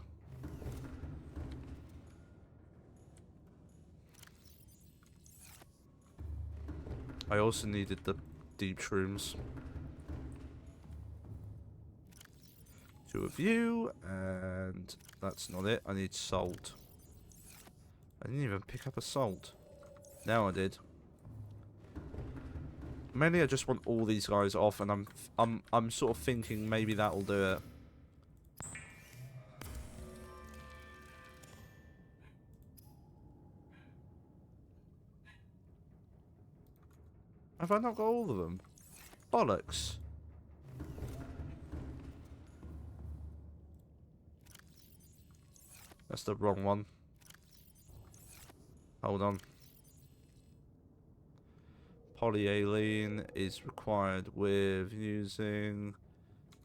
I also needed the deep shrooms. 2 of you, and that's not it. I need salt. I didn't even pick up a salt. Now I did. Mainly, I just want all these guys off, and I'm sort of thinking maybe that'll do it. Have I not got all of them? Bollocks. That's the wrong one. Hold on. Polyalene is required with using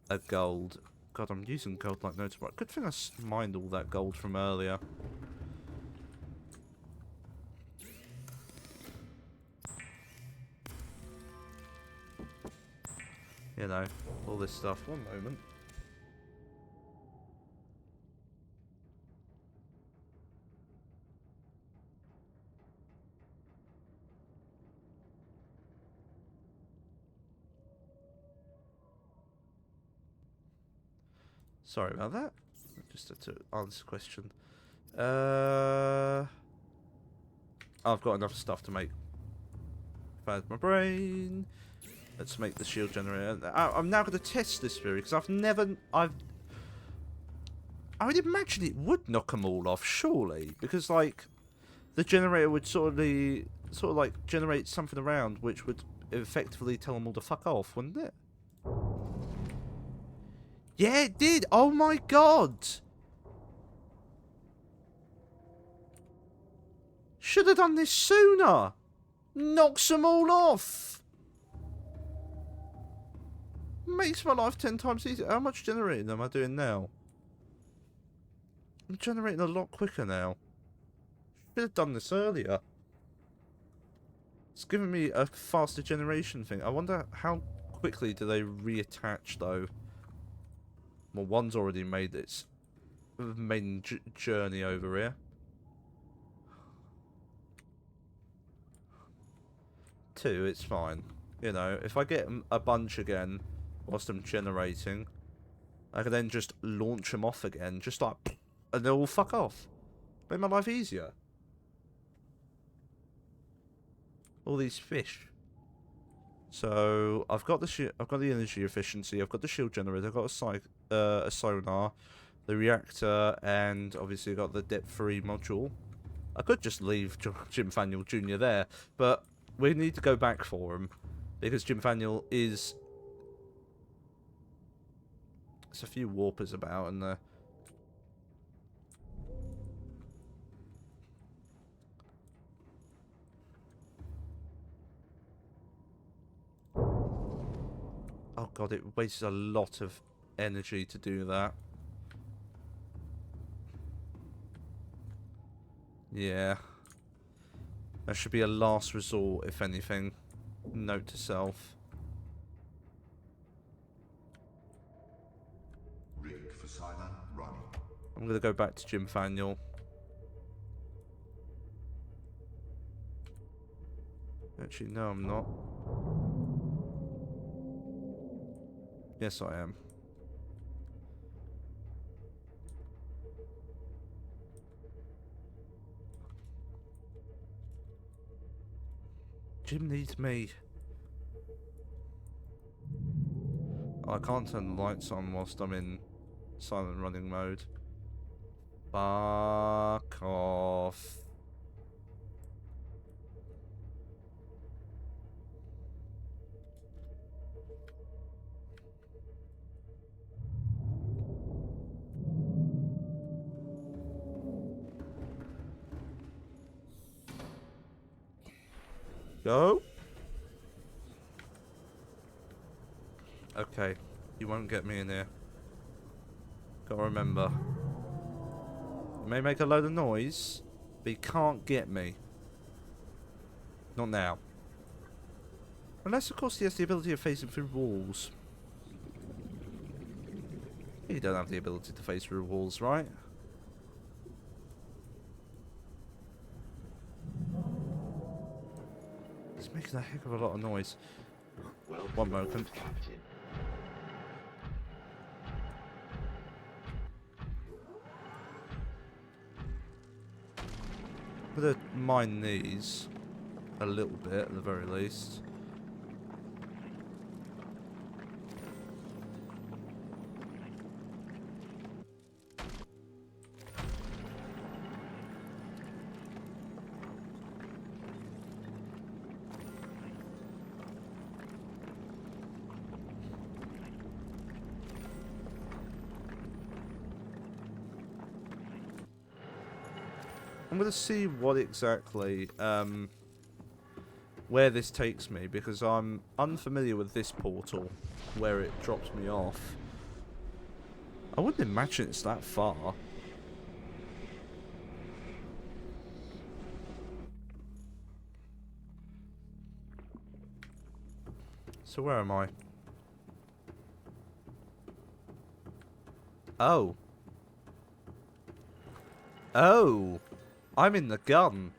a gold. God, I'm using gold like no tomorrow. Good thing I mined all that gold from earlier. You know, all this stuff. One moment. Sorry about that. Just had to answer the question. I've got enough stuff to make. Fad my brain. Let's make the shield generator. I'm now going to test this theory because I would imagine it would knock them all off, surely, because like the generator would sort of like generate something around which would effectively tell them all to fuck off, wouldn't it? Yeah, it did. Oh my god. Should have done this sooner. Knocks them all off. Makes my life 10 times easier. How much generating am I doing now? I'm generating a lot quicker now. Should have done this earlier. It's giving me a faster generation thing. I wonder how quickly do they reattach though. Well, one's already made its main journey over here. 2, it's fine. You know, if I get a bunch again whilst I'm generating, I can then just launch them off again, just like, and they'll all fuck off. Make my life easier. All these fish. So I've got the energy efficiency. I've got the shield generator. I've got a sonar, the reactor, and obviously I've got the depth-free module. I could just leave Jim Faniel Jr. there, but we need to go back for him because Jim Faniel is. There's a few warpers about and oh god, it wastes a lot of energy to do that. Yeah. That should be a last resort, if anything. Note to self. Rig for Simon running. I'm going to go back to Jim Faniel. Actually, no, I'm not. Yes, I am. Jim needs me. I can't turn the lights on whilst I'm in silent running mode. Fuck off. Go. Okay, you won't get me in here. Gotta remember. You may make a load of noise, but you can't get me. Not now. Unless, of course, he has the ability of phasing through walls. You don't have the ability to phase through walls, right? It's making a heck of a lot of noise. One moment. I'm gonna mine these a little bit at the very least. I'm going to see what exactly, where this takes me, because I'm unfamiliar with this portal, where it drops me off. I wouldn't imagine it's that far. So where am I? Oh. Oh. I'm in the gun.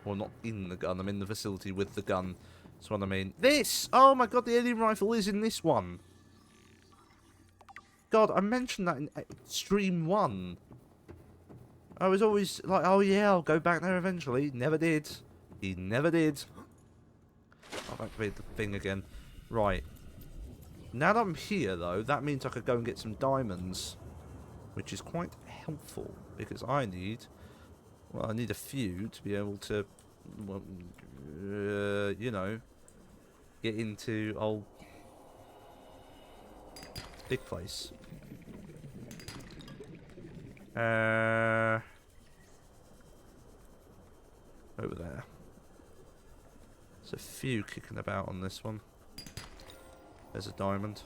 Well, not in the gun. I'm in the facility with the gun. That's what I mean. This! Oh my god, the alien rifle is in this one. God, I mentioned that in Stream 1. I was always like, oh yeah, I'll go back there eventually. Never did. He never did. I've activated the thing again. Right. Now that I'm here, though, that means I could go and get some diamonds. Which is quite helpful. Because I need... Well, I need a few to be able to, well, you know, get into old big place. Over there. There's a few kicking about on this one. There's a diamond.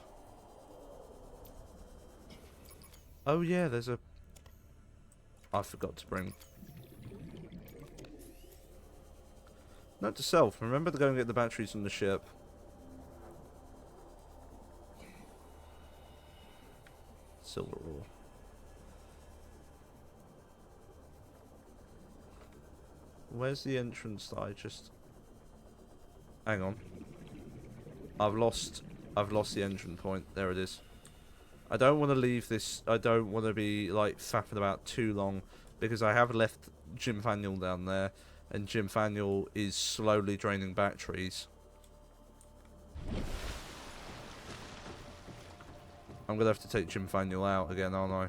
Oh yeah, there's a... I forgot to bring... Note to self, remember to go and get the batteries from the ship. Silver ore. Where's the entrance that I just... Hang on. I've lost the entrance point. There it is. I don't want to leave this... I don't want to be, like, faffing about too long. Because I have left Jim Faniel down there. And Jim Faniel is slowly draining batteries. I'm going to have to take Jim Faniel out again, aren't I?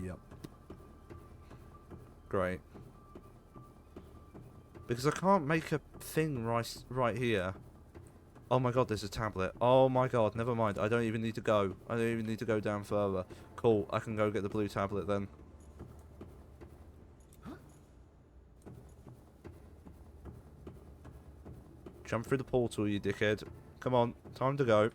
Yep. Great. Because I can't make a thing right here. Oh my god, there's a tablet. Oh my god, never mind. I don't even need to go. I don't even need to go down further. Cool, I can go get the blue tablet then. Jump through the portal, you dickhead. Come on, time to go.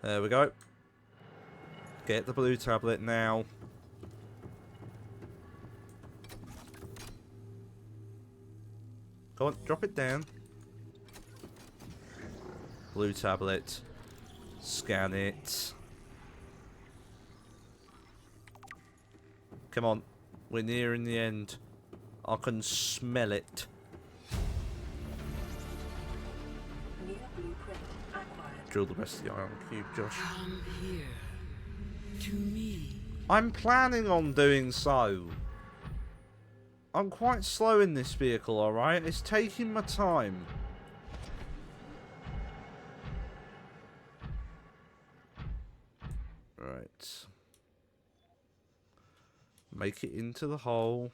There we go. Get the blue tablet now. Go on, drop it down. Blue tablet. Scan it. Come on. We're nearing the end. I can smell it. New blueprint acquired. Drill the rest of the iron cube, Josh. Come here. To me. I'm planning on doing so. I'm quite slow in this vehicle, alright? It's taking my time. Right. Make it into the hole.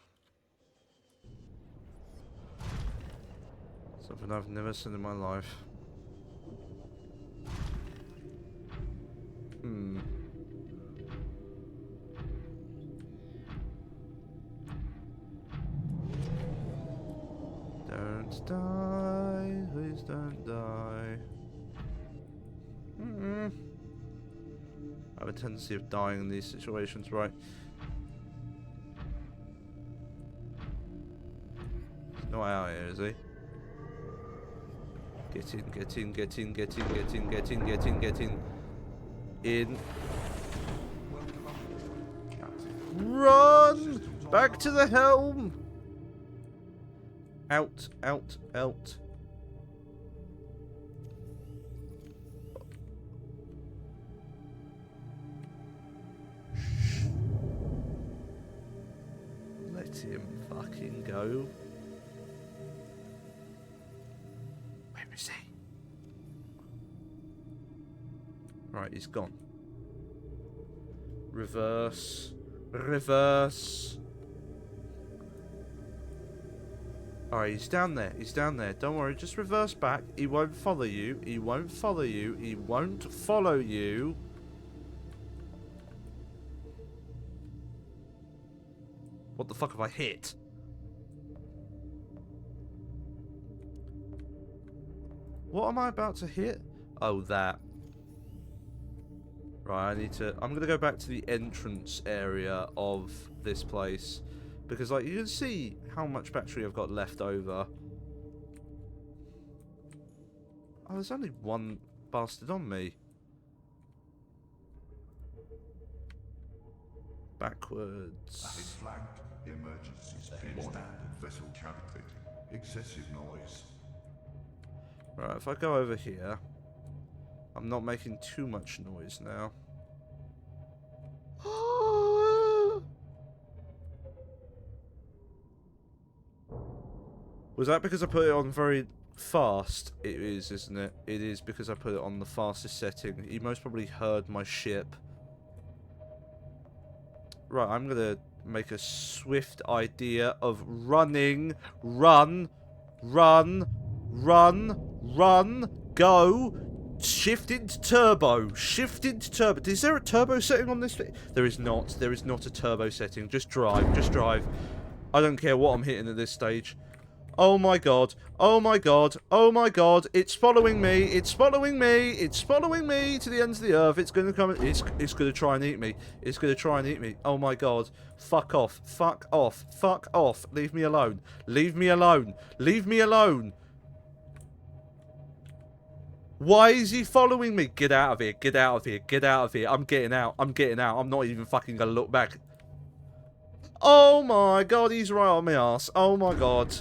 Something I've never seen in my life. Don't die, please don't die. I have a tendency of dying in these situations, right? He's not out here, is he? Get in, get in, get in, get in, get in, get in, get in, get in. In. Run! Back to the helm! Out, out, out. Let him fucking go. Where is he? Right, he's gone. Reverse. Reverse. Alright, he's down there. He's down there. Don't worry, just reverse back. He won't follow you. He won't follow you. He won't follow you. What the fuck have I hit? What am I about to hit? Oh, that. Right, I need to... I'm going to go back to the entrance area of this place. Because, like, you can see how much battery I've got left over. Oh, there's only one bastard on me. Backwards. That is flagged. Emergencies pin standard vessel calculating. Excessive noise. Right, if I go over here, I'm not making too much noise now. Was that because I put it on very fast? It is, isn't it? It is because I put it on the fastest setting. You most probably heard my ship. Right, I'm gonna make a swift idea of running. Run. Run. Run. Run. Go. Shift into turbo. Shift into turbo. Is there a turbo setting on this? There is not. There is not a turbo setting. Just drive. Just drive. I don't care what I'm hitting at this stage. Oh my god. Oh my god. Oh my god. It's following me. It's following me. It's following me to the ends of the earth. It's going to come. It's going to try and eat me. It's going to try and eat me. Oh my god. Fuck off. Fuck off. Fuck off. Leave me alone. Leave me alone. Leave me alone. Why is he following me? Get out of here. Get out of here. Get out of here. I'm getting out. I'm getting out. I'm not even fucking gonna look back. Oh my god, he's right on my ass. Oh my god.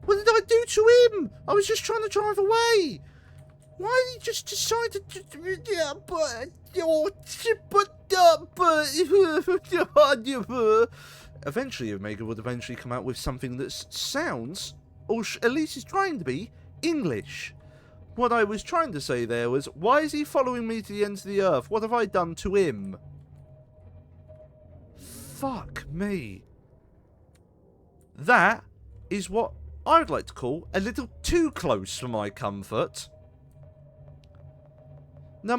What did I do to him? I was just trying to drive away. Why did he just decide to... Yeah, but... Eventually, Omega would eventually come out with something that sounds, or at least is trying to be, English. What I was trying to say there was, why is he following me to the ends of the earth? What have I done to him? Fuck me. That is what I would like to call a little too close for my comfort. Now,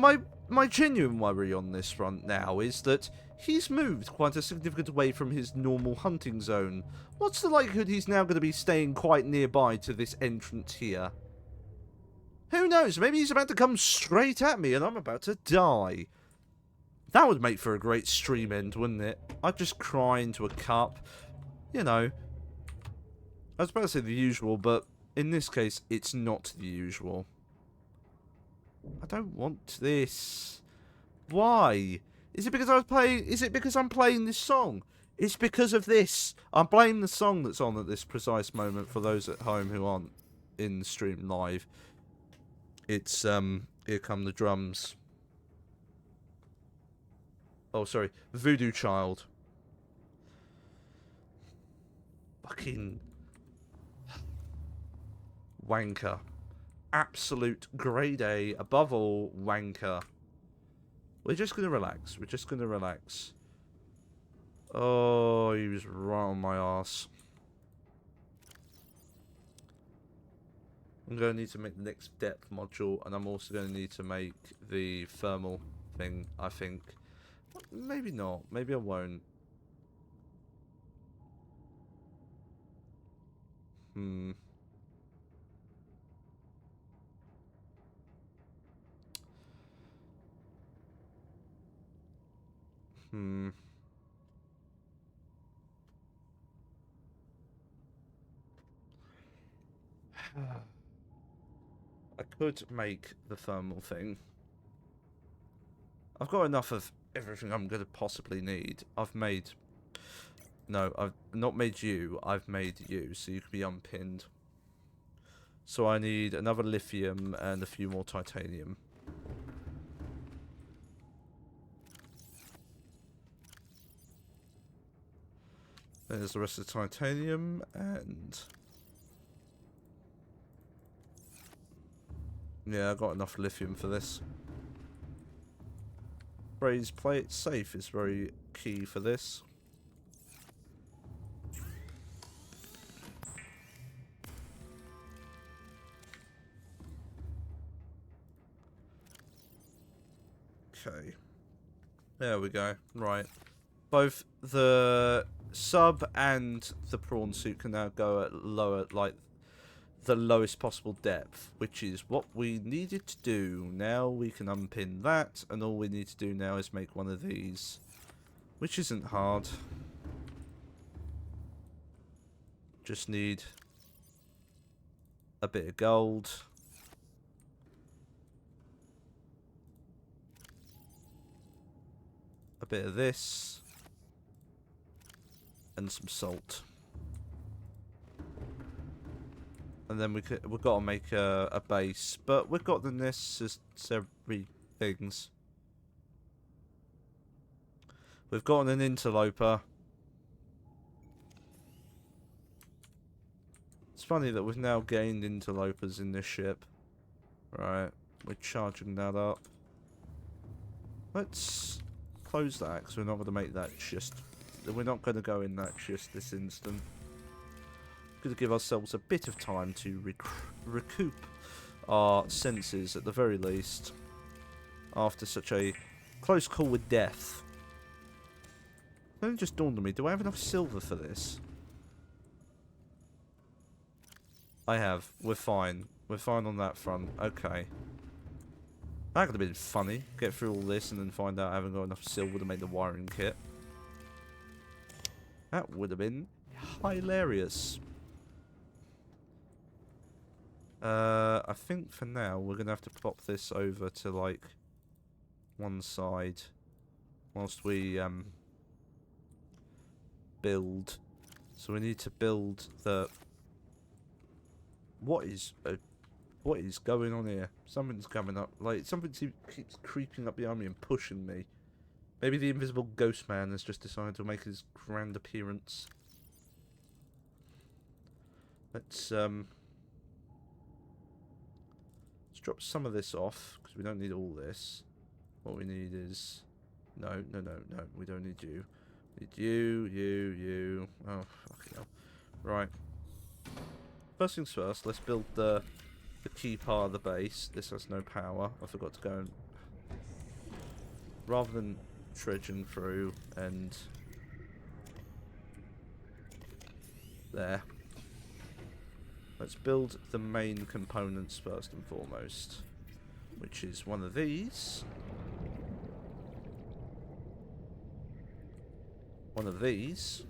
my genuine worry on this front now is that he's moved quite a significant way from his normal hunting zone. What's the likelihood he's now going to be staying quite nearby to this entrance here? Who knows? Maybe he's about to come straight at me and I'm about to die. That would make for a great stream end, wouldn't it? I'd just cry into a cup. You know. I was about to say the usual, but in this case, it's not the usual. I don't want this. Why? Is it because I was playing... Is it because I'm playing this song? It's because of this. I blame the song that's on at this precise moment for those at home who aren't in the stream live. It's, Here Come the Drums. Oh, sorry. Voodoo Child. Fucking... wanker. Absolute grade A, above all, wanker. We're just going to relax. We're just going to relax. Oh, he was right on my arse. I'm going to need to make the next depth module, and I'm also going to need to make the thermal thing, I think. Maybe not. Maybe I won't. I could make the thermal thing. I've got enough of everything I'm going to possibly need. I've made... No, I've not made you. I've made you, so you can be unpinned. So I need another lithium and a few more titanium. There's the rest of the titanium, and... yeah, I got enough lithium for this. Phrase play it safe is very key for this. Okay. There we go. Right. Both the sub and the prawn suit can now go at lower, like, the lowest possible depth, which is what we needed to do. Now we can unpin that, and all we need to do now is make one of these, which isn't hard. Just need a bit of gold. A bit of this. And some salt. And then we've got to make a base, but we've got the necessary things. We've gotten an interloper. It's funny that we've now gained interlopers in this ship. Right, we're charging that up. Let's close that, because we're not going to make that just... We're not going to go in that just this instant. Going to give ourselves a bit of time to recoup our senses at the very least after such a close call with death. Then it just dawned on me, do I have enough silver for this? I have. We're fine. We're fine on that front. Okay. That could have been funny. Get through all this and then find out I haven't got enough silver to make the wiring kit. That would have been hilarious. I think for now we're gonna have to pop this over to like one side whilst we build. So we need to build the. What is going on here? Something's coming up. Like something keeps creeping up behind me and pushing me. Maybe the invisible ghost man has just decided to make his grand appearance. Let's drop some of this off because we don't need all this. What we need is no. We don't need you. We need you. Oh fucking hell! Right. First things first. Let's build the key part of the base. This has no power. I forgot to go and rather than trudging through and there. Let's build the main components first and foremost, which is one of these. One of these.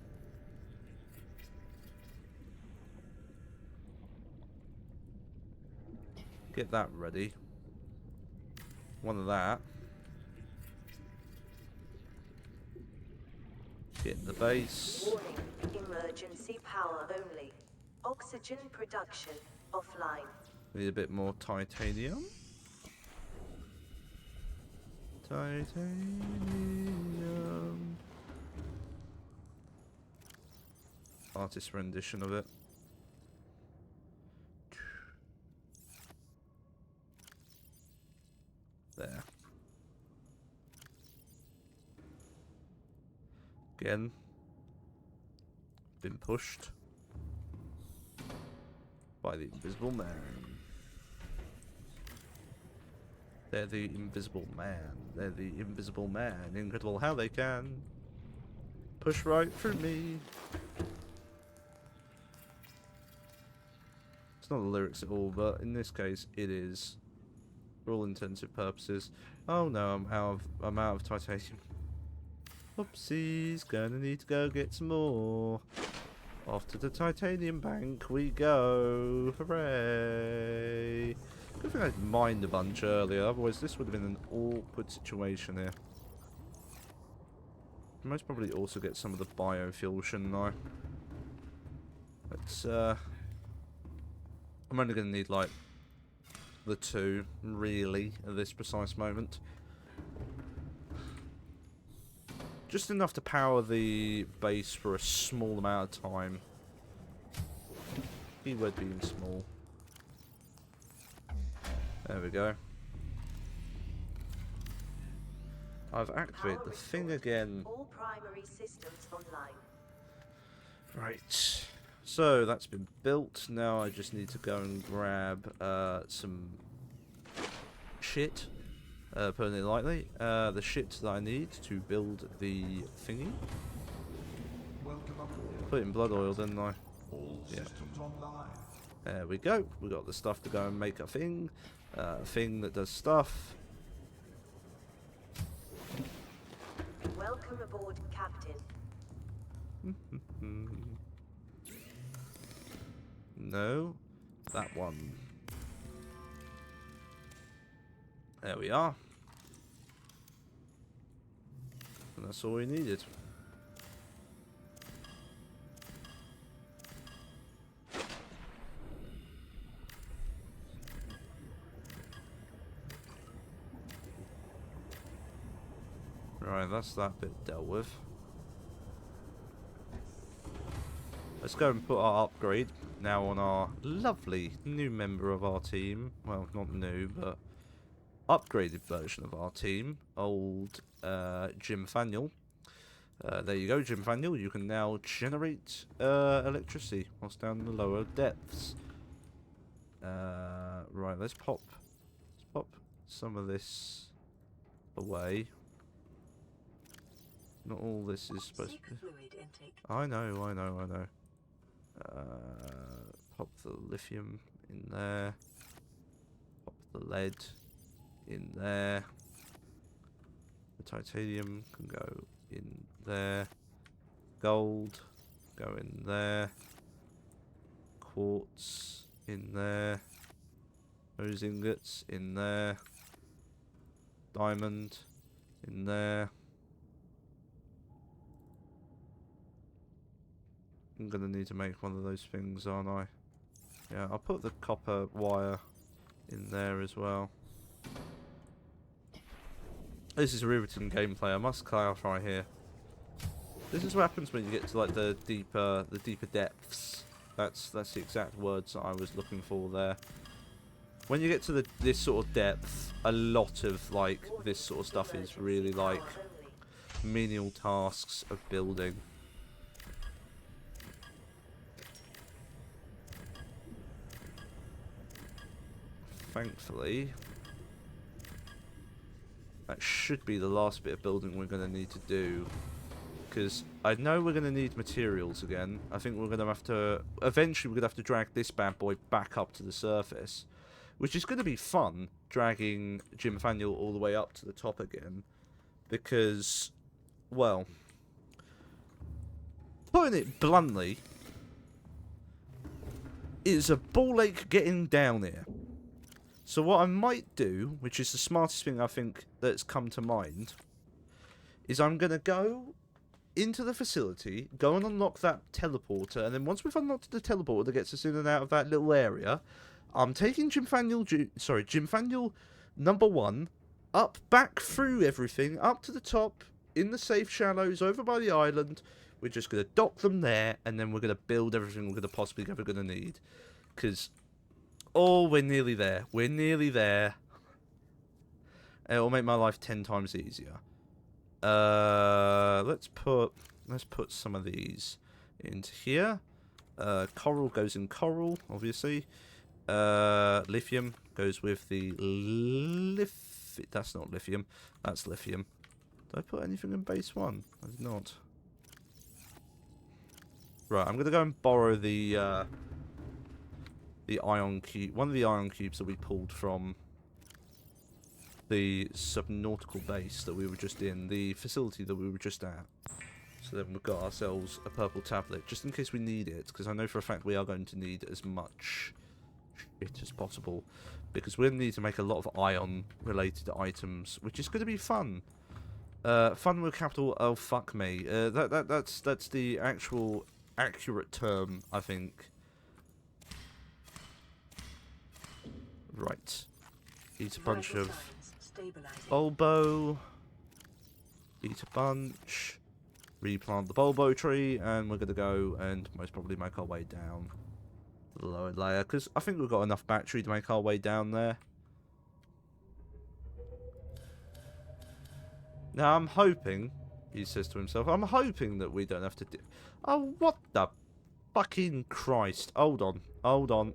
Get that ready. One of that. Get the base. Warning, emergency power only. Oxygen production offline. Need a bit more titanium. Titanium. Artist rendition of it. There. Again. Been pushed by the invisible man. They're the invisible man. They're the invisible man. Incredible how they can push right through me. It's not the lyrics at all, but in this case it is. For all intensive purposes. Oh no, I'm out of titanium. Oopsies, gonna need to go get some more. Off to the titanium bank we go. Hooray! Good thing I mined a bunch earlier, otherwise this would have been an awkward situation here. Most probably also get some of the biofuel, shouldn't I? Let's I'm only gonna need like the two, really, at this precise moment. Just enough to power the base for a small amount of time. Keyword being small. There we go. I've activated the thing again. All primary systems online. Right. So that's been built. Now I just need to go and grab some shit. Putting it lightly. The shit that I need to build the thingy. Put it in blood oil, didn't I? All systems online. There we go. We got the stuff to go and make a thing. Thing that does stuff. Welcome aboard, Captain. No. That one. There we are. And that's all we needed. Right, that's that bit dealt with. Let's go and put our upgrade now on our lovely new member of our team. Well, not new, but upgraded version of our team. Old Jim Faniel. There you go, Jim Faniel. You can now generate electricity whilst down in the lower depths. Right, let's pop some of this away. Not all this is supposed to be. I know. Pop the lithium in there. Pop the lead in there. The titanium can go in there. Gold go in there. Quartz in there. Those ingots in there. Diamond in there. I'm gonna need to make one of those things, aren't I? Yeah, I'll put the copper wire in there as well. This is riveting gameplay, I must clarify here. This is what happens when you get to like the deeper depths. That's the exact words that I was looking for there. When you get to this sort of depth, a lot of like this sort of stuff is really like menial tasks of building. Thankfully, that should be the last bit of building we're going to need to do. Because I know we're going to need materials again. I think we're going to have to... Eventually, we're going to have to drag this bad boy back up to the surface. Which is going to be fun, dragging Jim Faniel all the way up to the top again. Because, well... Putting it bluntly, it's a ball ache getting down here. So what I might do, which is the smartest thing I think that's come to mind, is I'm going to go into the facility, go and unlock that teleporter, and then once we've unlocked the teleporter that gets us in and out of that little area, I'm taking Jim Faniel #1 up, back through everything, up to the top, in the safe shallows, over by the island. We're just going to dock them there, and then we're going to build everything we're going to possibly ever going to need. Because... oh, we're nearly there. We're nearly there. It'll make my life 10 times easier. Let's put some of these into here. Coral goes in coral, obviously. Lithium goes with the that's not lithium. That's lithium. Did I put anything in base 1? I did not. Right, I'm going to go and borrow the ion cube, one of the ion cubes that we pulled from the Subnautical base that we were just in, the facility that we were just at. So then we've got ourselves a purple tablet, just in case we need it, because I know for a fact we are going to need as much shit as possible, because we're going to need to make a lot of ion-related items, which is going to be fun. Fun with capital O fuck me. That's the actual accurate term, I think. Right. Eat a bunch of bulbo. Eat a bunch. Replant the bulbo tree, and we're going to go and most probably make our way down to the lower layer, because I think we've got enough battery to make our way down there. Now I'm hoping, he says to himself, I'm hoping that we don't have to do... Oh, what the fucking Christ. Hold on. Hold on.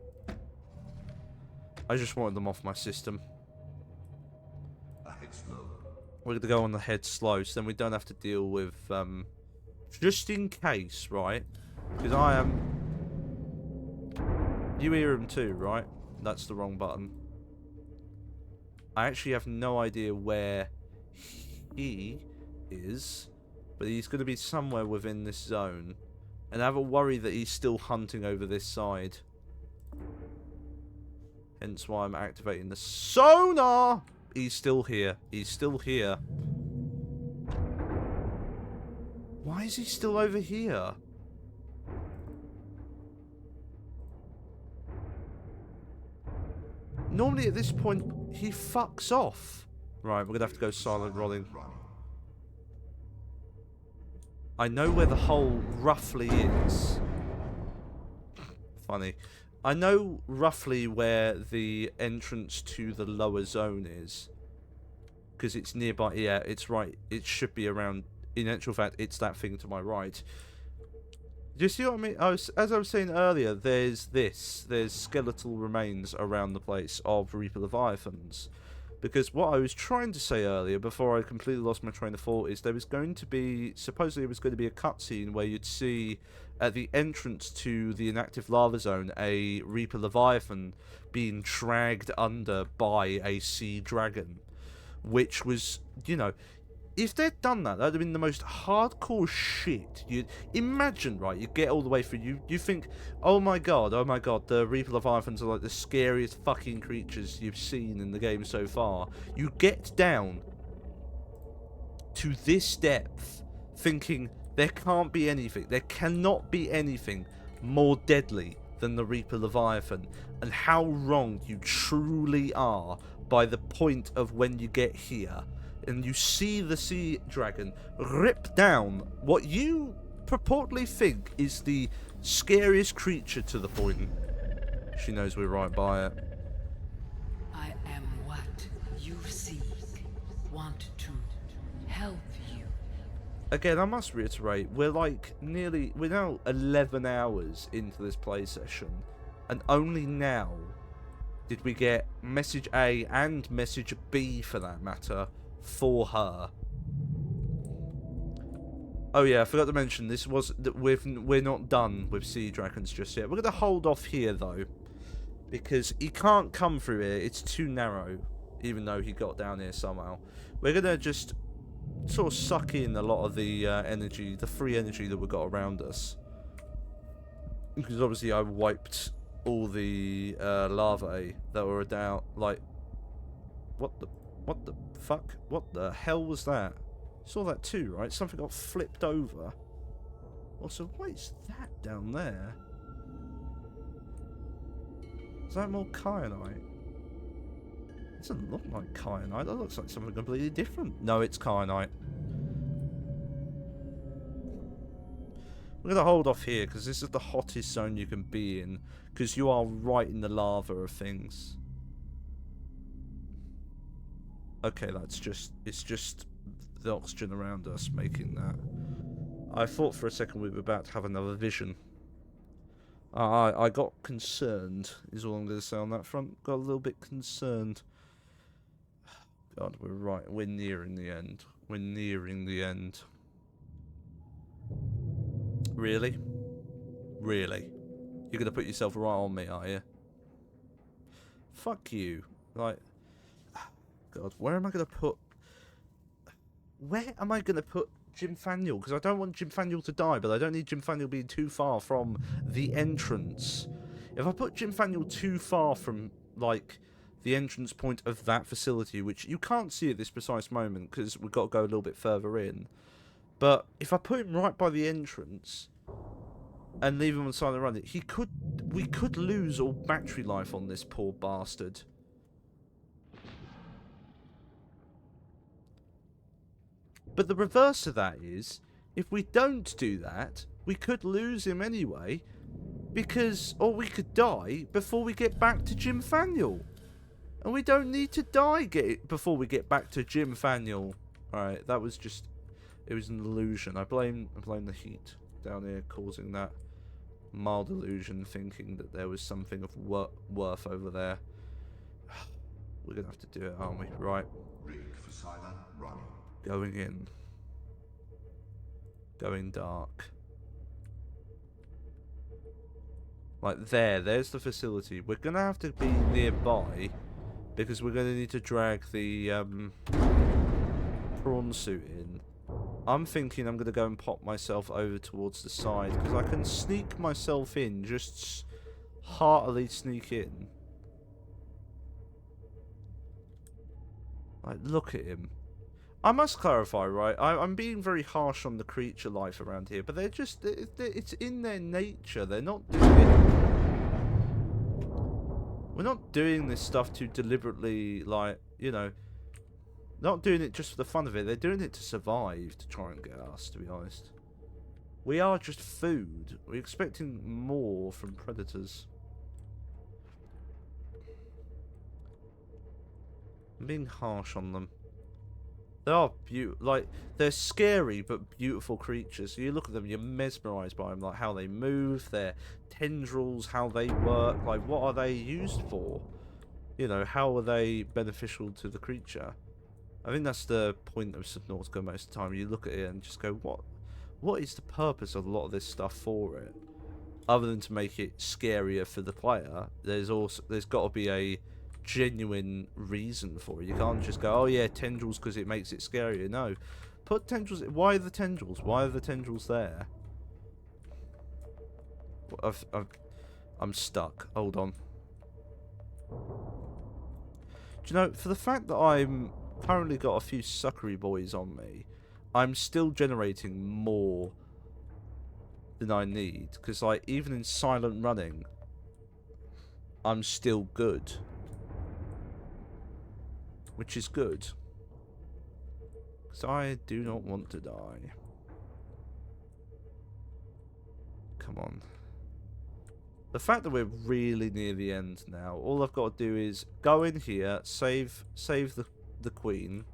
I just wanted them off my system. We're going to go on the head slow, so then we don't have to deal with, just in case, right? Because I am... You hear him too, right? That's the wrong button. I actually have no idea where he is, but he's going to be somewhere within this zone. And I have a worry that he's still hunting over this side. Hence why I'm activating the sonar! He's still here. He's still here. Why is he still over here? Normally at this point, he fucks off. Right, we're going to have to go silent rolling. I know where the hole roughly is. Funny. I know roughly where the entrance to the lower zone is. Because it's nearby. Yeah, it's right. It should be around. In actual fact, it's that thing to my right. Do you see what I mean? As I was saying earlier, there's skeletal remains around the place of Reaper Leviathans. Because what I was trying to say earlier, before I completely lost my train of thought, is there was going to be, supposedly there was going to be a cutscene where you'd see at the entrance to the inactive lava zone a Reaper Leviathan being dragged under by a sea dragon. Which was, you know, if they'd done that, that'd have been the most hardcore shit. You'd imagine, right? You get all the way through. You think, oh my god, the Reaper Leviathans are like the scariest fucking creatures you've seen in the game so far. You get down to this depth, thinking there can't be anything, there cannot be anything more deadly than the Reaper Leviathan, and how wrong you truly are by the point of when you get here. And you see the sea dragon rip down what you purportedly think is the scariest creature to the point. She knows we're right by it. I am what you seek. Want to help you. Again, I must reiterate, we're now 11 hours into this play session, and only now did we get message A and message B, for that matter, for her. Oh yeah, I forgot to mention, we're not done with sea dragons just yet. We're going to hold off here though, because he can't come through here, it's too narrow, even though he got down here somehow. We're going to just sort of suck in a lot of the energy, the free energy that we've got around us. Because obviously I wiped all the larvae that were down, like, what the fuck? What the hell was that? Saw that too, right? Something got flipped over. Also, what is that down there? Is that more kyanite? It doesn't look like kyanite. That looks like something completely different. No, it's kyanite. We're going to hold off here because this is the hottest zone you can be in, because you are right in the lava of things. Okay, it's just the oxygen around us making that. I thought for a second we were about to have another vision. I got concerned, is all I'm going to say on that front. Got a little bit concerned. God, we're nearing the end. We're nearing the end. Really? Really? You're going to put yourself right on me, are you? Fuck you. Like, God, where am I going to put Jim Faniel? Because I don't want Jim Faniel to die, but I don't need Jim Faniel being too far from the entrance. If I put Jim Faniel too far from, like, the entrance point of that facility, which you can't see at this precise moment because we've got to go a little bit further in, but if I put him right by the entrance and leave him on the side of the run, we could lose all battery life on this poor bastard. But the reverse of that is, if we don't do that, we could lose him anyway, because, or we could die before we get back to Jim Faniel. And we don't need to die before we get back to Jim Faniel. Alright, that was just, it was an illusion. I blame the heat down here causing that mild illusion, thinking that there was something of worth over there. We're going to have to do it, aren't we? Right. Rig for silent running. Going in. Going dark. Like there's the facility. We're going to have to be nearby because we're going to need to drag the prawn suit in. I'm thinking I'm going to go and pop myself over towards the side because I can sneak myself in, just heartily sneak in. Like, look at him. I must clarify, right? I'm being very harsh on the creature life around here, but it's in their nature. They're not doing it. We're not doing this stuff to deliberately, like, you know, not doing it just for the fun of it. They're doing it to survive, to try and get us, to be honest. We are just food. We're expecting more from predators. I'm being harsh on them. They are they're scary but beautiful creatures. So you look at them, you're mesmerised by them, like how they move, their tendrils, how they work, like what are they used for? You know, how are they beneficial to the creature? I think that's the point of Subnautica most of the time. You look at it and just go, what is the purpose of a lot of this stuff for it? Other than to make it scarier for the player, there's got to be a genuine reason for it. You can't just go, oh yeah, tendrils because it makes it scarier. No. Put tendrils... Why are the tendrils? Why are the tendrils there? I'm stuck. Hold on. Do you know, for the fact that I'm currently got a few suckery boys on me, I'm still generating more than I need. Because, like, even in silent running, I'm still good. Which is good. Because I do not want to die. Come on. The fact that we're really near the end now, all I've got to do is go in here, save the Queen.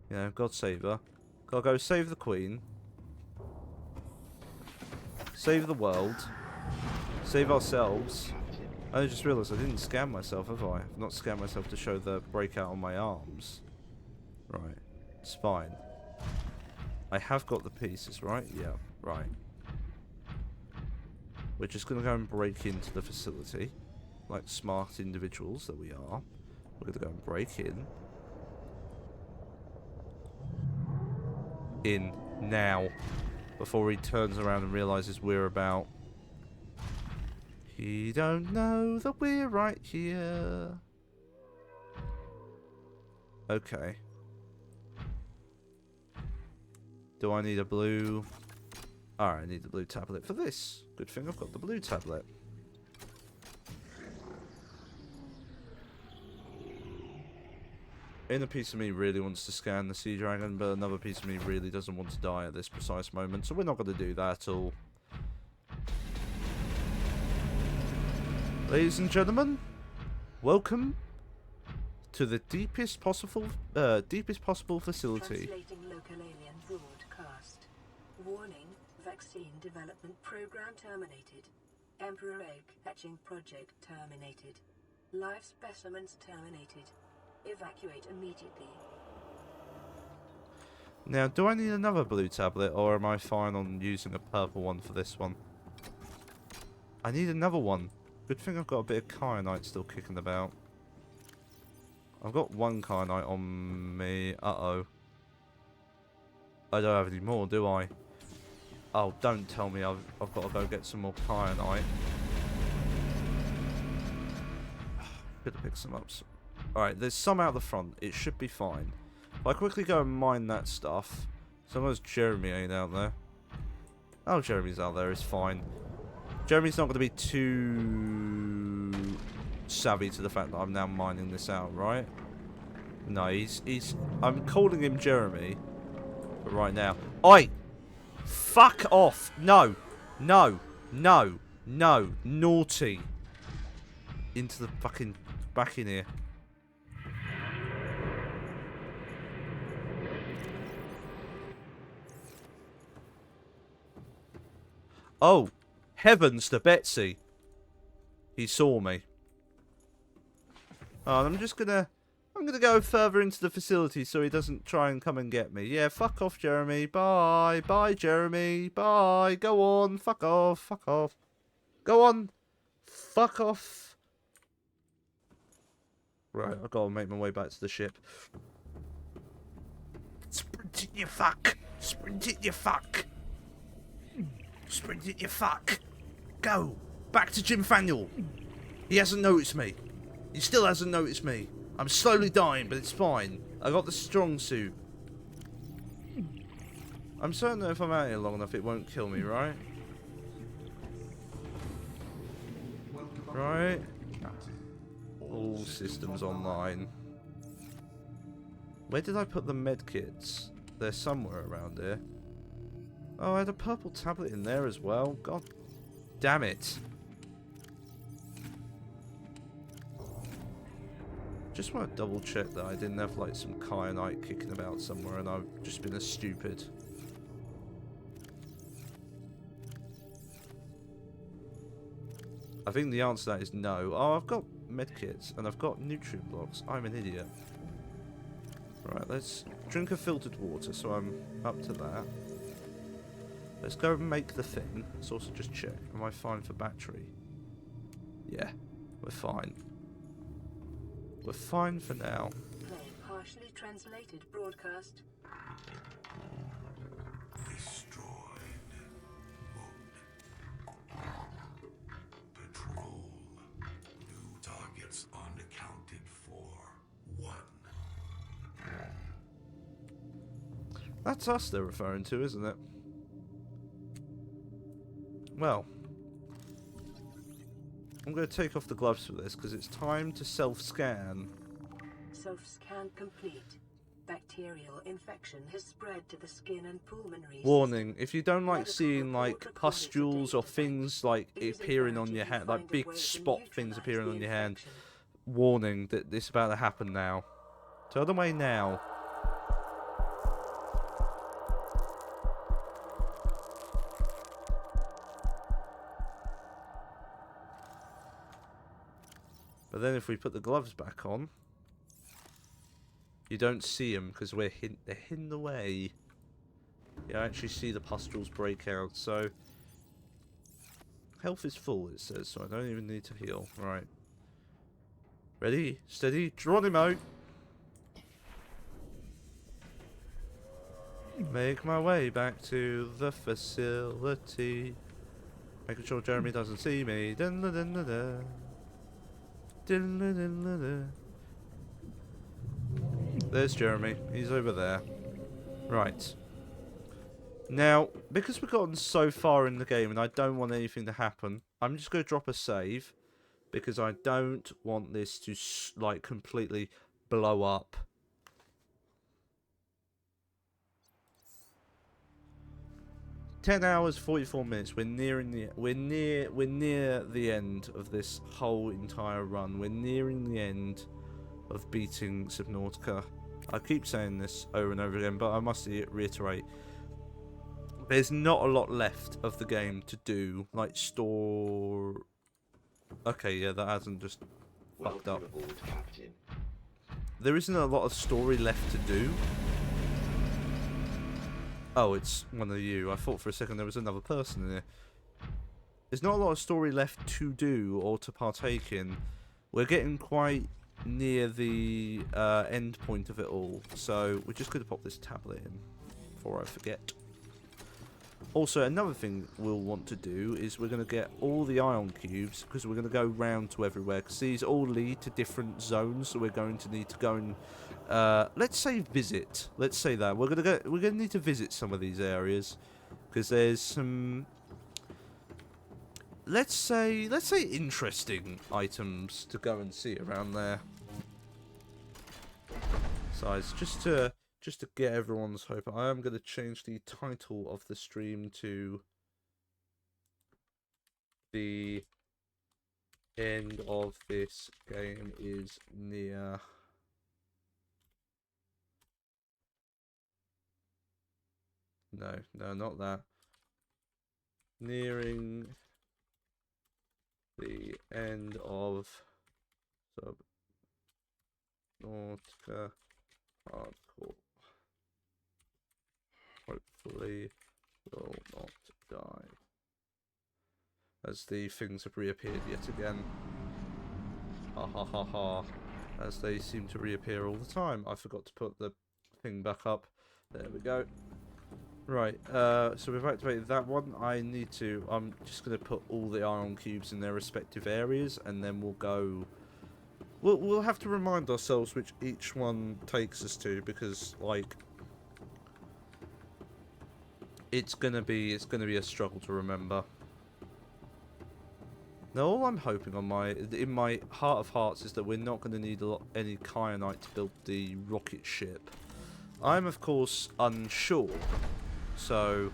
You know, God save her. Gotta go save the Queen. Save the world. Save ourselves. I just realised I didn't scan myself, have I? I've not scanned myself to show the breakout on my arms. Right. It's fine. I have got the pieces, right? Yeah, right. We're just going to go and break into the facility. Like smart individuals that we are. We're going to go and break in. In. Now. Before he turns around and realises we're about. He don't know that we're right here. Okay. Do I need a blue... Alright, I need the blue tablet for this. Good thing I've got the blue tablet. Inner piece of me really wants to scan the Sea Dragon, but another piece of me really doesn't want to die at this precise moment, so we're not going to do that at all. Ladies and gentlemen, welcome to the deepest possible facility. Translating local alien broadcast. Warning, vaccine development program terminated. Emperor egg hatching project terminated. Live specimens terminated. Evacuate immediately. Now, do I need another blue tablet, or am I fine on using a purple one for this one? I need another one. Good thing I've got a bit of kyanite still kicking about. I've got one kyanite on me. Uh-oh. I don't have any more, do I? Oh, don't tell me I've got to go get some more kyanite. Could have picked some up. Alright, there's some out the front. It should be fine. If I quickly go and mine that stuff. Sometimes Jeremy ain't out there. Oh, Jeremy's out there. It's fine. Jeremy's not going to be too savvy to the fact that I'm now mining this out, right? No, he's... I'm calling him Jeremy. But right now... Oi! Fuck off! No! No! No! No! Naughty! Into the fucking... Back in here. Oh! Heavens to Betsy! He saw me. Oh, and I'm gonna go further into the facility so he doesn't try and come and get me. Yeah, fuck off, Jeremy. Bye. Bye, Jeremy. Bye. Go on. Fuck off. Fuck off. Go on. Fuck off. Right, I've got to make my way back to the ship. Sprint it, you fuck. Sprint it, you fuck. Sprint it, you fuck. Go. Back to Jim Faniel. He hasn't noticed me. He still hasn't noticed me. I'm slowly dying, but it's fine. I got the strong suit. I'm certain that if I'm out here long enough, it won't kill me, right? Right? All systems online. Where did I put the medkits? They're somewhere around here. Oh, I had a purple tablet in there as well. God damn it. Just want to double check that I didn't have like some kyanite kicking about somewhere and I've just been a stupid. I think the answer to that is no. Oh, I've got medkits and I've got nutrient blocks. I'm an idiot. Right, let's drink a filtered water so I'm up to that. Let's go and make the thing. Let's also just check. Am I fine for battery? Yeah, we're fine. We're fine for now. Play partially translated broadcast. Destroyed. Mode. Patrol. New targets unaccounted for. 1. That's us they're referring to, isn't it? Well, I'm going to take off the gloves for this because it's time to self-scan. Self-scan complete. Bacterial infection has spread to the skin and pulmonary Warning, system. if you don't like Medical seeing report like recorded pustules or today. things like It is appearing on imperative your you hand, find like a big way to spot things neutralize appearing the on your hand, infection. warning that this is about to happen now. Tell them away now. But then if we put the gloves back on, you don't see them because they're hidden away. You actually see the pustules break out, so health is full, it says, so I don't even need to heal. Right. Ready, steady, Geronimo! Make my way back to the facility. Making sure Jeremy doesn't see me. Dun -da -dun -da -da. Dun -da -dun -da -da. There's Jeremy. He's over there. Right. Now, because we've gotten so far in the game and I don't want anything to happen, I'm just going to drop a save. Because I don't want this to, like, completely blow up. "10 hours, 44 minutes. We're near the end of this whole entire run. We're nearing the end of beating Subnautica. I keep saying this over and over again, but I must reiterate. There's not a lot left of the game to do, like store. Okay, yeah, that hasn't just fucked up. There isn't a lot of story left to do. Oh, it's one of you. I thought for a second there was another person in here. There's not a lot of story left to do or to partake in. We're getting quite near the end point of it all. So we're just going to pop this tablet in before I forget. Also, another thing we'll want to do is we're going to get all the ion cubes because we're going to go round to everywhere. Because these all lead to different zones, so we're going to need to go and let's say visit. Let's say that we're going to need to visit some of these areas because there's some let's say interesting items to go and see around there. Besides, just to get everyone's hope, I am going to change the title of the stream to "The End of This Game is Near." No, not that. Nearing the end of Subnautica Hardcore. Hopefully will not die. As the things have reappeared yet again. Ha ha ha ha. As they seem to reappear all the time. I forgot to put the thing back up. There we go. Right, so we've activated that one. I'm just going to put all the ion cubes in their respective areas, and then we'll go. We'll have to remind ourselves which each one takes us to, because like it's gonna be a struggle to remember. Now, all I'm hoping in my heart of hearts is that we're not going to need any kyanite to build the rocket ship. I'm of course unsure. So,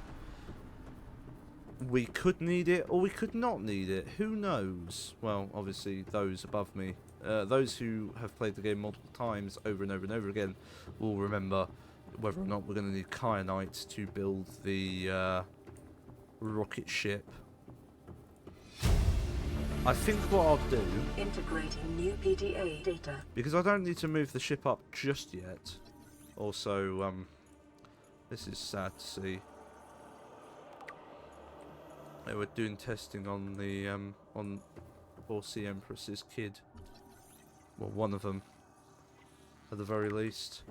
we could need it, or we could not need it. Who knows? Well, obviously, those above me. Those who have played the game multiple times, over and over and over again, will remember whether or not we're going to need kyanite to build the rocket ship. I think what I'll do... Integrating new PDA data. Because I don't need to move the ship up just yet. Also, this is sad to see. They were doing testing on the on 4C Empress's kid. Well, one of them. at the very least.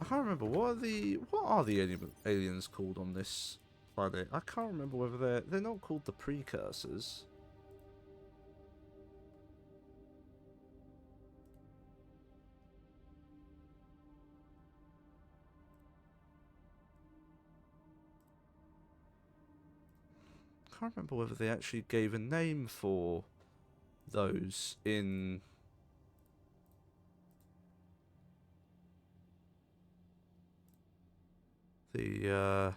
I can't remember what are the aliens called on this planet. I can't remember whether they're not called the precursors. I can't remember whether they actually gave a name for those in the I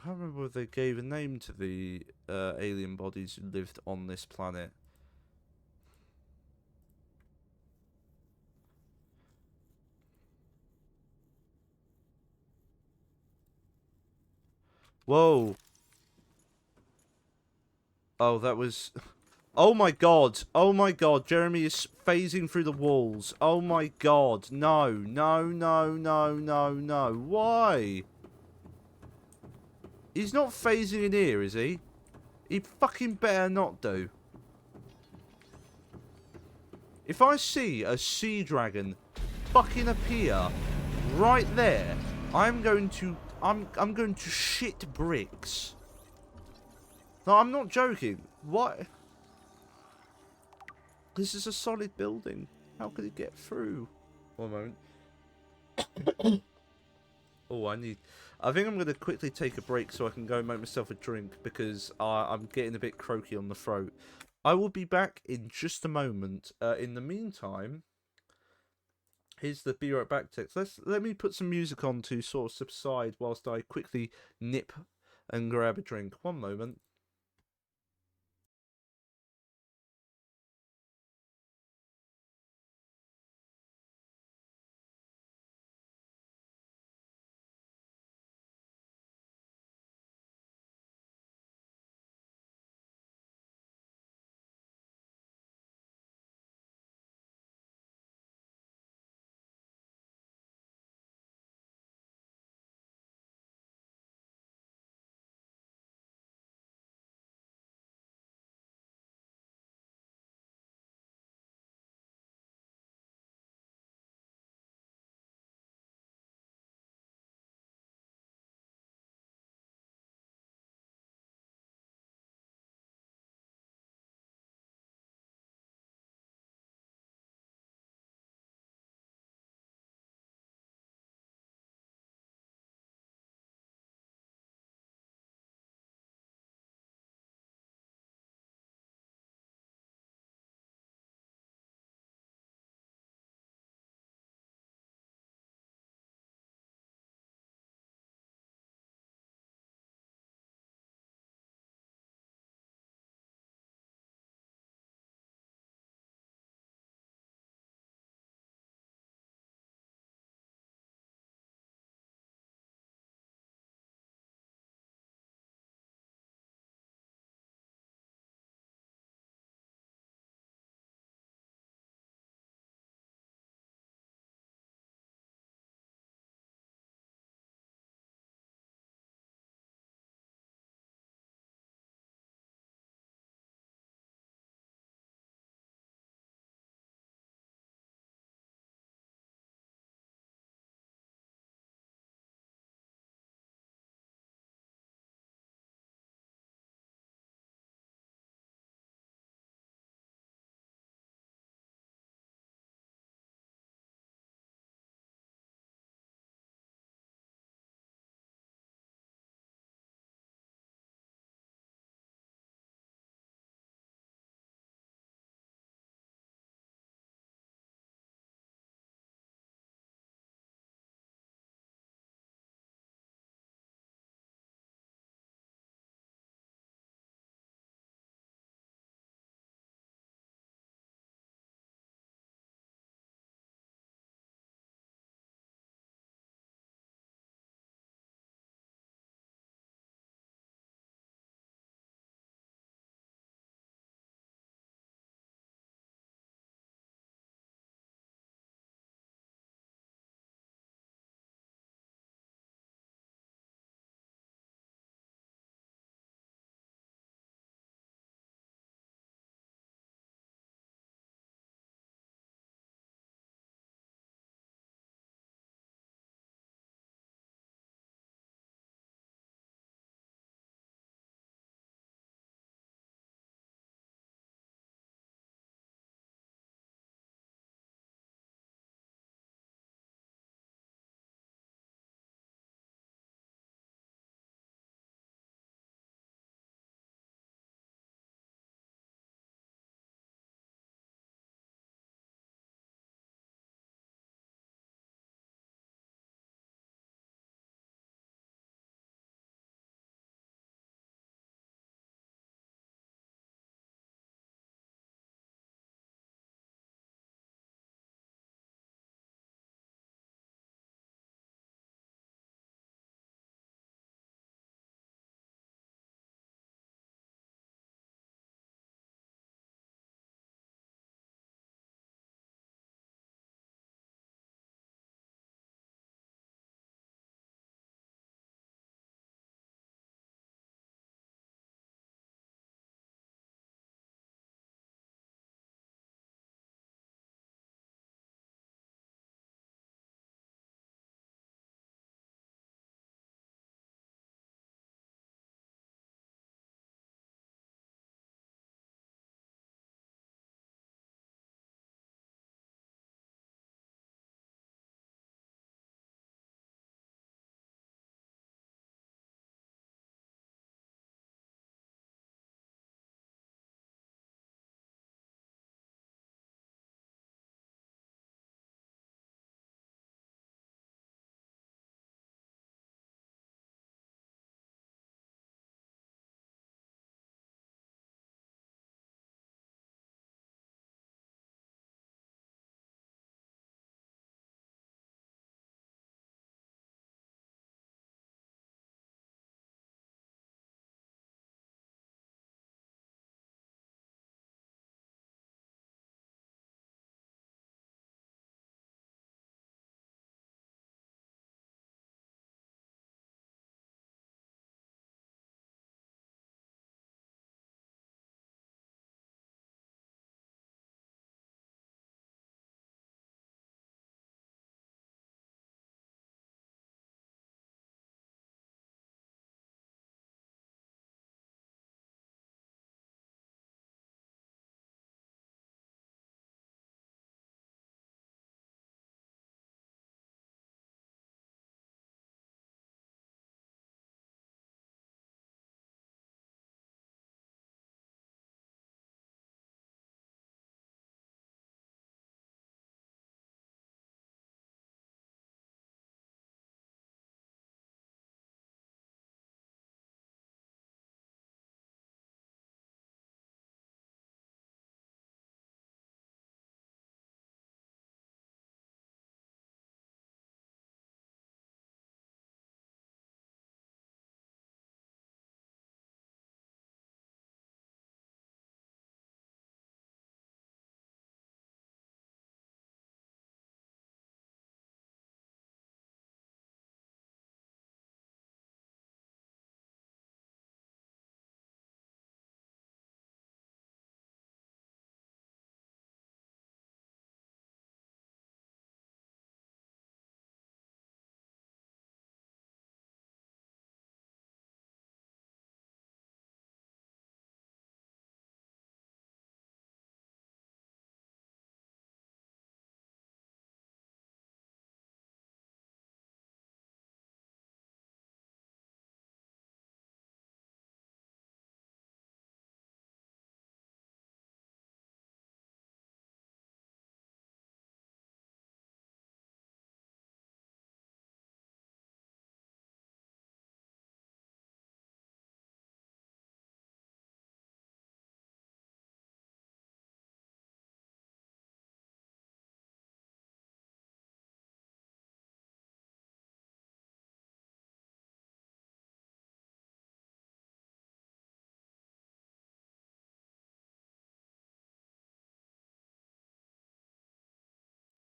can't remember if they gave a name to the alien bodies who lived on this planet. Whoa. Oh, that was... Oh my god. Oh my god. Jeremy is phasing through the walls. Oh my god. No. No, no, no, no, no. Why? He's not phasing in here, is he? He fucking better not do. If I see a sea dragon fucking appear right there, I'm going to shit bricks. No, I'm not joking. What? This is a solid building. How could it get through? One moment. Oh, I think I'm going to quickly take a break so I can go and make myself a drink because I'm getting a bit croaky on the throat. I will be back in just a moment. In the meantime, here's the be right back text. Let me put some music on to sort of subside whilst I quickly nip and grab a drink. One moment.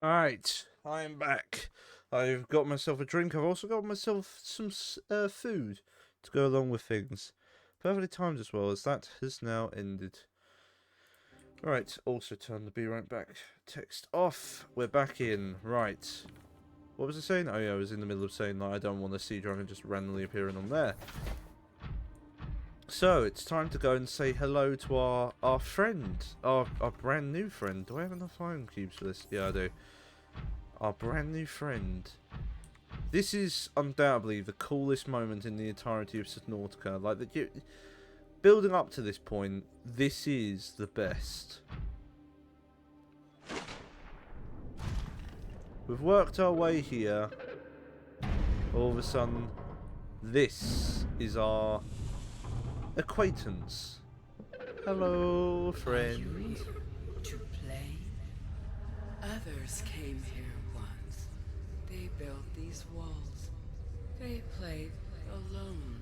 Alright, I am back. I've got myself a drink. I've also got myself some food to go along with things. Perfectly timed as well, as that has now ended. Right, also turn the be right back text off. We're back in. Right. What was I saying? Oh yeah, I was in the middle of saying that I don't want a sea dragon just randomly appearing on there. So, it's time to go and say hello to our friend. Our brand new friend. Do I have enough iron cubes for this? Yeah, I do. Our brand new friend. This is undoubtedly the coolest moment in the entirety of Subnautica. Like, building up to this point, this is the best. We've worked our way here. All of a sudden, this is our acquaintance. Hello, friend. Are you here to play? Others came here once. They built these walls. They played alone.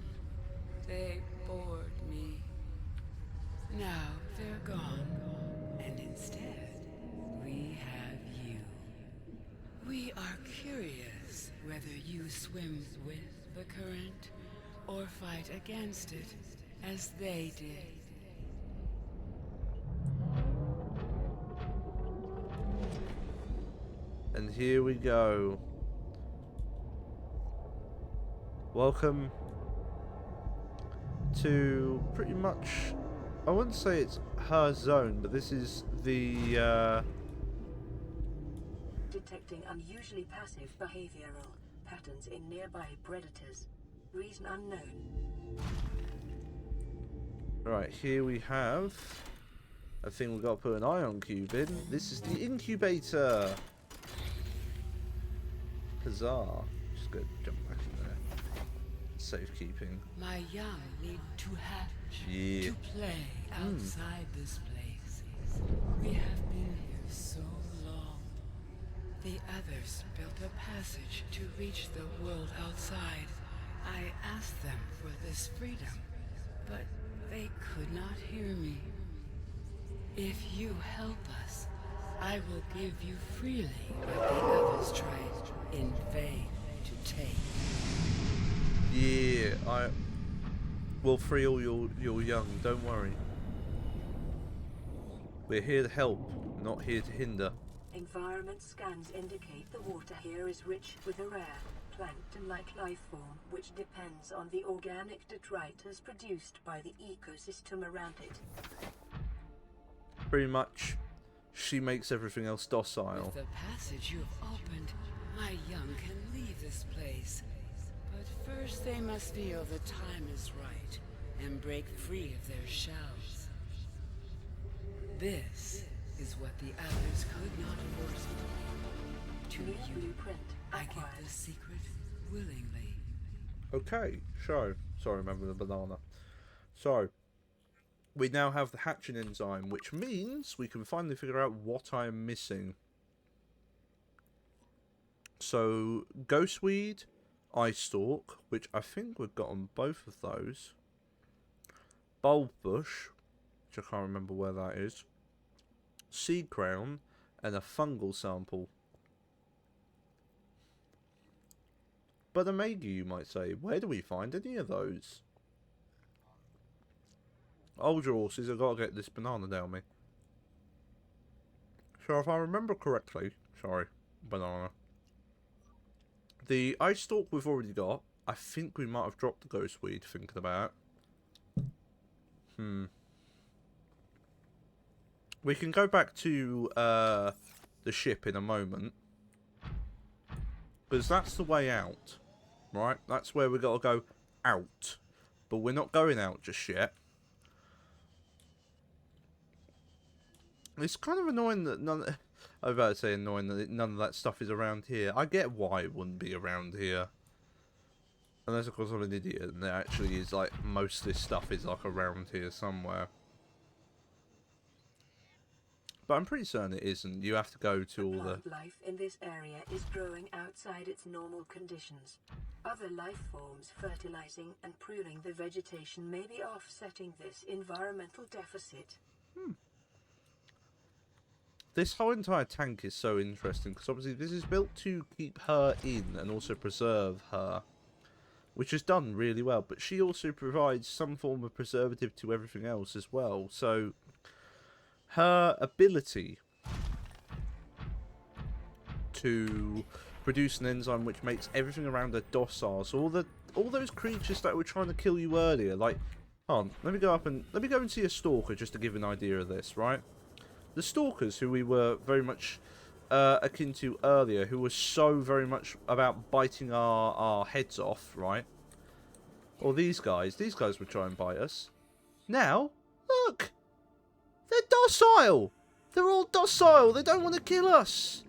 They bored me. Now they're gone. And instead, we have you. We are curious whether you swim with the current or fight against it as they did. And here we go. Welcome to pretty much, I wouldn't say it's her zone, but this is the Detecting unusually passive behavioral patterns in nearby predators. Reason unknown. right, here we have a thing we've got to put an ion cube in. This is the incubator. Huzzah. Just go jump back in there. Safekeeping. My young need to hatch, Yeah. to play outside this place. We have been here so long. The others built a passage to reach the world outside. I asked them for this freedom, but they could not hear me. If you help us, I will give you freely what the others tried in vain to take. Yeah, I will free all your young, don't worry. We're here to help, not here to hinder. Environment scans indicate the water here is rich with a rare, plankton-like life form which depends on the organic detritus produced by the ecosystem around it. Pretty much, she makes everything else docile. With the passage you have opened, my young can leave this place. But first they must feel the time is right and break free of their shells. This is what the others could not force me. To New you, blueprint I give acquired. the secret willingly. Okay, so, sorry, remember the banana. So, we now have the hatching enzyme, which means we can finally figure out what I am missing. So, ghostweed, eye stalk, which I think we've got on both of those. Bulb bush, which I can't remember where that is. Seed crown, and a fungal sample. But Omega, you might say, where do we find any of those? Hold your horses, I've got to get this banana down me. So if I remember correctly, sorry, banana. The ice stalk we've already got. I think we might have dropped the ghostweed, thinking about it. We can go back to the ship in a moment. Because that's the way out. Right? That's where we got to go out. But we're not going out just yet. It's kind of annoying that none... I was about to say annoying that none of that stuff is around here. I get why it wouldn't be around here. Unless, of course, I'm an idiot and there actually is, like, most of this stuff is, like, around here somewhere. But I'm pretty certain it isn't. You have to go to all the... Plant life in this area is growing outside its normal conditions. Other life forms fertilizing and pruning the vegetation may be offsetting this environmental deficit. This whole entire tank is so interesting because obviously this is built to keep her in and also preserve her, which is done really well. But she also provides some form of preservative to everything else as well. So her ability to produce an enzyme which makes everything around her docile. So all those creatures that were trying to kill you earlier, like, hold on, let me go and see a stalker just to give an idea of this, right? The stalkers who we were very much akin to earlier, who were so very much about biting our heads off, right? Or these guys would try and bite us. Now, look, they're docile. They're all docile. They don't want to kill us.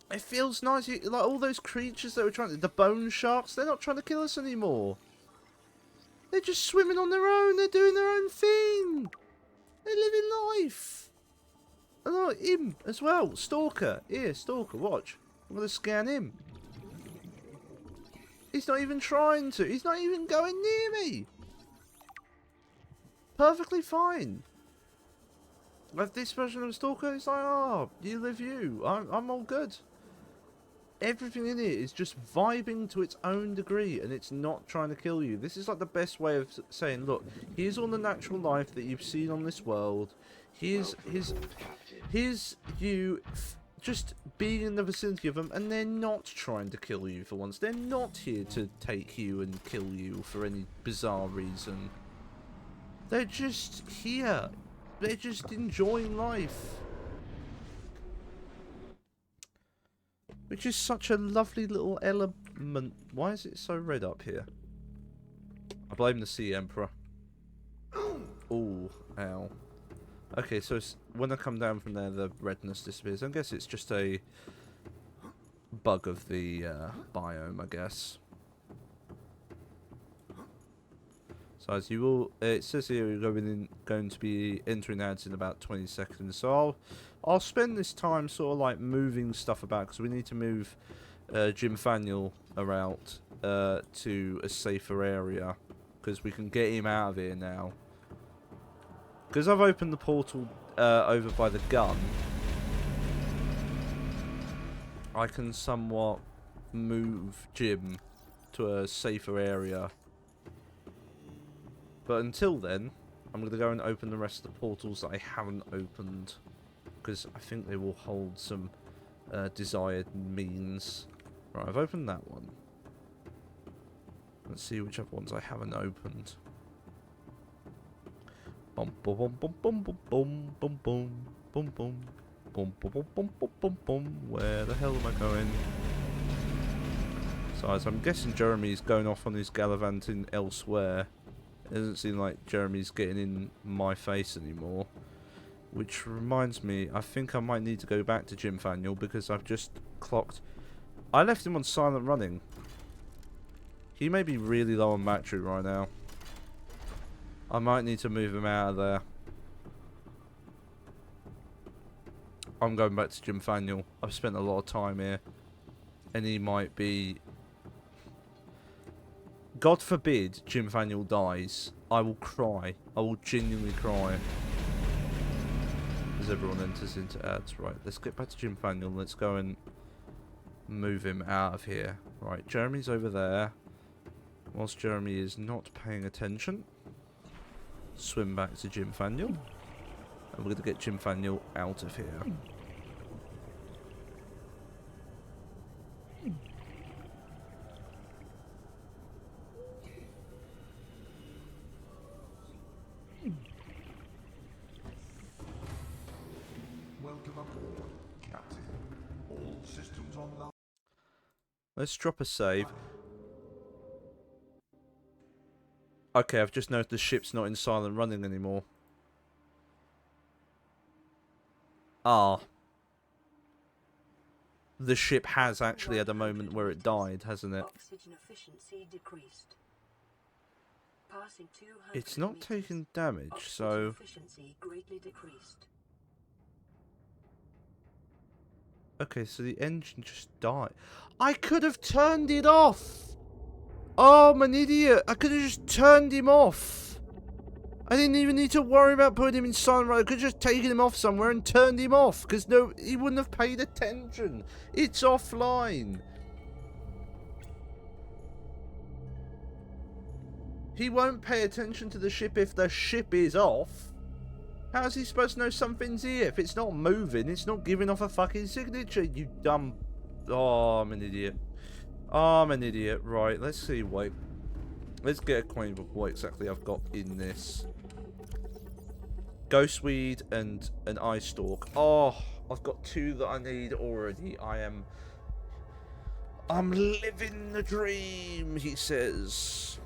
It feels nice, like all those creatures that were trying to... The bone sharks, they're not trying to kill us anymore. They're just swimming on their own. They're doing their own thing. They're living life. And look, him as well. Stalker. Here, Stalker, watch. I'm going to scan him. He's not even trying to. He's not even going near me. Perfectly fine. Like this version of Stalker, it's like, oh, you live you. I'm all good. Everything in it is just vibing to its own degree, and it's not trying to kill you. This is like the best way of saying, look, here's all the natural life that you've seen on this world. Here's you just being in the vicinity of them, and they're not trying to kill you for once. They're not here to take you and kill you for any bizarre reason. They're just here. They're just enjoying life. Which is such a lovely little element. Why is it so red up here? I blame the Sea Emperor. Ooh, ow. Okay, so when I come down from there, the redness disappears. I guess it's just a bug of the biome, I guess. So as you will, it says here you're going to be entering ads in about 20 seconds. So I'll spend this time sort of like moving stuff about because we need to move Jim Faniel around to a safer area because we can get him out of here now. Because I've opened the portal over by the gun, I can somewhat move Jim to a safer area. But until then, I'm going to go and open the rest of the portals that I haven't opened. Because I think they will hold some desired means. Right, I've opened that one. Let's see which other ones I haven't opened. Bum bum bum bum bum bum bum bum bum bum bum bum bum bum bum bum bum. Where the hell am I going? So as I'm guessing Jeremy's going off on his gallivanting elsewhere. It doesn't seem like Jeremy's getting in my face anymore. Which reminds me, I think I might need to go back to Jim Faniel because I've just clocked... I left him on silent running. He may be really low on battery right now. I might need to move him out of there. I'm going back to Jim Faniel. I've spent a lot of time here. And he might be... God forbid Jim Faniel dies. I will cry. I will genuinely cry. As everyone enters into ads. Right, let's get back to Jim Faniel. Let's go and move him out of here. Right, Jeremy's over there. Whilst Jeremy is not paying attention, swim back to Jim Faniel. And we're going to get Jim Faniel out of here. Welcome aboard, Captain. All systems online. Let's drop a save. Okay, I've just noticed the ship's not in silent running anymore. Ah. The ship has actually had a moment where it died, hasn't it? Oxygen efficiency decreased. Passing 200 It's not meters. taking damage, Oxygen so... efficiency greatly decreased. Okay, so the engine just died. I could have turned it off! Oh, I'm an idiot! I could have just turned him off! I didn't even need to worry about putting him in silent mode. I could have just taken him off somewhere and turned him off. Because no, he wouldn't have paid attention. It's offline. He won't pay attention to the ship if the ship is off. How's he supposed to know something's here? If it's not moving, it's not giving off a fucking signature, you dumb... Oh, I'm an idiot. Oh, I'm an idiot. Right, let's see. Wait. Let's get acquainted with what exactly I've got in this. Ghostweed and an eye stalk. Oh, I've got 2 that I need already. I'm living the dream, he says.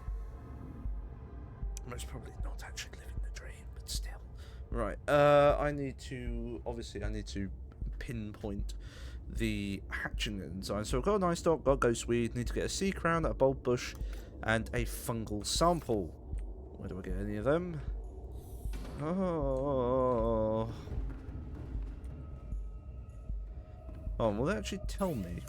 Most probably not actually living the dream, but still. Right, I need to pinpoint the hatching design. So I've got an eye stalk, got ghostweed, need to get a sea crown, a bulb bush, and a fungal sample. Where do I get any of them? Oh, will they actually tell me?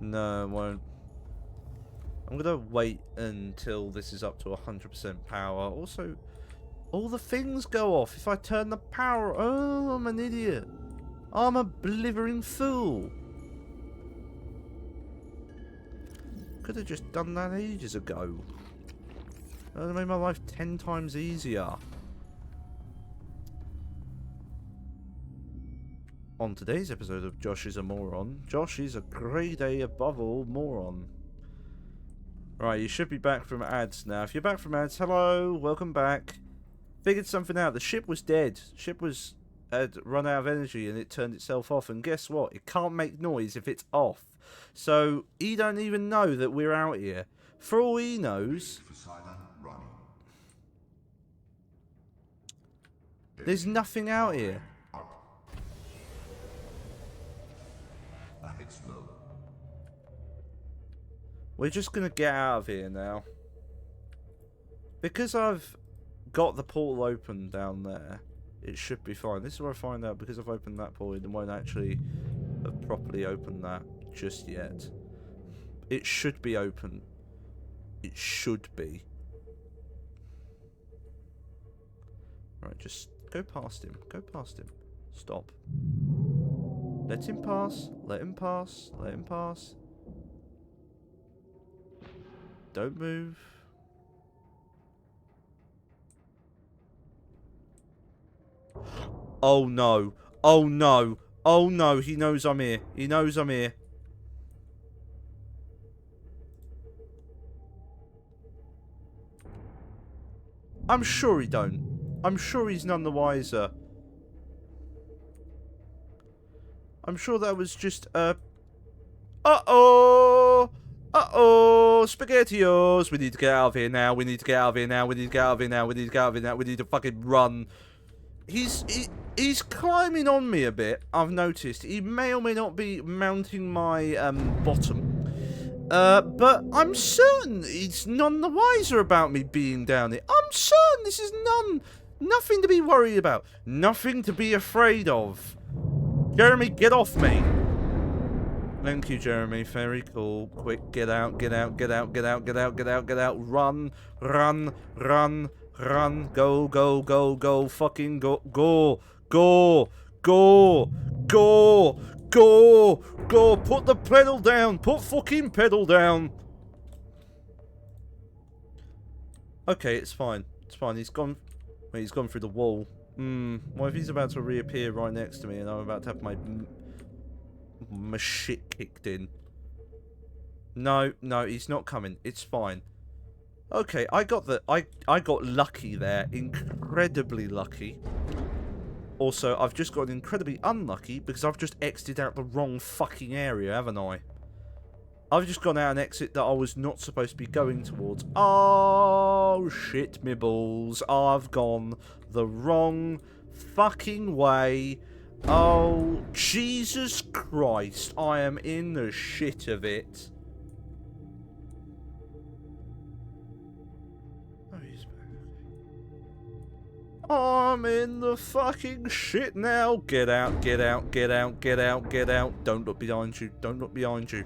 No, it won't. I'm gonna wait until this is up to 100% power. Also, all the things go off if I turn the power. Oh, I'm an idiot. I'm a blithering fool. Could have just done that ages ago. That would have made my life 10 times easier. On today's episode of Josh is a Moron, Josh is a grade A above all moron. Right, you should be back from ads now. If you're back from ads, hello, welcome back. Figured something out. The ship was dead. The ship had run out of energy and it turned itself off. And guess what? It can't make noise if it's off. So he don't even know that we're out here. For all he knows, there's nothing out here. We're just gonna get out of here now. Because I've got the portal open down there, it should be fine. This is where I find out, because I've opened that portal, it won't actually have properly opened that just yet. It should be open. It should be. Right, just go past him. Go past him. Stop. Let him pass. Let him pass. Let him pass. Don't move. Oh no. Oh no. Oh no. He knows I'm here. He knows I'm here. I'm sure he don't. I'm sure he's none the wiser. I'm sure that was just a... Uh-oh! Uh-oh! SpaghettiOs! We need to get out of here now. We need to get out of here now. We need to get out of here now. We need to get out of here now. We need to fucking run. He's climbing on me a bit, I've noticed. He may or may not be mounting my bottom. But I'm certain he's none the wiser about me being down here. I'm certain this is nothing to be worried about. Nothing to be afraid of. Jeremy, get off me. Thank you, Jeremy. Very cool. Quick, get out, get out, get out, get out, get out, get out, get out. Run, run, run, run. Go, go, go, go. Fucking go, go, go, go, go, go, go. Put the pedal down. Put fucking pedal down. Okay, it's fine. It's fine. He's gone. Wait, he's gone through the wall. What if he's about to reappear right next to me and I'm about to have my shit kicked in? No, no, he's not coming. It's fine. Okay, I got lucky there. Incredibly lucky. Also, I've just gotten incredibly unlucky because I've just exited out the wrong fucking area, haven't I? I've just gone out an exit that I was not supposed to be going towards. Oh, shit me balls. I've gone the wrong fucking way. Oh, Jesus Christ. I am in the shit of it. Oh, he's back. I'm in the fucking shit now. Get out, get out, get out, get out, get out. Don't look behind you. Don't look behind you.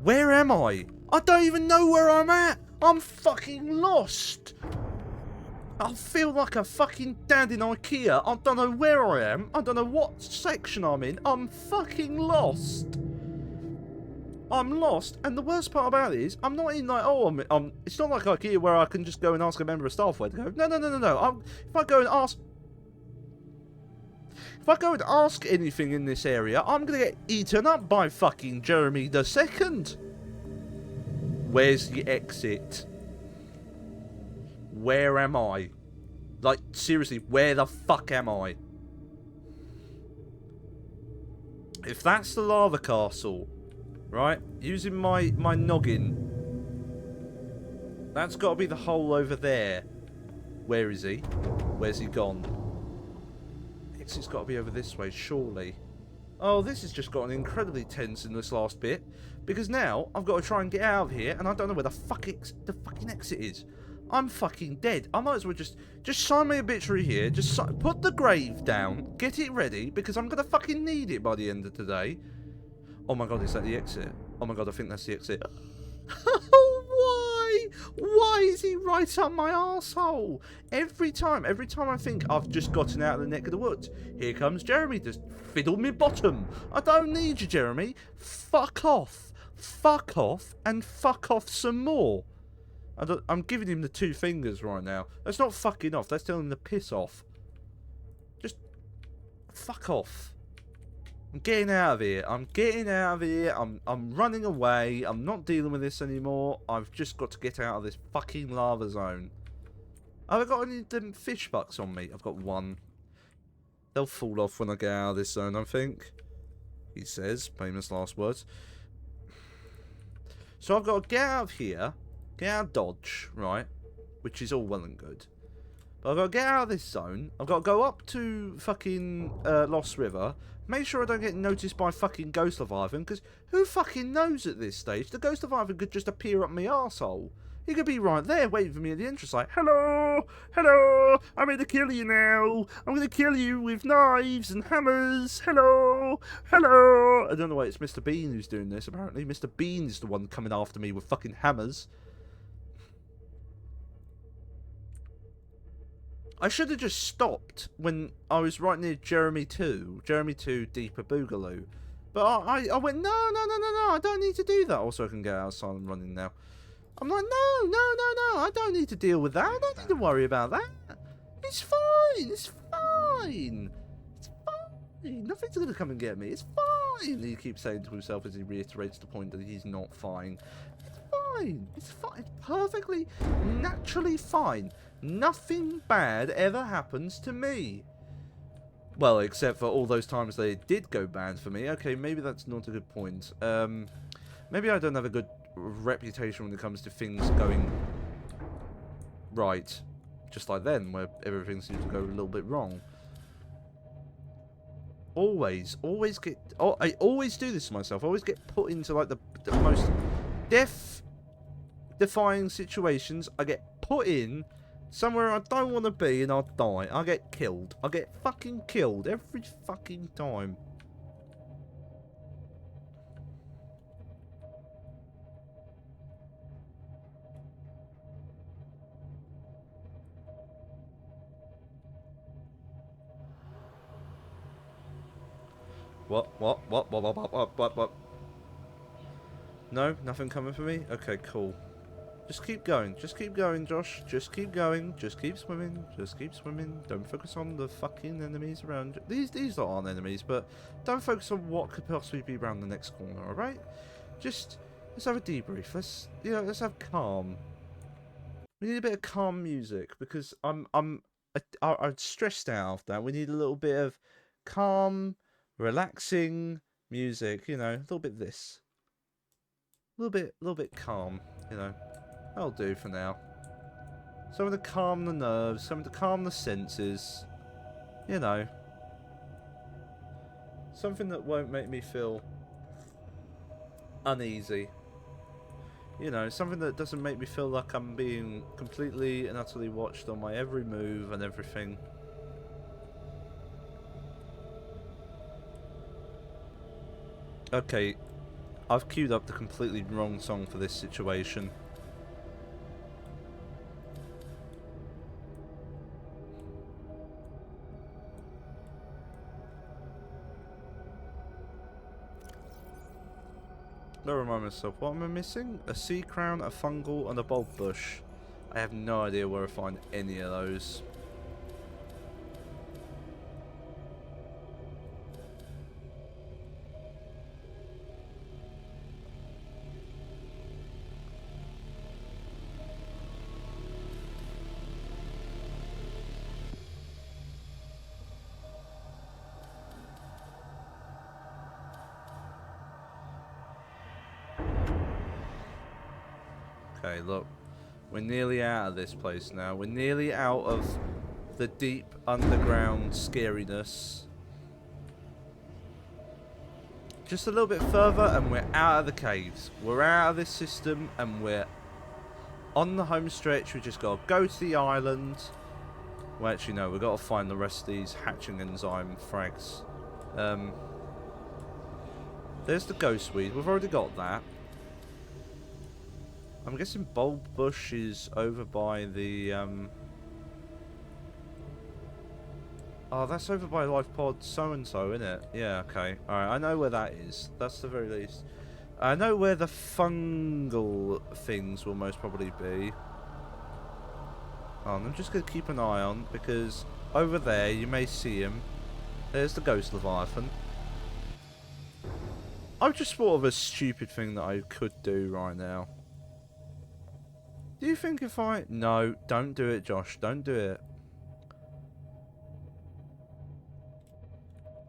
Where am I? I don't even know where I'm at. I'm fucking lost. I feel like a fucking dad in IKEA. I don't know where I am. I don't know what section I'm in. I'm fucking lost. I'm lost, and the worst part about it is, I'm not in like, oh, it's not like IKEA where I can just go and ask a member of staff where to go. No, no, no, no, no. If I go and ask anything in this area, I'm gonna get eaten up by fucking Jeremy the Second. Where's the exit? Where am I? Like, seriously, where the fuck am I? If that's the lava castle, right, using my noggin, that's got to be the hole over there. Where is he? Where's he gone? Exit's got to be over this way, surely. Oh, this has just gotten incredibly tense in this last bit, because now I've got to try and get out of here, and I don't know where the fucking exit is. I'm fucking dead. I might as well just sign my obituary here. Just put the grave down, get it ready, because I'm gonna fucking need it by the end of today. Oh my god, is that the exit? Oh my god, I think that's the exit. Why? Why is he right up my arsehole? Every time I think I've just gotten out of the neck of the woods, here comes Jeremy to fiddle me bottom. I don't need you, Jeremy. Fuck off. Fuck off and fuck off some more. I'm giving him the two fingers right now. That's not fucking off. That's telling him to piss off. Just fuck off. I'm getting out of here. I'm getting out of here. I'm running away. I'm not dealing with this anymore. I've just got to get out of this fucking lava zone. Have I got any of them fish bucks on me? I've got one. They'll fall off when I get out of this zone, I think. He says. Famous last words. So I've got to get out of here. Get out of Dodge, right? Which is all well and good. But I've got to get out of this zone. I've got to go up to fucking Lost River. Make sure I don't get noticed by fucking Ghost Leviathan, because who fucking knows at this stage? The Ghost Leviathan could just appear up my arsehole. He could be right there waiting for me at the entrance like, hello, hello, I'm here to kill you now. I'm going to kill you with knives and hammers. Hello, hello. I don't know why it's Mr. Bean who's doing this. Apparently Mr. Bean is the one coming after me with fucking hammers. I should have just stopped when I was right near Jeremy 2. Jeremy 2 Deeper Boogaloo. But I went, no, I don't need to do that. Also, I can get outside and running now. I'm like, no, I don't need to deal with that. I don't need to worry about that. It's fine, it's fine. It's fine. Nothing's going to come and get me. It's fine. He keeps saying to himself as he reiterates the point that he's not fine. It's fine. It's fine. It's perfectly, naturally fine. Nothing bad ever happens to me. Well, except for all those times they did go bad for me. Okay, maybe that's not a good point. Maybe I don't have a good reputation when it comes to things going right. Just like then, where everything seems to go a little bit wrong. Always get... Oh, I always do this to myself. I always get put into, like, the most death-defying situations. I get put in somewhere I don't want to be and I'll die. I get killed. I get fucking killed every fucking time. What? No? Nothing coming for me? Okay, cool. Just keep going. Just keep going, Josh. Just keep going. Just keep swimming. Just keep swimming. Don't focus on the fucking enemies around you. These aren't enemies, but don't focus on what could possibly be around the next corner, alright? Just, let's have a debrief. Let's have calm. We need a bit of calm music, because I'm stressed out after that. We need a little bit of calm, relaxing music, you know, a little bit of this. A little bit calm, you know. That'll do for now. Something to calm the nerves, something to calm the senses. You know. Something that won't make me feel uneasy. You know, something that doesn't make me feel like I'm being completely and utterly watched on my every move and everything. Okay. I've queued up the completely wrong song for this situation. Gotta remind myself, what am I missing? A sea crown, a fungal, and a bulb bush. I have no idea where to find any of those. Okay, look. We're nearly out of this place now. We're nearly out of the deep underground scariness. Just a little bit further and we're out of the caves. We're out of this system and we're on the home stretch. We just got to go to the island. Well, actually, no. We've got to find the rest of these hatching enzyme frags. There's the ghost weed. We've already got that. I'm guessing bulb bush is over by the oh, that's over by life pod so and so, isn't it? Yeah, okay. Alright, I know where that is. That's the very least. I know where the fungal things will most probably be. I'm just gonna keep an eye on, because over there you may see him. There's the ghost leviathan. I've just thought of a stupid thing that I could do right now. Do you think if I... No, don't do it, Josh. Don't do it.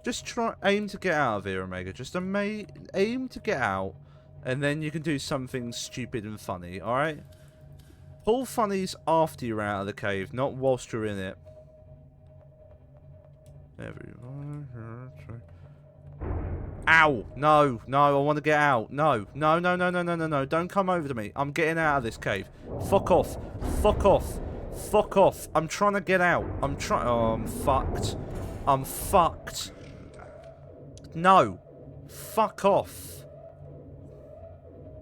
Just try... Aim to get out of here, Omega. Just aim to get out. And then you can do something stupid and funny, alright? Pull funnies after you're out of the cave, not whilst you're in it. Everyone... Ow! No, no, I want to get out. No, no, no, no, no, no, no, no. Don't come over to me. I'm getting out of this cave. Fuck off. Fuck off. Fuck off. I'm trying to get out. I'm trying... Oh, I'm fucked. I'm fucked. No. Fuck off.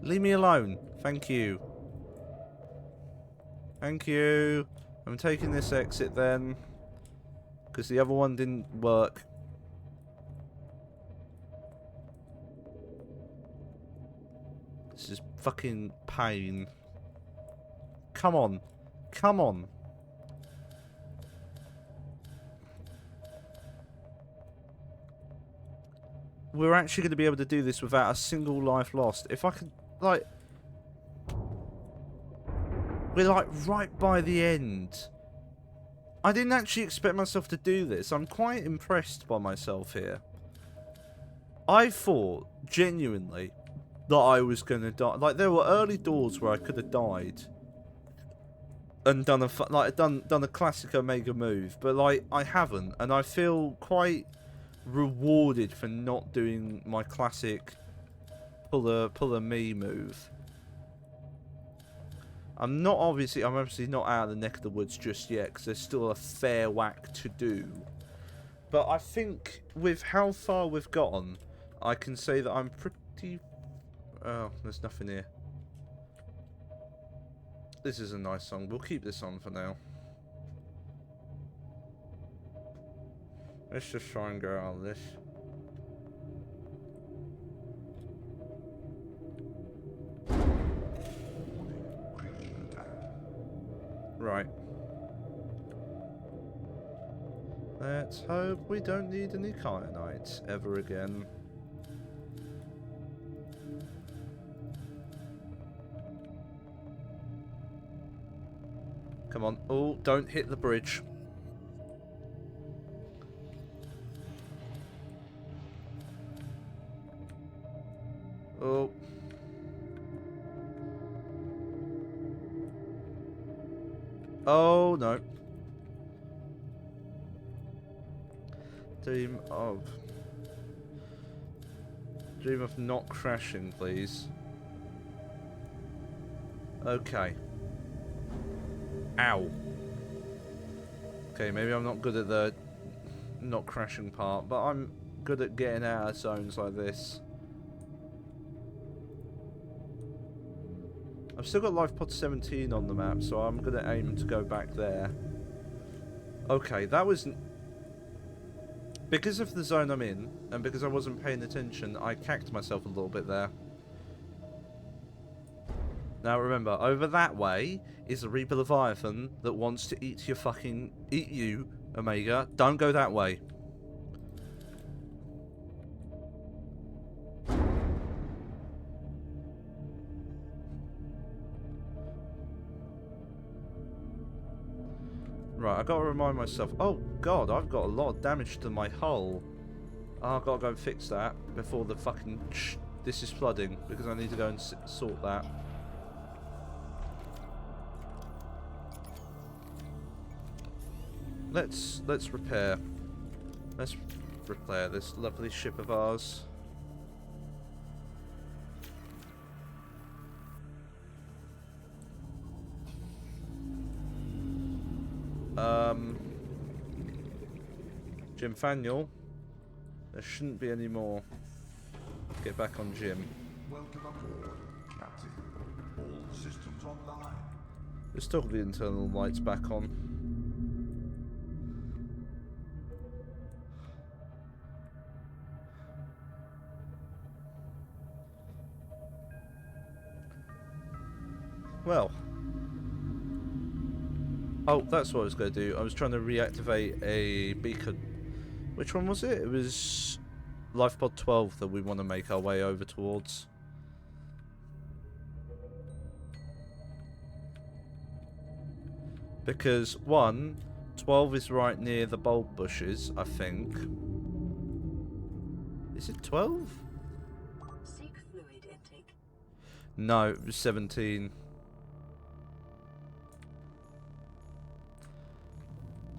Leave me alone. Thank you. Thank you. I'm taking this exit then. Because the other one didn't work. This is fucking pain. Come on. Come on. We're actually going to be able to do this without a single life lost. If I could, like... We're, like, right by the end. I didn't actually expect myself to do this. I'm quite impressed by myself here. I thought, genuinely... that I was gonna die. Like, there were early doors where I could have died and done a classic Omega move, but like I haven't, and I feel quite rewarded for not doing my classic pull a me move. I'm obviously not out of the neck of the woods just yet, because there's still a fair whack to do. But I think with how far we've gotten, I can say that I'm pretty... Oh, there's nothing here. This is a nice song. We'll keep this on for now. Let's just try and go out of this. Right. Let's hope we don't need any kyanites ever again. Come on. Oh, don't hit the bridge. Oh. Oh, no. Dream of not crashing, please. Okay. Ow. Okay, maybe I'm not good at the not crashing part, but I'm good at getting out of zones like this. I've still got life pod 17 on the map, so I'm going to aim to go back there. Okay, that was... Because of the zone I'm in, and because I wasn't paying attention, I cacked myself a little bit there. Now remember, over that way is the Reaper Leviathan that wants to eat your fucking... Eat you, Omega. Don't go that way. Right, I gotta remind myself. Oh god, I've got a lot of damage to my hull. Oh, I've gotta go and fix that before the fucking... This is flooding, because I need to go and sort that. Let's repair. Let's repair this lovely ship of ours. Jim Faniel. There shouldn't be any more. Get back on Jim. Welcome aboard, Captain. All systems online. Let's toggle the internal lights back on. Well. Oh, that's what I was going to do. I was trying to reactivate a beacon. Which one was it? It was LifePod 12 that we want to make our way over towards. Because, 12 is right near the bulb bushes, I think. Is it 12? Seek fluid intake. No, it was 17.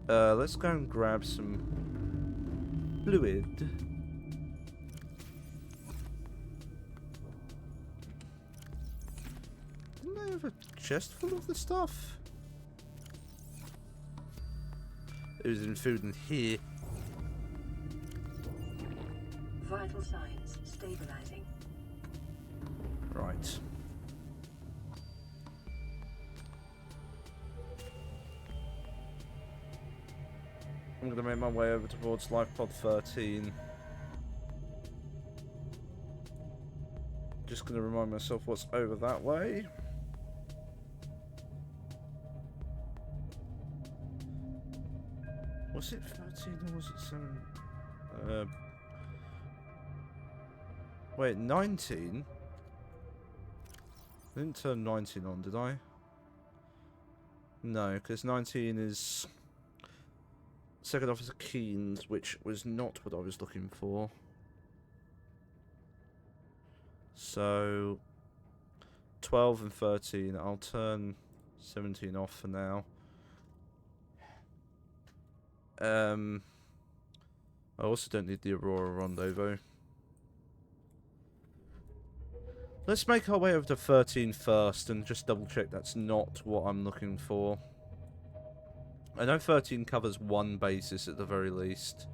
Let's go and grab some fluid. Didn't I have a chest full of the stuff? It was in food in here. Vital signs stabilizing. Right. I'm going to make my way over towards LifePod 13. Just going to remind myself what's over that way. Was it 13 or was it 7? Wait, 19? I didn't turn 19 on, did I? No, because 19 is... Second Officer Keynes, which was not what I was looking for. So 12 and 13. I'll turn 17 off for now. I also don't need the Aurora Rendezvous. Let's make our way over to 13 first and just double check that's not what I'm looking for. I know 13 covers one basis at the very least.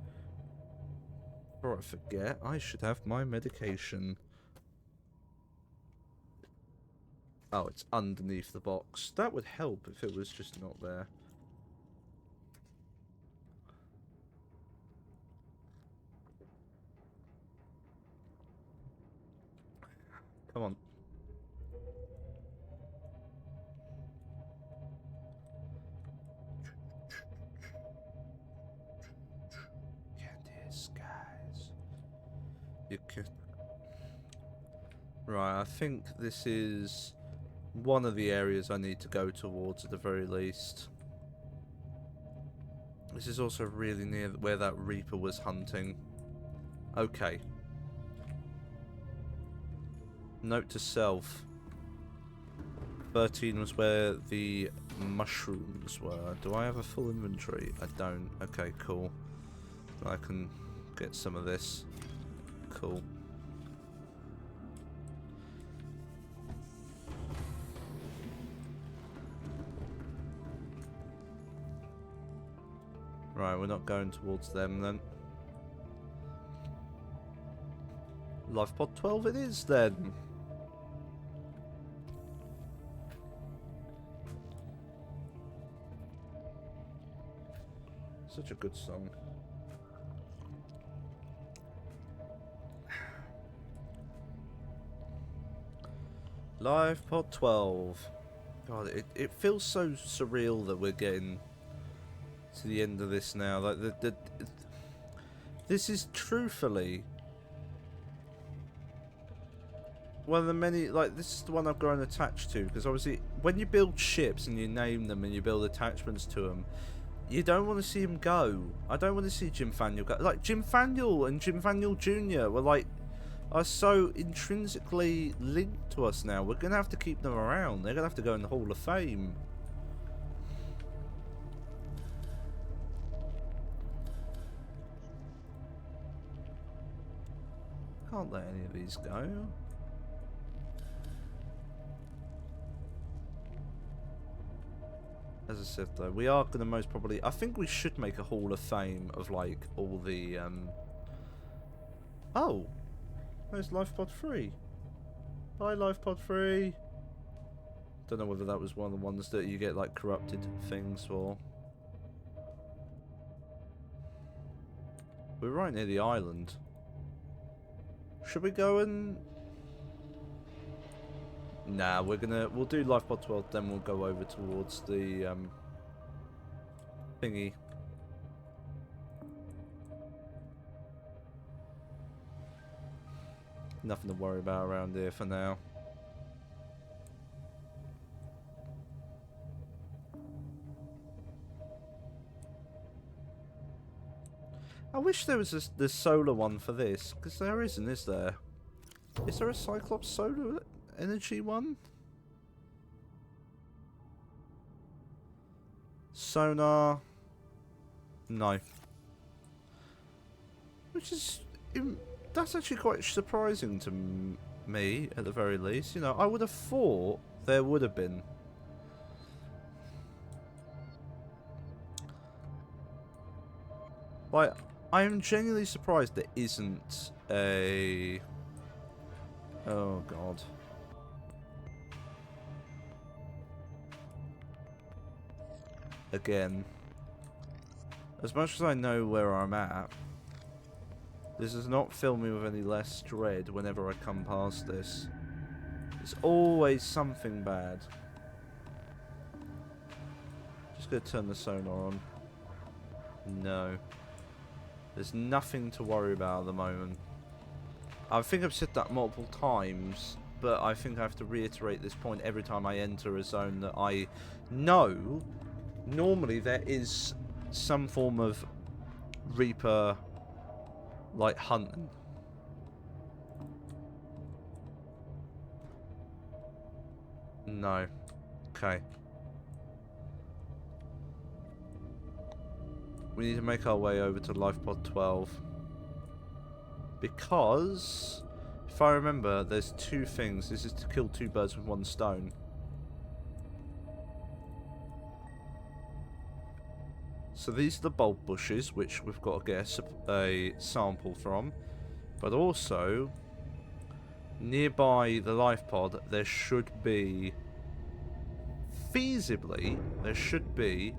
Before I forget, I should have my medication. Oh, it's underneath the box. That would help if it was just not there. Come on. Guys. You could. Right, I think this is one of the areas I need to go towards at the very least. This is also really near where that Reaper was hunting. Okay. Note to self. 13 was where the mushrooms were. Do I have a full inventory? I don't. Okay, cool. I can get some of this. Cool. Right, we're not going towards them then. LifePod 12 it is then. Such a good song. Live Pod 12. God, it feels so surreal that we're getting to the end of this now. Like this is truthfully one of the many, like, this is the one I've grown attached to, because obviously when you build ships and you name them and you build attachments to them, you don't want to see him go. I don't want to see Jim Faniel go. Like, Jim Faniel and Jim Faniel Jr. are so intrinsically linked to us now. We're going to have to keep them around. They're going to have to go in the Hall of Fame. Can't let any of these go. As I said though, we are going to most probably... I think we should make a Hall of Fame of, like, all the... Oh! There's LifePod 3. Bye, LifePod 3. Don't know whether that was one of the ones that you get, like, corrupted things for. We're right near the island. Should we go and... Nah, we'll do LifePod 12, then we'll go over towards the, thingy. Nothing to worry about around here for now. I wish there was the solar one for this, because there isn't, is there? Is there a Cyclops solar energy one? Sonar? No. Which is... that's actually quite surprising to me, at the very least. You know, I would have thought there would have been. Like, I am genuinely surprised there isn't a... Oh, God. Again. As much as I know where I'm at, this does not fill me with any less dread whenever I come past this. It's always something bad. Just gonna turn the sonar on. No. There's nothing to worry about at the moment. I think I've said that multiple times, but I think I have to reiterate this point every time I enter a zone that I know normally there is some form of Reaper, like, hunting. No. Okay. We need to make our way over to LifePod 12. Because, if I remember, there's two things. This is to kill two birds with one stone. So these are the bulb bushes, which we've got to get a sample from. But also, nearby the life pod, there should be... feasibly, there should be...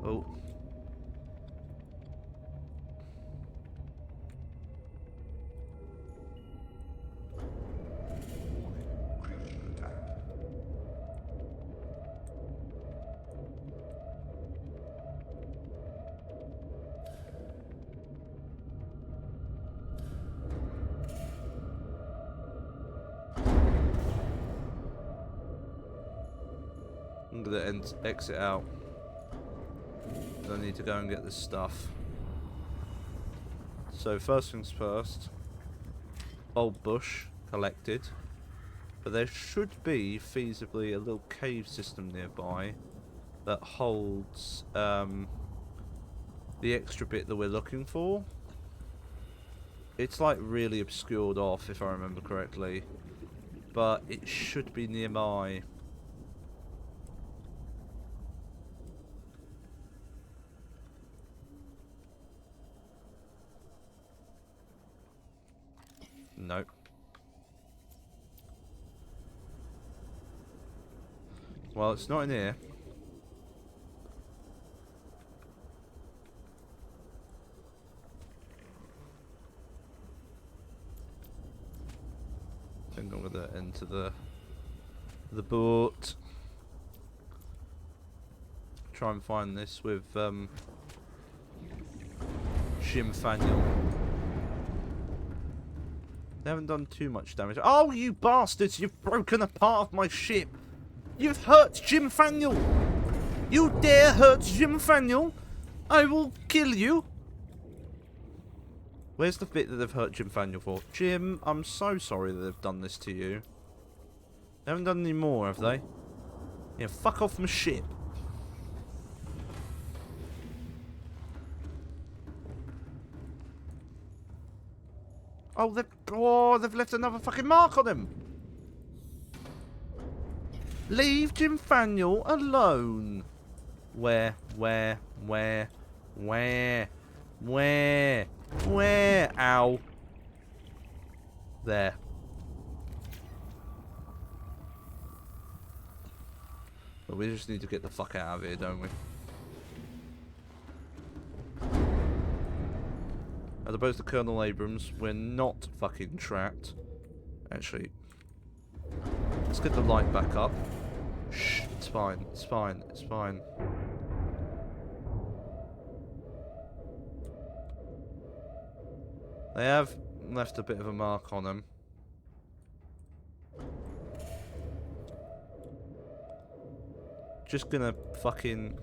Oh. I'm gonna exit out. I need to go and get this stuff. So first things first. Bulb bush collected. But there should be feasibly a little cave system nearby that holds the extra bit that we're looking for. It's like really obscured off if I remember correctly. But it should be nearby. Nope. Well, it's not in here. think I'm gonna enter the boat. Try and find this with Jim Faniel. They haven't done too much damage. Oh, you bastards! You've broken a part of my ship! You've hurt Jim Faniel! You dare hurt Jim Faniel? I will kill you! Where's the bit that they've hurt Jim Faniel for? Jim, I'm so sorry that they've done this to you. They haven't done any more, have they? Yeah, fuck off my ship. Oh, they've left another fucking mark on him. Leave Jim Faniel alone. Where? Ow. There. But we just need to get the fuck out of here, don't we? As opposed to Colonel Abrams, we're not fucking trapped. Actually, let's get the light back up. Shh, it's fine, it's fine, it's fine. They have left a bit of a mark on them. Just gonna fucking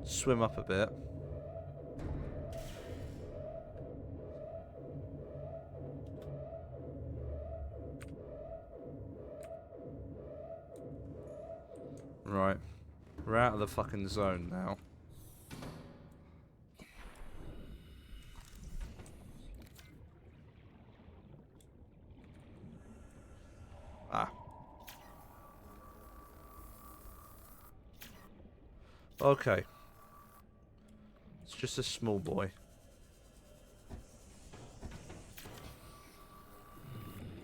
swim up a bit. Right. We're out of the fucking zone now. Ah. Okay. It's just a small boy.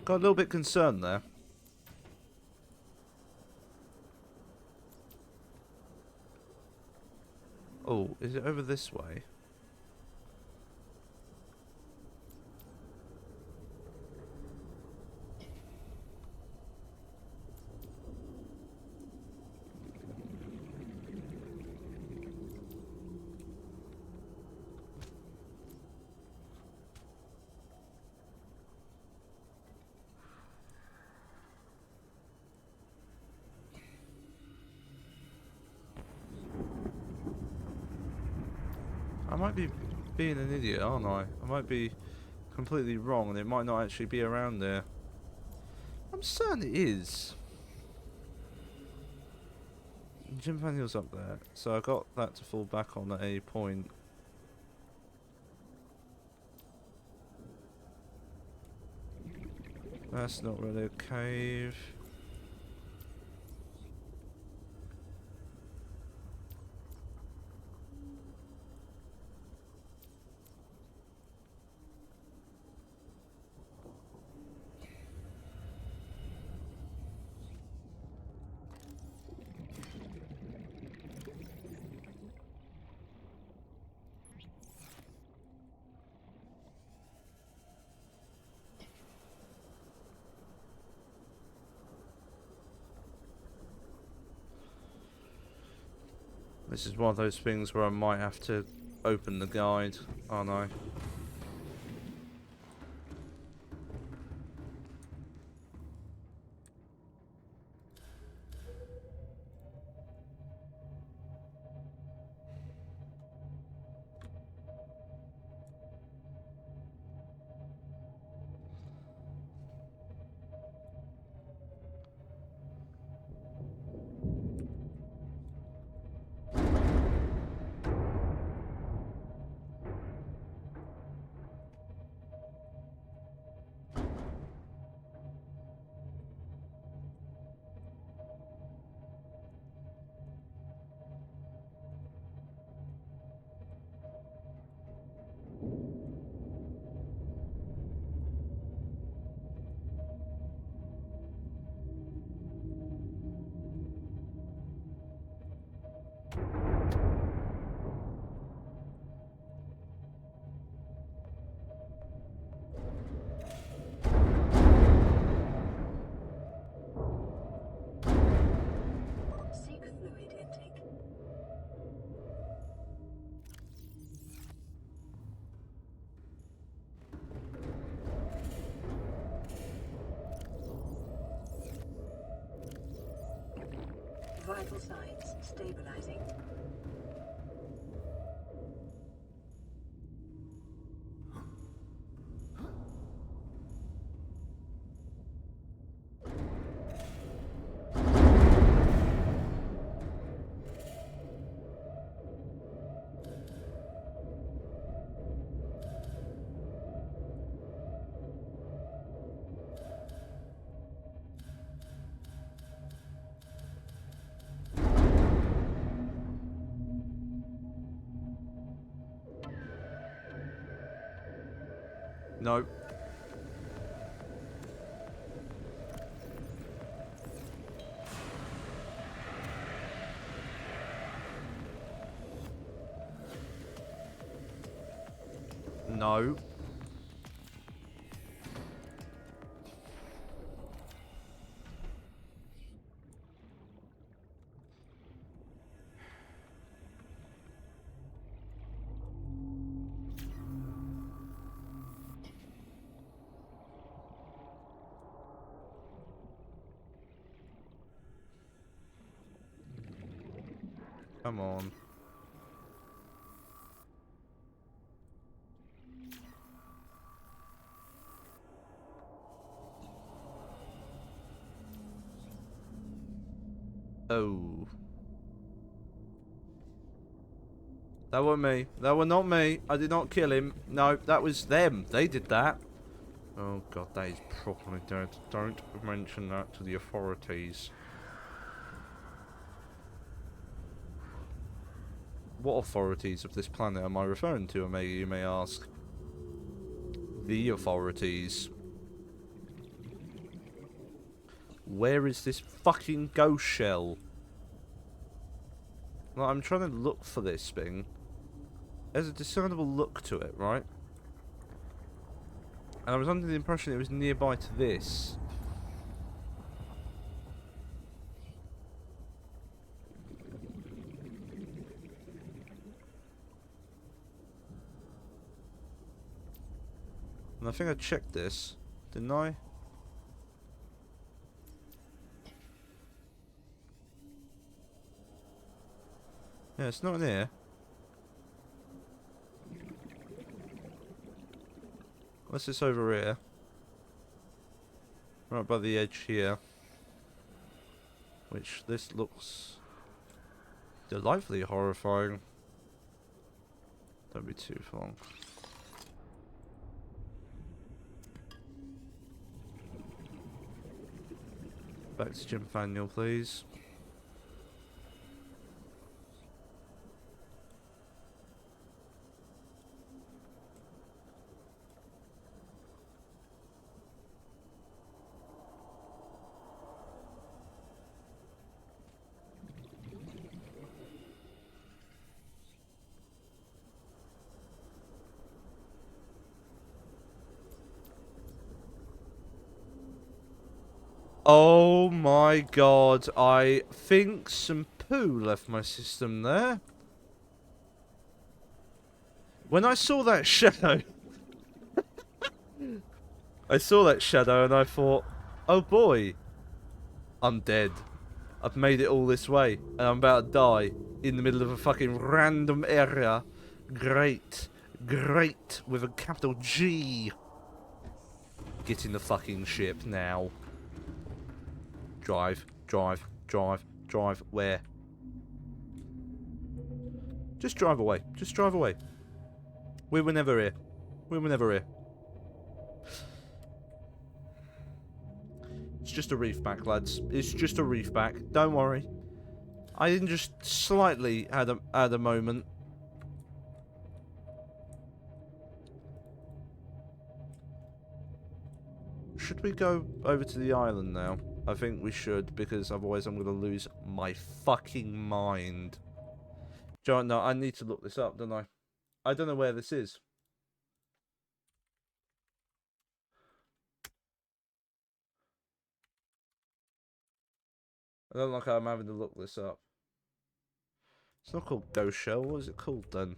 Got a little bit concerned there. Oh, is it over this way? I might be being an idiot, aren't I? I might be completely wrong and it might not actually be around there. I'm certain it is. Jim Faniel's up there, so I got that to fall back on at a point. That's not really a cave. This is one of those things where I might have to open the guide, aren't I? Stabilizing. No. No. Come on. Oh. That wasn't me. That was not me. I did not kill him. No, that was them. They did that. Oh god, that is properly dead. Don't mention that to the authorities. What authorities of this planet am I referring to, Omega, you may ask? The authorities. Where is this fucking ghost shell? Like, I'm trying to look for this thing. There's a discernible look to it, right? And I was under the impression it was nearby to this. And I think I checked this, didn't I? Yeah, it's not in here. Unless it's over here. Right by the edge here. Which, this looks delightfully horrifying. Don't be too long. Back to Jim Faniel, please. Oh my god, I think some poo left my system there. When I saw that shadow, I saw that shadow and I thought, oh boy, I'm dead. I've made it all this way and I'm about to die in the middle of a fucking random area. Great. Great with a capital G. Get in the fucking ship now. Drive, drive, drive, drive. Where? Just drive away. Just drive away. We were never here. We were never here. It's just a reef back, lads. It's just a reef back. Don't worry. I didn't just slightly had a moment. Should we go over to the island now? I think we should, because otherwise I'm going to lose my fucking mind. John, no, I need to look this up, don't I? I don't know where this is. I don't like how I'm having to look this up. It's not called Ghost Shell. What is it called then?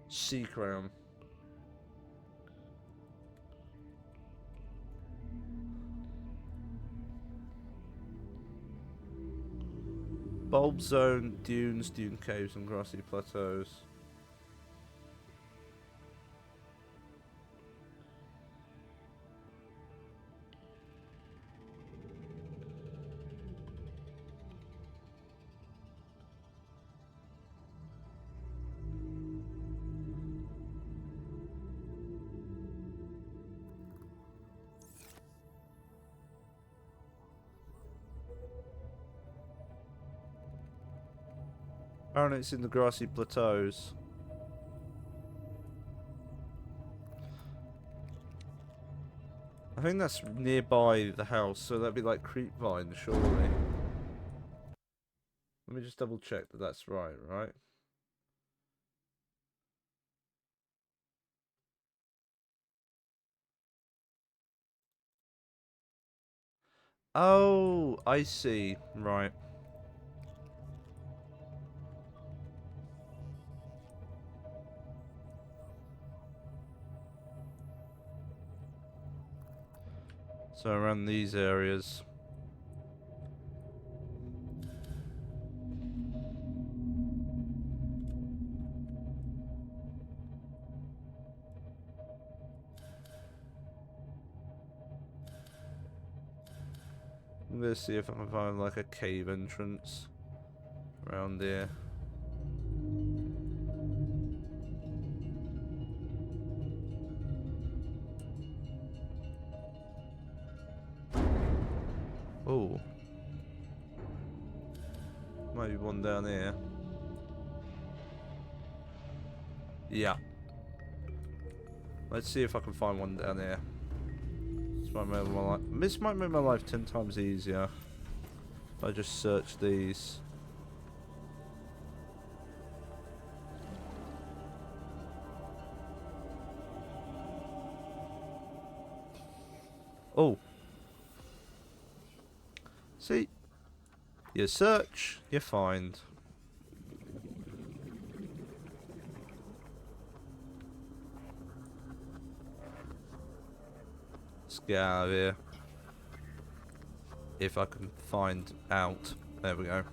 Sea crown. Bulb zone, dunes, dune caves, and grassy plateaus. Apparently it's in the grassy plateaus. I think that's nearby the house, so that'd be like creepvine, surely. Let me just double check that that's right? Oh, I see. Right. So around these areas. I'm gonna see if I can find like a cave entrance around here. Oh. Maybe one down here. Yeah. Let's see if I can find one down here. This might make my life 10 times easier if I just search these. Oh. See? You search, you find. Let's get out of here. If I can find out. There we go.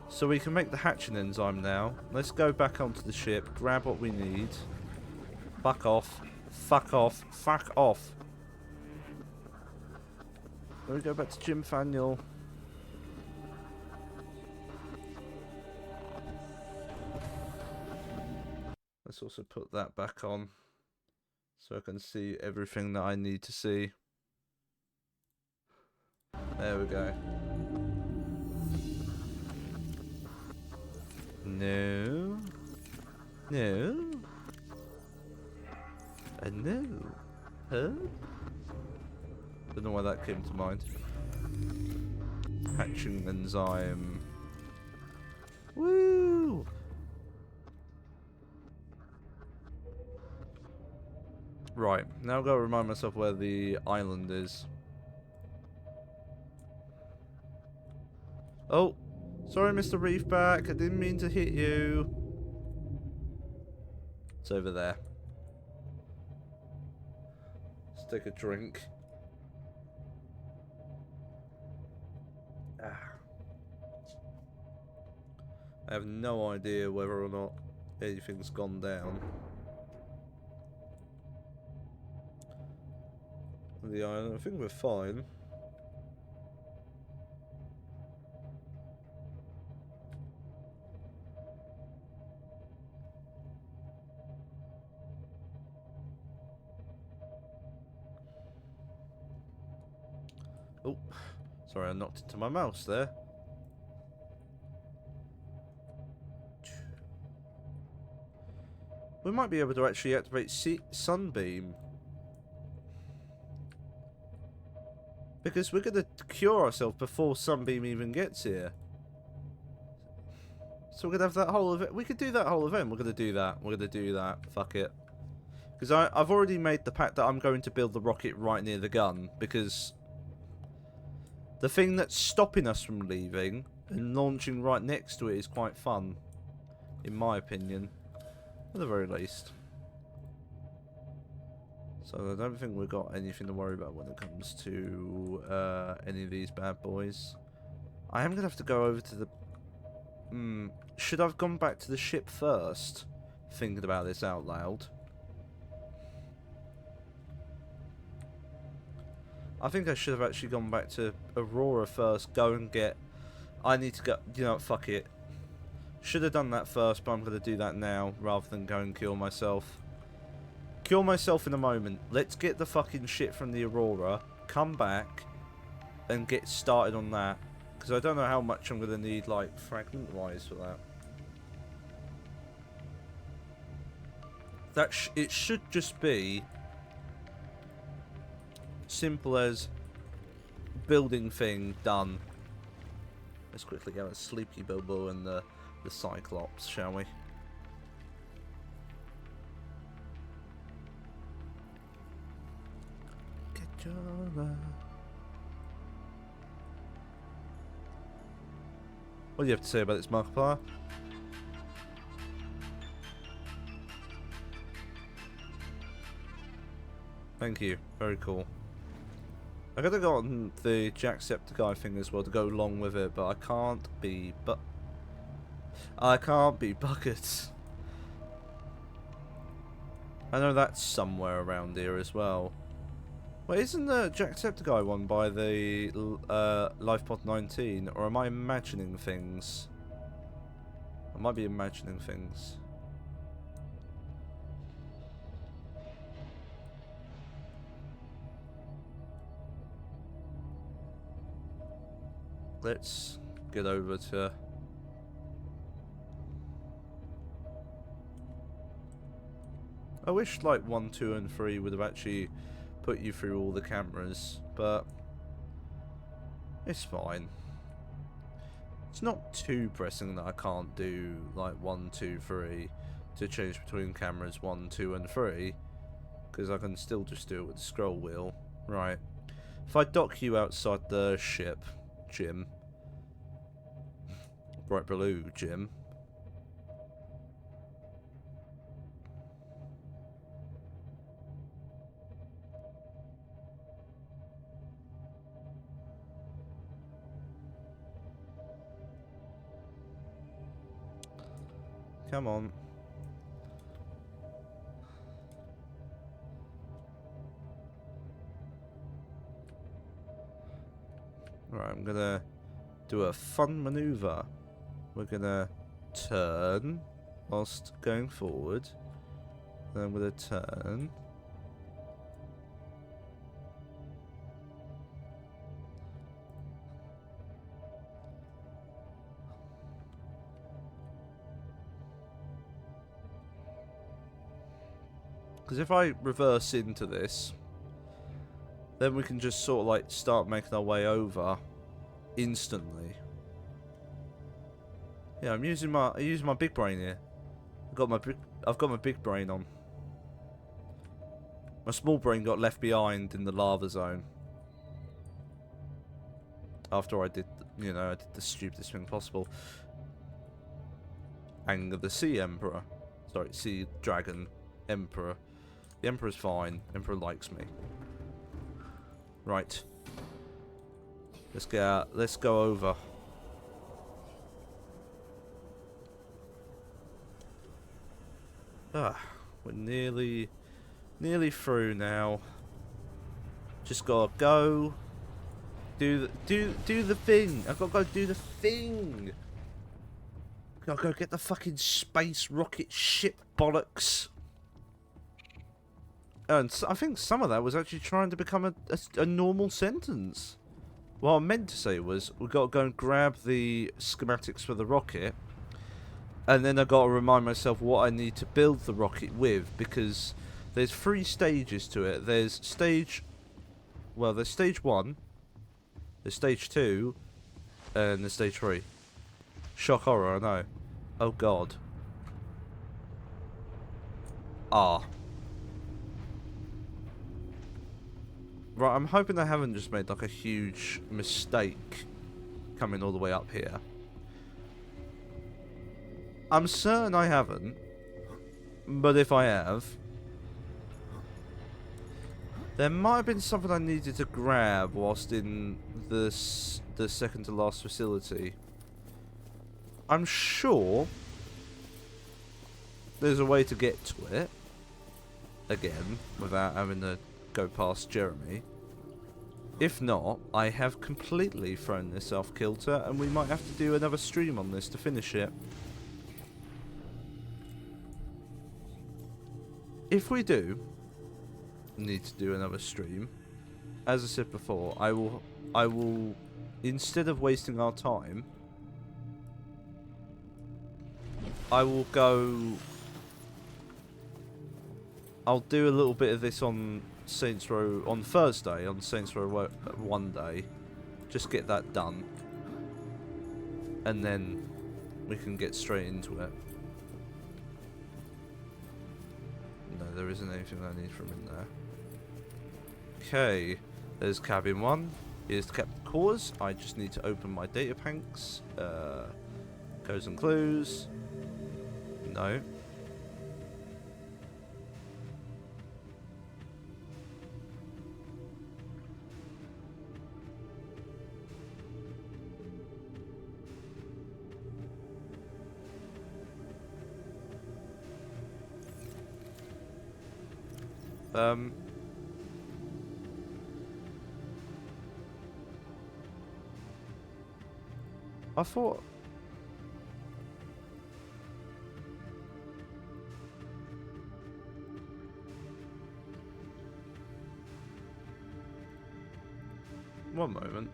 So we can make the hatching enzyme now. Let's go back onto the ship, grab what we need. Fuck off. Fuck off. Fuck off. Let me go back to Jim Faniel. Let's also put that back on so I can see everything that I need to see. There we go. No. No. No. Huh? Don't know why that came to mind. Hatching enzyme. Woo! Right, now I've got to remind myself where the island is. Oh, sorry Mr. Reefback, I didn't mean to hit you. It's over there. Let's take a drink. I have no idea whether or not anything's gone down. The island, I think we're fine. Oh, sorry, I knocked into my mouse there. We might be able to actually activate Sunbeam. Because we're going to cure ourselves before Sunbeam even gets here. So we're going to have that whole event. We could do that whole event. We're going to do that. We're going to do that. Fuck it. Because I've already made the pact that I'm going to build the rocket right near the gun. Because the thing that's stopping us from leaving and launching right next to it is quite fun. In my opinion. At the very least. So I don't think we've got anything to worry about when it comes to any of these bad boys. I am going to have to go over to the... should I have gone back to the ship first? Thinking about this out loud. I think I should have actually gone back to Aurora first. Go and get... I need to go... You know what, fuck it. Should have done that first, but I'm going to do that now rather than go and kill myself. Kill myself in a moment. Let's get the fucking shit from the Aurora. Come back and get started on that. Because I don't know how much I'm going to need, like, fragment-wise for that. It should just be simple as building thing done. Let's quickly go at Sleepy Bilbo and the Cyclops, shall we? Get your what do you have to say about this, Markiplier? Thank you. Very cool. I could have gotten the Jacksepticeye thing as well to go along with it, but I can't be Buckets. I know that's somewhere around here as well. Wait, isn't the Jacksepticeye one by the LifePod 19? Or am I imagining things? I might be imagining things. Let's get over to... I wish like 1, 2 and 3 would have actually put you through all the cameras, but it's fine. It's not too pressing that I can't do like 1, 2, 3 to change between cameras 1, 2 and 3, because I can still just do it with the scroll wheel. Right. If I dock you outside the ship, Jim. Bright blue, Jim. Come on. Alright, I'm gonna do a fun maneuver. We're gonna turn whilst going forward. Then I'm gonna turn. Because if I reverse into this, then we can just sort of like start making our way over instantly. Yeah, I'm using my big brain here. I've got my big brain on. My small brain got left behind in the lava zone. After I did, you know, I did the stupidest thing possible. Anger the Sea Emperor. Sorry, Sea Dragon Emperor. The Emperor's fine. Emperor likes me. Right. Let's get out. Let's go over. We're nearly through now. Just gotta go. Do the thing. I've got to go do the thing. Gotta go get the fucking space rocket ship bollocks. And I think some of that was actually trying to become a normal sentence. What I meant to say was, we've got to go and grab the schematics for the rocket. And then I've got to remind myself what I need to build the rocket with. Because there's 3 stages to it. There's stage... Well, there's stage 1. There's stage 2. And there's stage 3. Shock horror, I know. Oh god. Ah. Right, I'm hoping I haven't just made like a huge mistake coming all the way up here. I'm certain I haven't. But if I have, there might have been something I needed to grab whilst in the second to last facility. I'm sure there's a way to get to it again without having to go past Jeremy. If not, I have completely thrown this off kilter, and we might have to do another stream on this to finish it. If we do need to do another stream, as I said before, I will instead of wasting our time, I will go. I'll do a little bit of this on Saints Row on Thursday, on Saints Row 1 day. Just get that done. And then we can get straight into it. No, there isn't anything I need from in there. Okay, there's cabin 1. Here's the captain quarters. I just need to open my data banks. Codes and clues. No. I thought... One moment.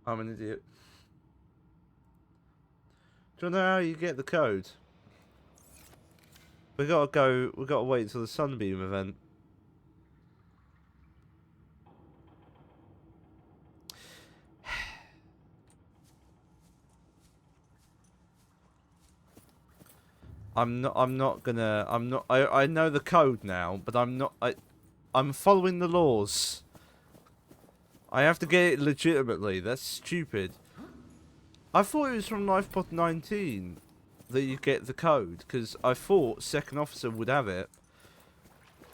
I'm an idiot. Do you know how you get the code? We gotta wait until the Sunbeam event. I know the code now, but I'm following the laws. I have to get it legitimately. That's stupid. I thought it was from LifePod 19 that you get the code, because I thought Second Officer would have it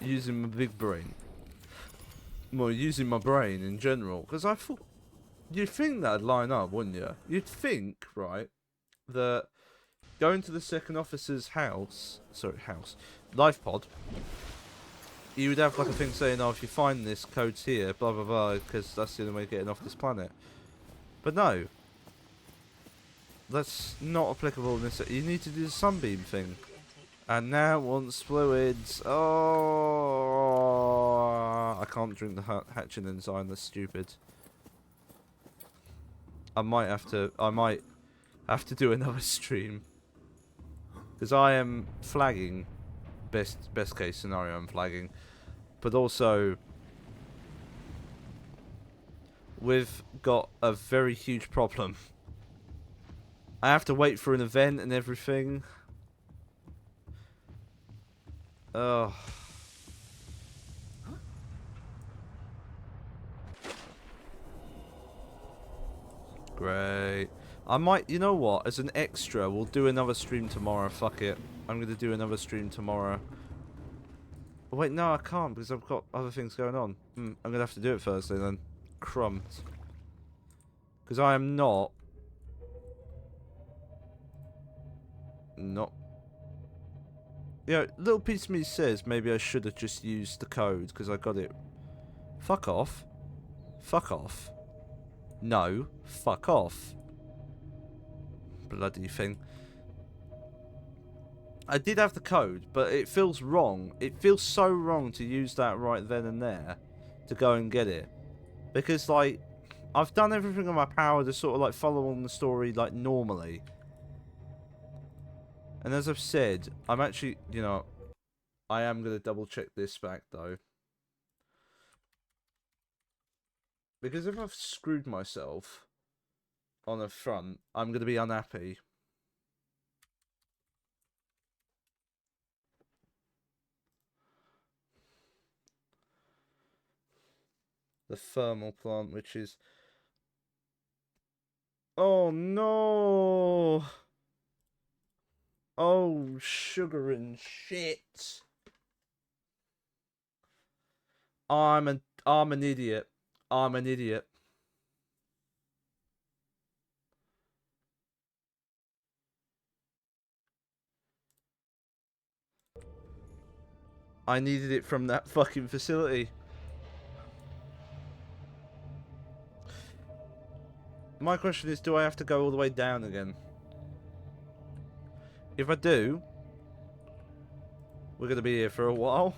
using my big brain. Well, using my brain in general, because I thought... You'd think that'd line up, wouldn't you? You'd think, right, that going to the Second Officer's house... Sorry, house. LifePod... You would have like a thing saying, oh, if you find this, code's here, blah blah blah, because that's the only way of getting off this planet. But no. That's not applicable in this. You need to do the Sunbeam thing. And now it wants fluids. Oh, I can't drink the hatching enzyme, that's stupid. I might have to do another stream. Because I am flagging. Best case scenario, I'm flagging. But also, we've got a very huge problem. I have to wait for an event and everything. Oh. Great. I might, you know what, as an extra, we'll do another stream tomorrow. Fuck it. I'm going to do another stream tomorrow. Oh, wait, no, I can't because I've got other things going on. I'm going to have to do it Thursday then. Crumbs. Because I am not... You know, little piece of me says maybe I should have just used the code because I got it. Fuck off. Fuck off. No. Fuck off. Bloody thing. I did have the code, but it feels wrong. It feels so wrong to use that right then and there to go and get it. Because, like, I've done everything in my power to sort of, like, follow on the story, like, normally. And as I've said, I'm actually, you know, I am going to double check this back, though. Because if I've screwed myself on the front, I'm going to be unhappy. The thermal plant, which is... Oh, no! Oh, sugar and shit. I'm an idiot. I'm an idiot. I needed it from that fucking facility. My question is, do I have to go all the way down again? If I do, we're going to be here for a while.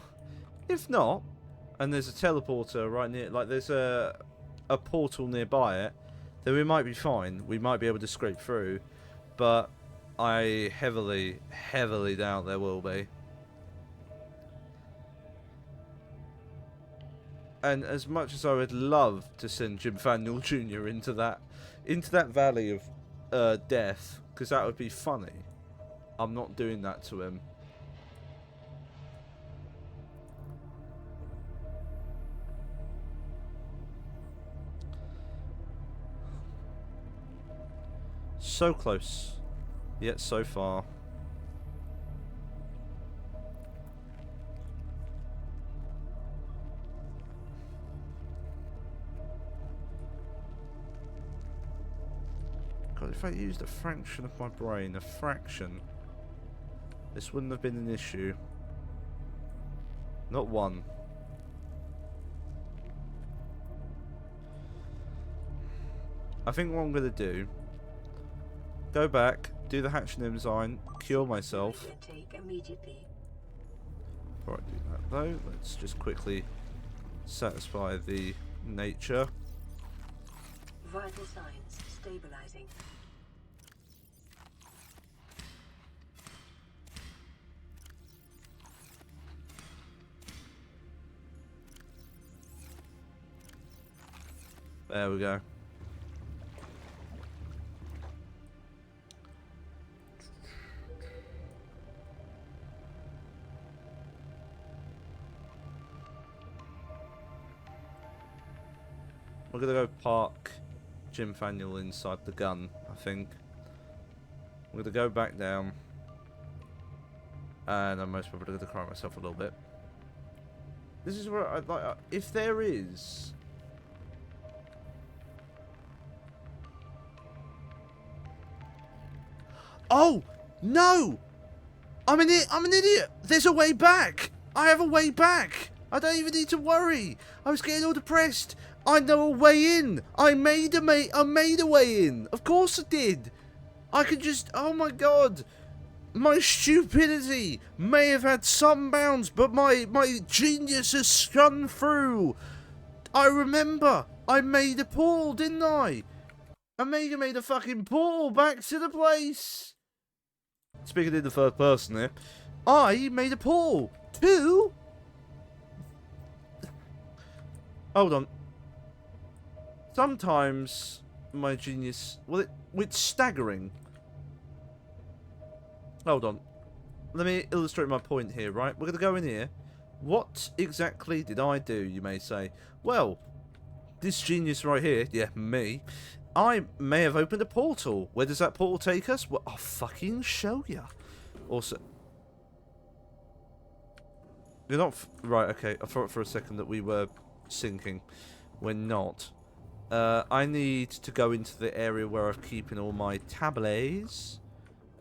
If not, and there's a teleporter right near, like there's a portal nearby it, then we might be fine. We might be able to scrape through, but I heavily doubt there will be. And as much as I would love to send Jim Faniel Jr. into that valley of death, because that would be funny, I'm not doing that to him. So close, yet so far. God, if I used a fraction of my brain, a fraction, this wouldn't have been an issue. Not one. I think what I'm going to do, go back, do the hatching design, cure myself. Before I do that though, let's just quickly satisfy the nature. Vital signs stabilizing. There we go. We're gonna go park Jim Faniel inside the gun, I think. I'm gonna go back down. And I'm most probably gonna cry myself a little bit. This is where I'd like, if there is... Oh! No! I'm an idiot! There's a way back! I have a way back! I don't even need to worry! I was getting all depressed! I know a way in! I made a way in! Of course I did! I could just... Oh my god! My stupidity may have had some bounds, but my genius has shone through! I remember! I made a portal, didn't I? Omega made a fucking portal back to the place! Speaking in the third person here. I made a portal to... Hold on. Sometimes my genius... Well, it's staggering. Hold on. Let me illustrate my point here, right? We're going to go in here. What exactly did I do, you may say? Well, this genius right here, yeah, me, I may have opened a portal. Where does that portal take us? Well, I'll fucking show ya. Also... You're not... Right, okay. I thought for a second that we were sinking. We're not. I need to go into the area where I'm keeping all my tablets.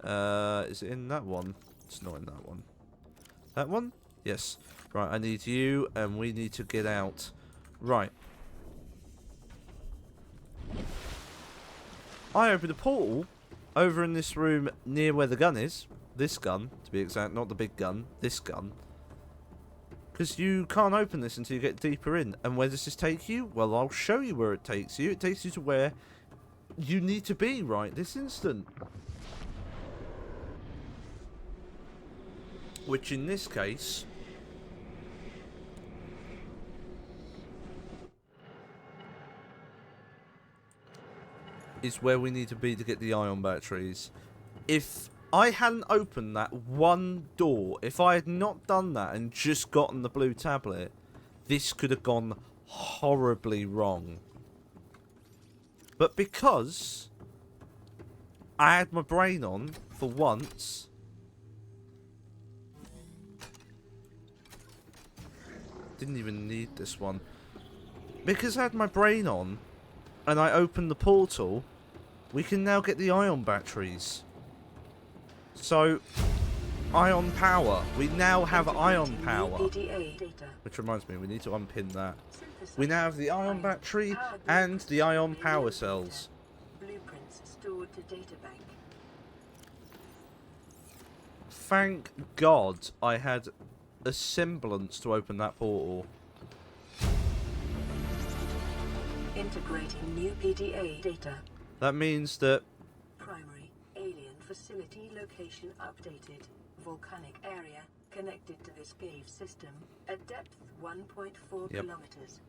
Is it in that one? It's not in that one. That one? Yes. Right, I need you, and we need to get out. Right. I opened a portal over in this room near where the gun is. This gun, to be exact, not the big gun. This gun. Because you can't open this until you get deeper in. And where does this take you? Well, I'll show you where it takes you. It takes you to where you need to be right this instant. Which in this case is where we need to be to get the ion batteries. If I hadn't opened that one door, if I had not done that and just gotten the blue tablet, this could have gone horribly wrong. But because I had my brain on for once, didn't even need this one. Because I had my brain on and I opened the portal, we can now get the ion batteries. So, ion power. We now have ion power. Which reminds me, we need to unpin that. We now have the ion battery and the ion power cells. Blueprints stored to databank. Thank God I had a semblance to open that portal. Integrating new PDA data. That means that Primary alien facility location updated. Volcanic area connected to this cave system at depth 1.4 kilometers.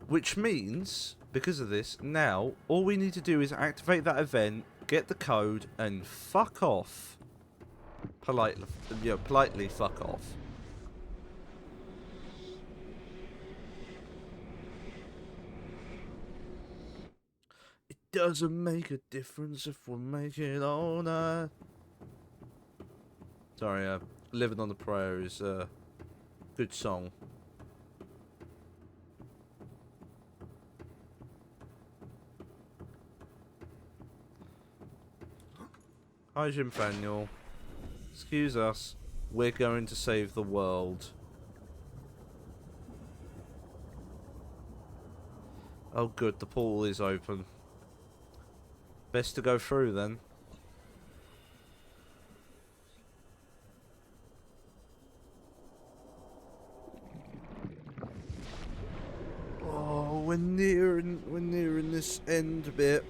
which means, because of this, now all we need to do is activate that event, get the code, and fuck off. Politely fuck off. It doesn't make a difference if we make it all night. Sorry, Living on the Prayer is a good song. Hi, Jim Faniel. Excuse us. We're going to save the world. Oh good, the portal is open. Best to go through then. Oh, we're nearing this end bit.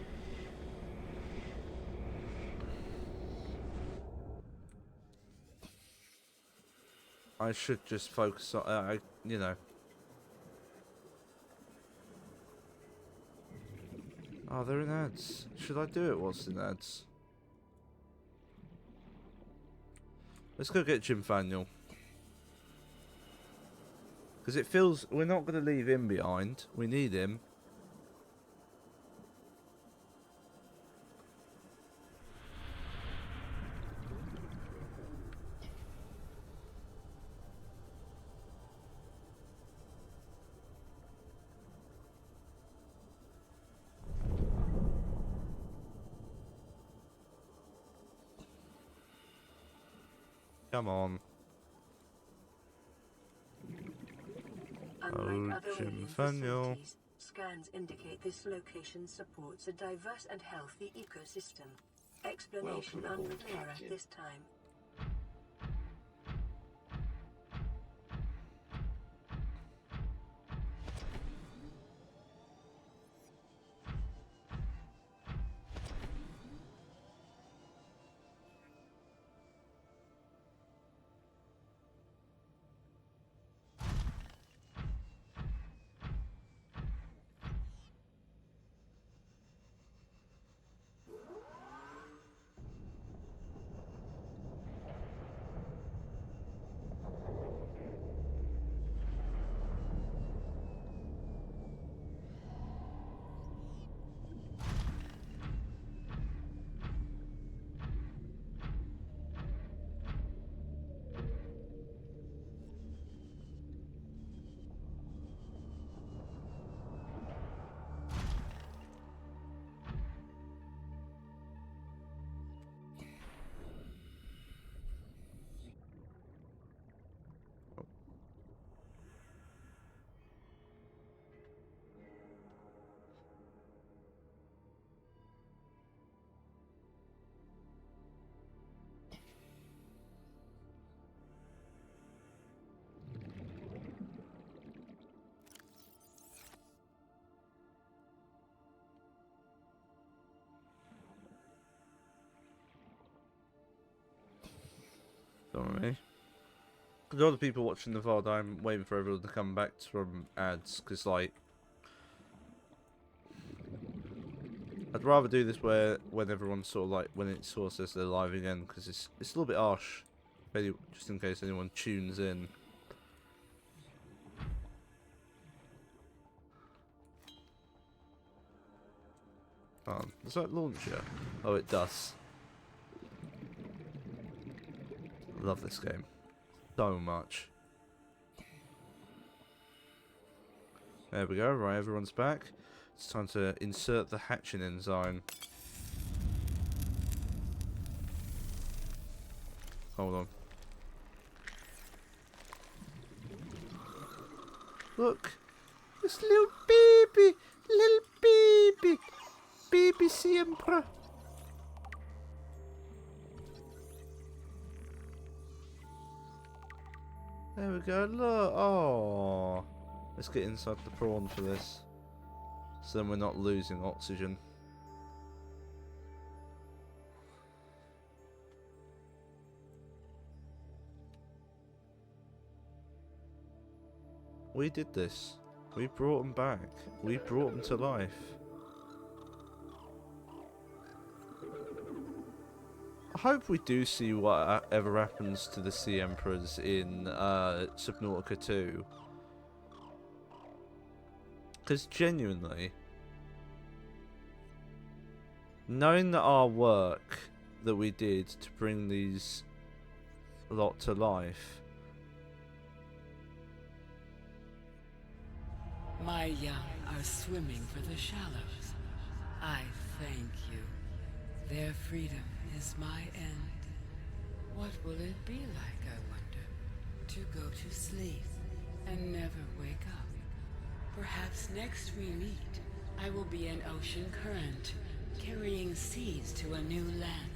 I should just focus on, you know. Oh, they're in ads. Should I do it whilst in ads? Let's go get Jim Faniel. Because it feels we're not going to leave him behind. We need him. Come on. Unlike other Jim alien Faniel. facilities, scans indicate this location supports a diverse and healthy ecosystem. Explanation Welcome aboard, unclear at Captain. this time. A lot of people watching the VOD, I'm waiting for everyone to come back from ads, because, like, I'd rather do this when everyone's sort of, like, when it sort of says they're live again, because it's a little bit harsh, just in case anyone tunes in. Oh, does that launch it? Oh, it does. I love this game so much. There we go, right, everyone's back. It's time to insert the hatching enzyme. Hold on. Look! This little baby! Little baby! Baby siempre! There we go, look! Oh, let's get inside the prawn for this. So then we're not losing oxygen. We did this. We brought them back. We brought them to life. I hope we do see whatever happens to the Sea Emperors in Subnautica 2. Because genuinely, knowing that our work that we did to bring these lot to life. My young are swimming for the shallows. I thank you. Their freedom is my end. What will it be like, I wonder, to go to sleep and never wake up? Perhaps next we meet, I will be an ocean current, carrying seeds to a new land.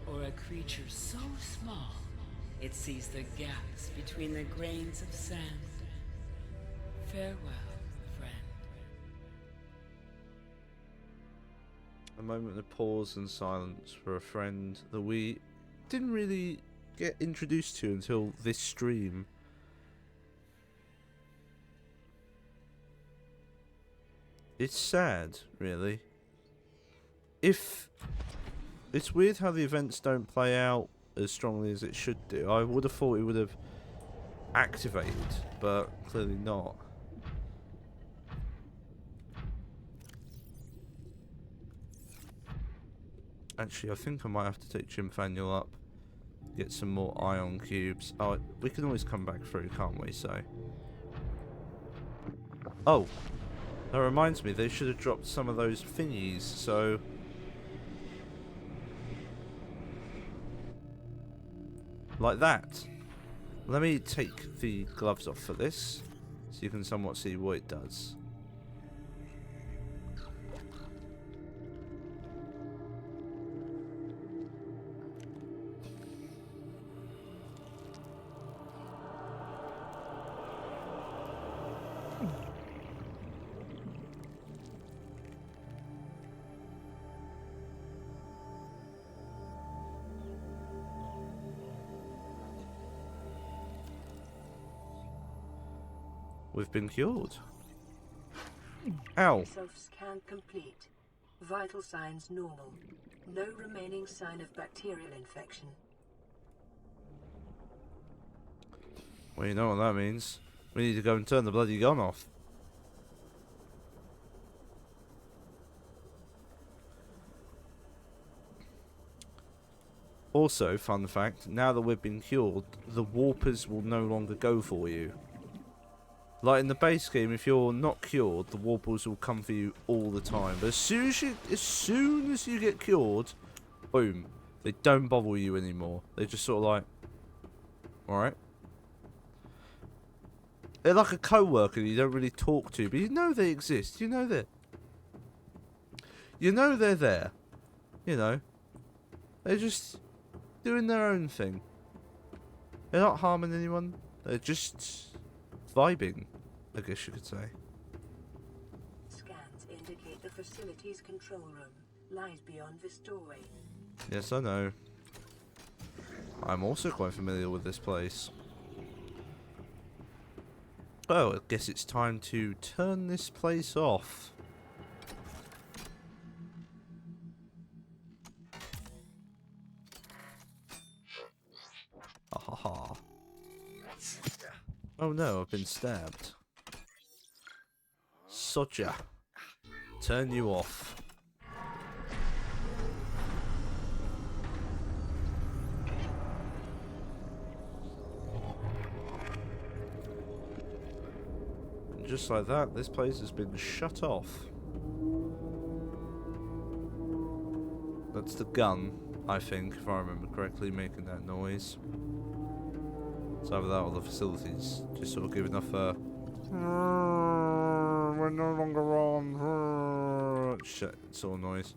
Or a creature so small, it sees the gaps between the grains of sand. Farewell, friend. A moment of pause and silence for a friend that we didn't really get introduced to until this stream. It's sad, really. It's weird how the events don't play out as strongly as it should do. I would have thought it would have activated, but clearly not. Actually, I think I might have to take Chimfaniel up, get some more ion cubes. Oh, we can always come back through, can't we? So, oh, that reminds me, they should have dropped some of those thingies. So, like that. Let me take the gloves off for this, so you can somewhat see what it does. We've been cured. Ow. Self-scan complete. Vital signs normal. No remaining sign of bacterial infection. Well, you know what that means. We need to go and turn the bloody gun off. Also, fun fact, now that we've been cured, the warpers will no longer go for you. Like in the base game, if you're not cured, the warpers will come for you all the time. But as soon as you get cured, boom, they don't bother you anymore. They're just sort of like, alright. They're like a co-worker you don't really talk to, but you know they exist. You know they're there. You know. They're just doing their own thing. They're not harming anyone. They're just vibing, I guess you could say. Scans indicate the facility's control room lies beyond this doorway. Yes, I know. I'm also quite familiar with this place. Oh, I guess it's time to turn this place off. Ha ha ha. Oh no, I've been stabbed. Sodja. Turn you off. And just like that, this place has been shut off. That's the gun, I think, if I remember correctly, making that noise. It's either that or the facilities just sort of giving off a we're no longer on shit sort of noise.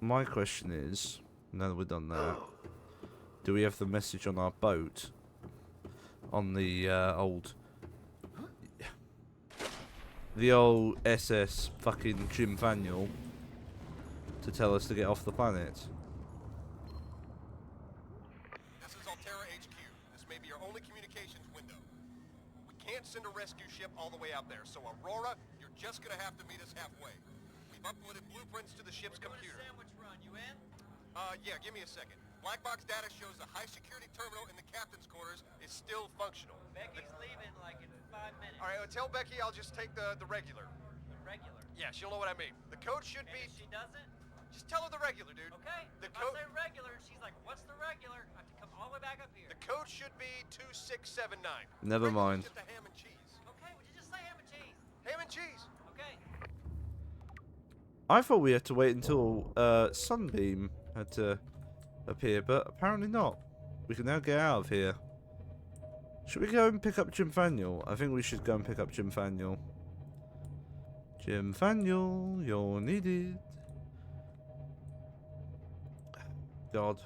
My question is, now that we've done that, do we have the message on our boat? On the old SS fucking Jim Vaniel to tell us to get off the planet? This is Altera HQ. This may be your only communications window. We can't send a rescue ship all the way out there, so Aurora, you're just gonna have to meet us halfway. We've uploaded blueprints to the ship's computer. Sandwich run, you in? Yeah, give me a second. Black box data shows the high security terminal in the captain's quarters is still functional. Becky's leaving like in 5 minutes. All right, tell Becky I'll just take the regular. The regular. Yeah, she'll know what I mean. The code should And be... if she doesn't, Just tell her the regular, dude. okay. The If code... I say regular, she's like, what's the regular? I have to come all the way back up here. The code should be 2679. Never mind. Just a ham and cheese. Okay, would you just say ham and cheese? Ham and cheese. Okay. I thought we had to wait until Sunbeam had to appear, but apparently not. We can now get out of here. Should we go and pick up Jim Vaniel? I think we should go and pick up Jim Vaniel. Jim Vaniel, you're needed. God.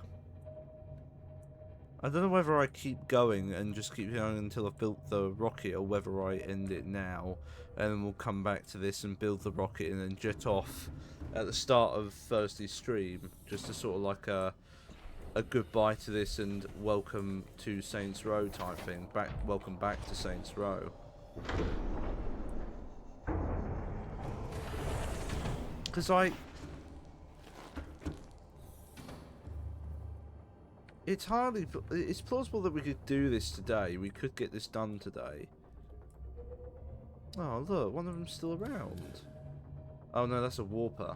I don't know whether I keep going and just keep going until I've built the rocket, or whether I end it now and then we'll come back to this and build the rocket and then jet off at the start of Thursday's stream, just to sort of like a goodbye to this and welcome to Saints Row type thing. Welcome back to Saints Row. Because it's plausible that we could do this today. We could get this done today. Oh look, one of them's still around. Oh no, that's a warper.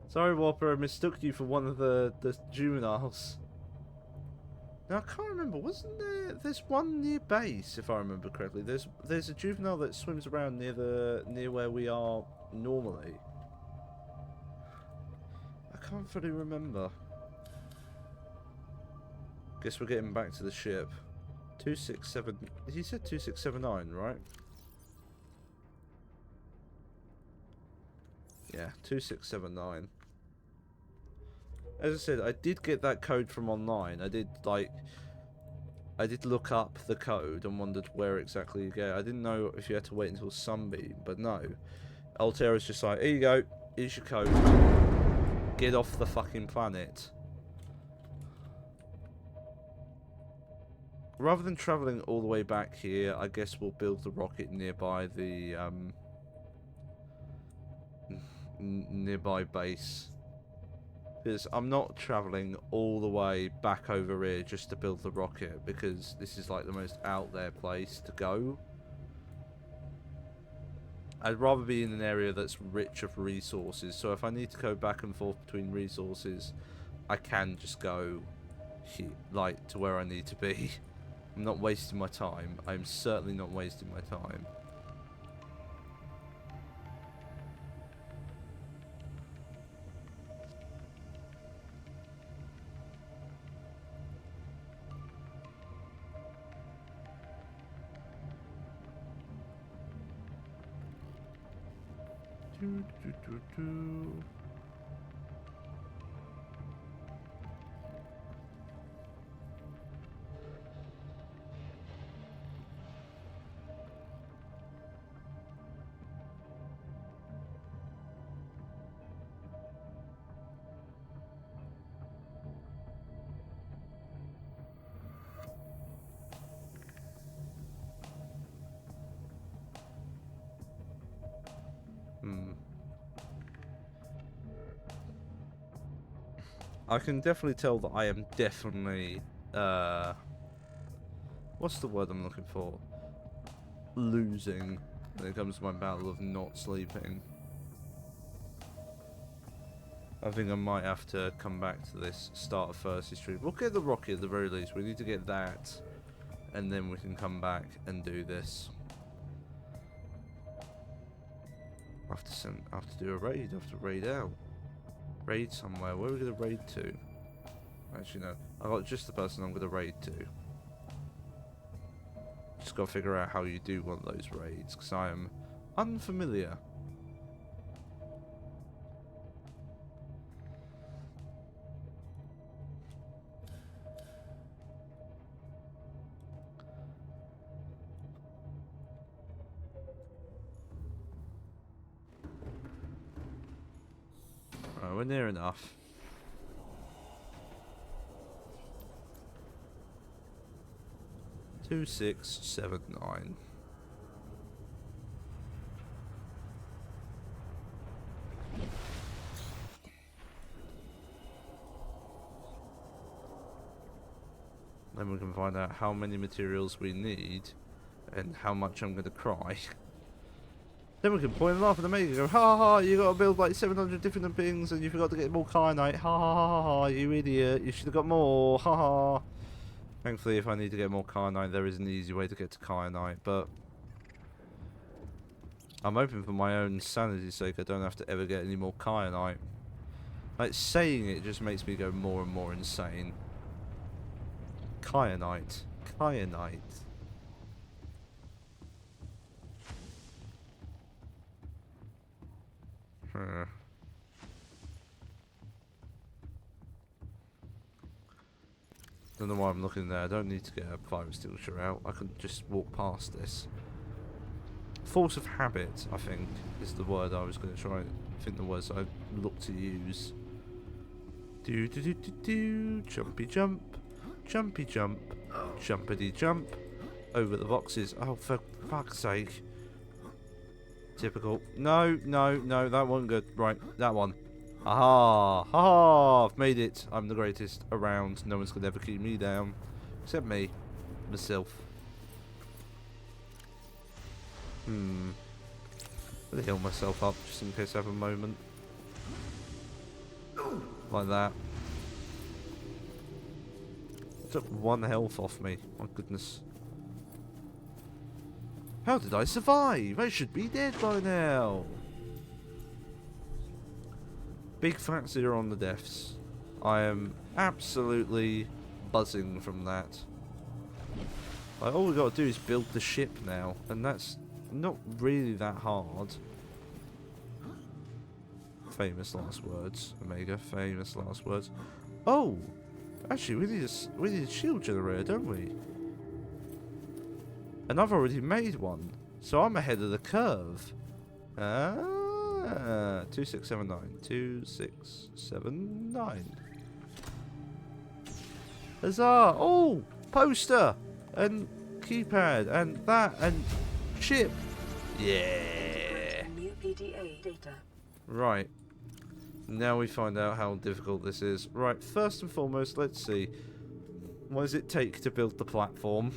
Sorry warper, I mistook you for one of the juveniles. Now I can't remember, wasn't there's one near base, if I remember correctly. There's a juvenile that swims around near where we are normally. I can't fully remember. Guess we're getting back to the ship. 267. He said 2679, right? Yeah, 2679. As I said, I did get that code from online. I did look up the code and wondered where exactly you go. I didn't know if you had to wait until Sunbeam, but no. Altera's just like, here you go, here's your code. Get off the fucking planet. Rather than travelling all the way back here, I guess we'll build the rocket nearby the nearby base. Because I'm not travelling all the way back over here just to build the rocket, because this is like the most out there place to go. I'd rather be in an area that's rich of resources, so if I need to go back and forth between resources, I can just go here, like to where I need to be. I'm not wasting my time. I'm certainly not wasting my time. I can definitely tell that I am definitely, what's the word I'm looking for? Losing when it comes to my battle of not sleeping. I think I might have to come back to this start of first stream. We'll get the rocket at the very least. We need to get that, and then we can come back and do this. I have to do a raid. I have to raid out. Raid somewhere. Where are we gonna raid to? Actually, no. I got just the person I'm gonna raid to. Just gotta figure out how you do one of those raids, because I am unfamiliar. Right, we're near enough. Two, 6, 7, 9. Then we can find out how many materials we need and how much I'm going to cry. Then we can point and laugh at the Omega and go, ha ha ha, you got to build like 700 different things and you forgot to get more kyanite. Ha ha ha ha, you idiot, you should have got more. Ha ha. Thankfully, if I need to get more kyanite, there is an easy way to get to kyanite, but I'm hoping for my own sanity's sake I don't have to ever get any more kyanite. Like, saying it just makes me go more and more insane. Kyanite. Kyanite. Don't know why I'm looking there. I don't need to get a fire extinguisher out. I can just walk past this. Force of habit, I think, is the word I was going to try. I think the words I look to use. Do do do do do. Jumpy jump. Jumpy jump. Jumpity jump. Over the boxes. Oh, for fuck's sake. Typical. No, no, no, that wasn't good. Right, that one. Aha! Ha! I've made it. I'm the greatest around. No one's gonna ever keep me down. Except me. Myself. Let me heal myself up just in case I have a moment. Like that. Took 1 health off me. My goodness. How did I survive? I should be dead by now. Big fat 0 on the deaths. I am absolutely buzzing from that. Like, all we got to do is build the ship now, and that's not really that hard. Famous last words, Omega. Famous last words. Oh, actually, we need a shield generator, don't we? And I've already made one, so I'm ahead of the curve. 2679. 2679. Huzzah! Oh, poster and keypad and that and chip. Yeah. New PDA data. Right. Now we find out how difficult this is. Right. First and foremost, let's see. What does it take to build the platform?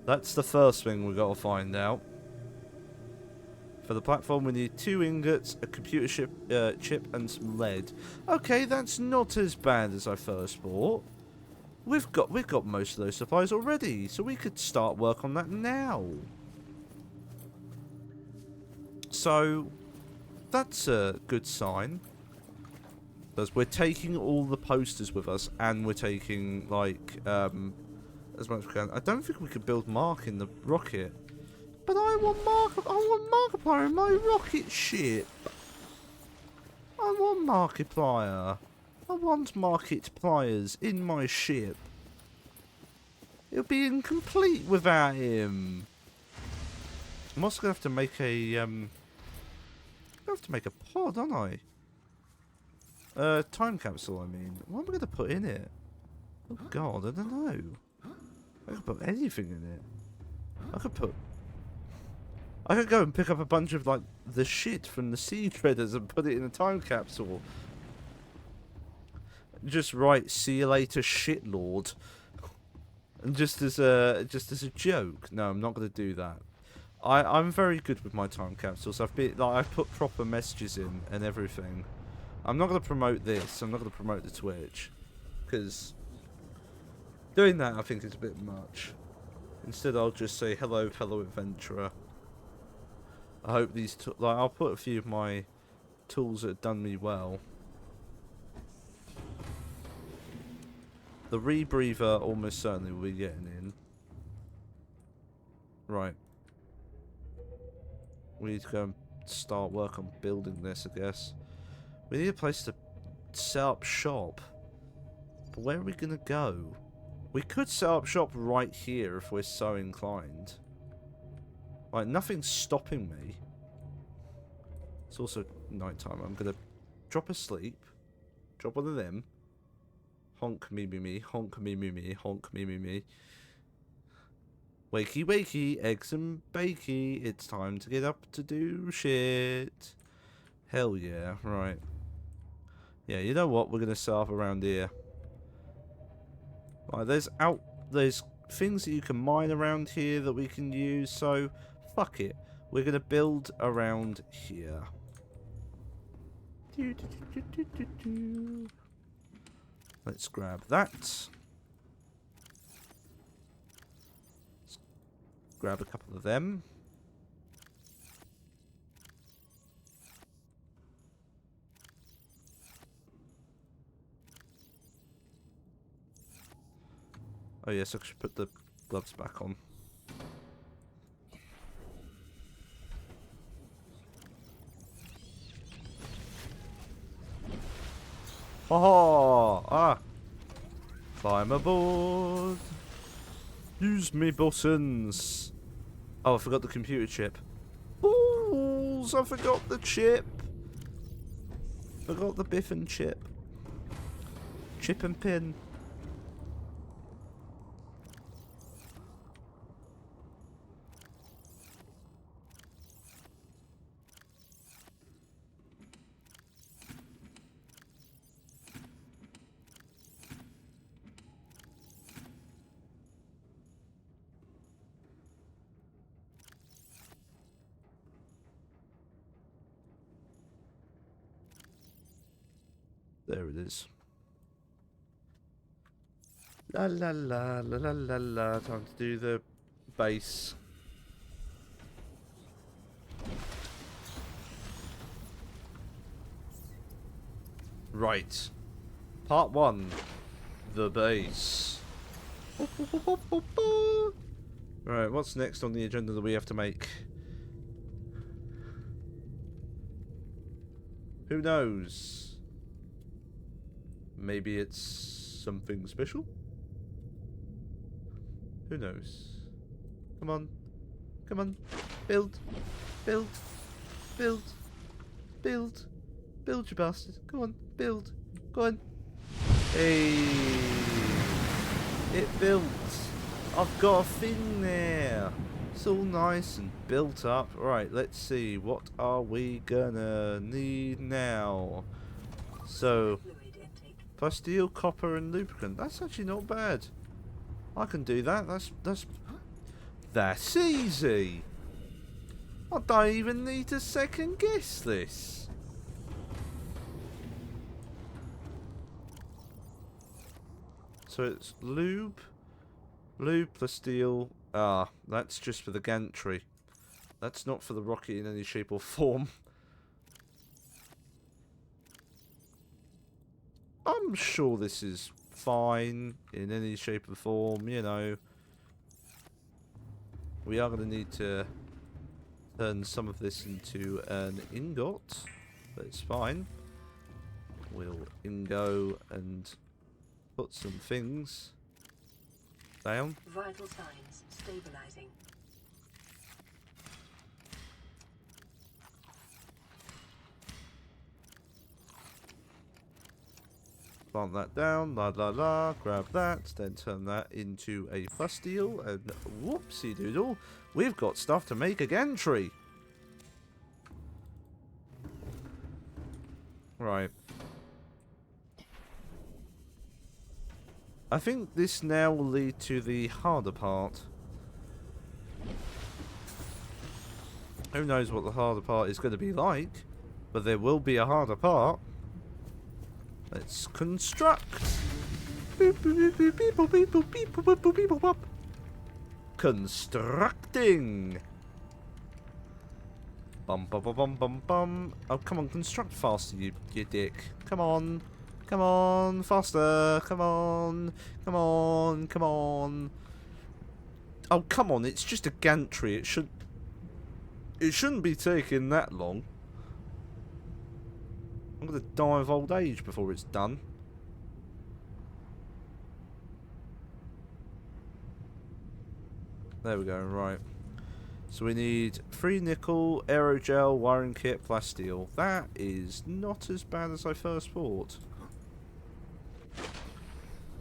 That's the first thing we've got to find out. For the platform, we need 2 ingots, a computer chip, and some lead. Okay, that's not as bad as I first thought. We've got most of those supplies already, so we could start work on that now. So that's a good sign. Because we're taking all the posters with us, and we're taking like as much as we can. I don't think we could build Mark in the rocket. But I want Markiplier in my rocket ship. I want Markiplier. I want Markipliers in my ship. It'll be incomplete without him. I'm also gonna have to make a pod, aren't I? Time capsule, I mean. What am I gonna put in it? Oh god, I don't know. I could put anything in it. I could go and pick up a bunch of, like, the shit from the sea treaders and put it in a time capsule. just write "See you later, shitlord," and just as a joke. No, I'm not gonna do that. I'm very good with my time capsules. I've put proper messages in and everything. I'm not gonna promote this. I'm not gonna promote the Twitch, because doing that I think is a bit much. Instead, I'll just say hello, fellow adventurer. I hope these I'll put a few of my tools that have done me well. The rebreather almost certainly will be getting in. Right. We need to go and start work on building this, I guess. We need a place to set up shop. But where are we going to go? We could set up shop right here if we're so inclined. Like, nothing's stopping me. It's also nighttime. I'm going to drop asleep. Drop one of them. Honk me me me. Honk me me me. Honk me me me. Wakey wakey. Eggs and bakey. It's time to get up to do shit. Hell yeah. Right. Yeah, you know what? We're going to set up around here. Right, there's things that you can mine around here that we can use, so fuck it. We're going to build around here. Let's grab that. Let's grab a couple of them. Oh yes, I should put the gloves back on. Haha! Ah! Climb aboard! Use me buttons! Oh, I forgot the computer chip. Balls! I forgot the chip! Forgot the biff and chip. Chip and pin. There it is. La la la la la la la. Time to do the base. Right. Part 1. The base. Right, what's next on the agenda that we have to make? Who knows? Maybe it's something special? Who knows? Come on. Come on. Build. Build. Build. Build. Build, you bastard. Come on. Build. Go on. Hey. It built. I've got a thing there. It's all nice and built up. Right, let's see. What are we gonna need now? So, steel, copper, and lubricant. That's actually not bad. I can do that. That's easy. I don't even need to second guess this. So it's lube plus steel. Ah, that's just for the gantry. That's not for the rocket in any shape or form. I'm sure this is fine in any shape or form, you know. We are going to need to turn some of this into an ingot, but it's fine. We'll ingo and put some things down. Vital signs stabilizing. Plant that down, la la la, grab that, then turn that into a plasteel, and whoopsie doodle, we've got stuff to make a gantry. Right. I think this now will lead to the harder part. Who knows what the harder part is going to be like, but there will be a harder part. Let's construct. Constructing. Bum bum bum bum bum bum. Oh, come on, construct faster, you dick. Come on. Come on, faster. Come on. Come on. Come on. Oh, come on, it's just a gantry. It shouldn't be taking that long. I'm gonna die of old age before it's done. There we go, right. So we need 3 nickel, aerogel, wiring kit, plasteel. That is not as bad as I first thought.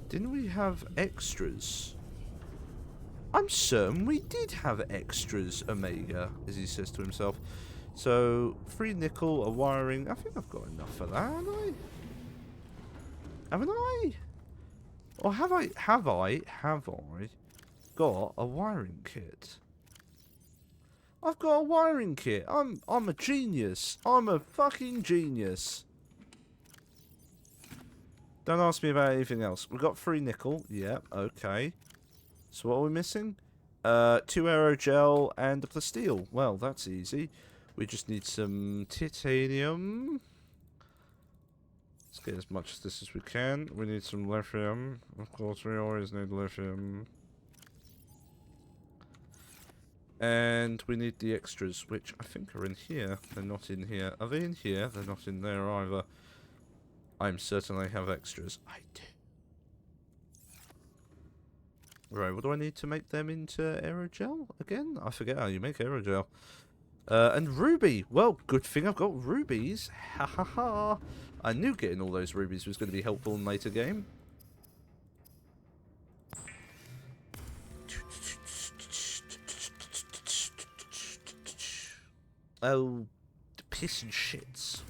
Didn't we have extras? I'm certain we did have extras, Omega, as he says to himself. So, 3 nickel, a wiring. I think I've got enough for that, haven't I? Haven't I? Or have I got a wiring kit? I've got a wiring kit. I'm a genius. I'm a fucking genius. Don't ask me about anything else. We've got 3 nickel. Yeah, okay. So what are we missing? 2 aerogel and a plasteel. Well, that's easy. We just need some titanium. Let's get as much of this as we can. We need some lithium. Of course, we always need lithium. And we need the extras, which I think are in here. They're not in here. Are they in here? They're not in there either. I'm certain I have extras. I do. Right, what do I need to make them into aerogel again? I forget how you make aerogel. And ruby. Well, good thing I've got rubies. Ha ha ha. I knew getting all those rubies was going to be helpful in later game. Oh, piss and shits.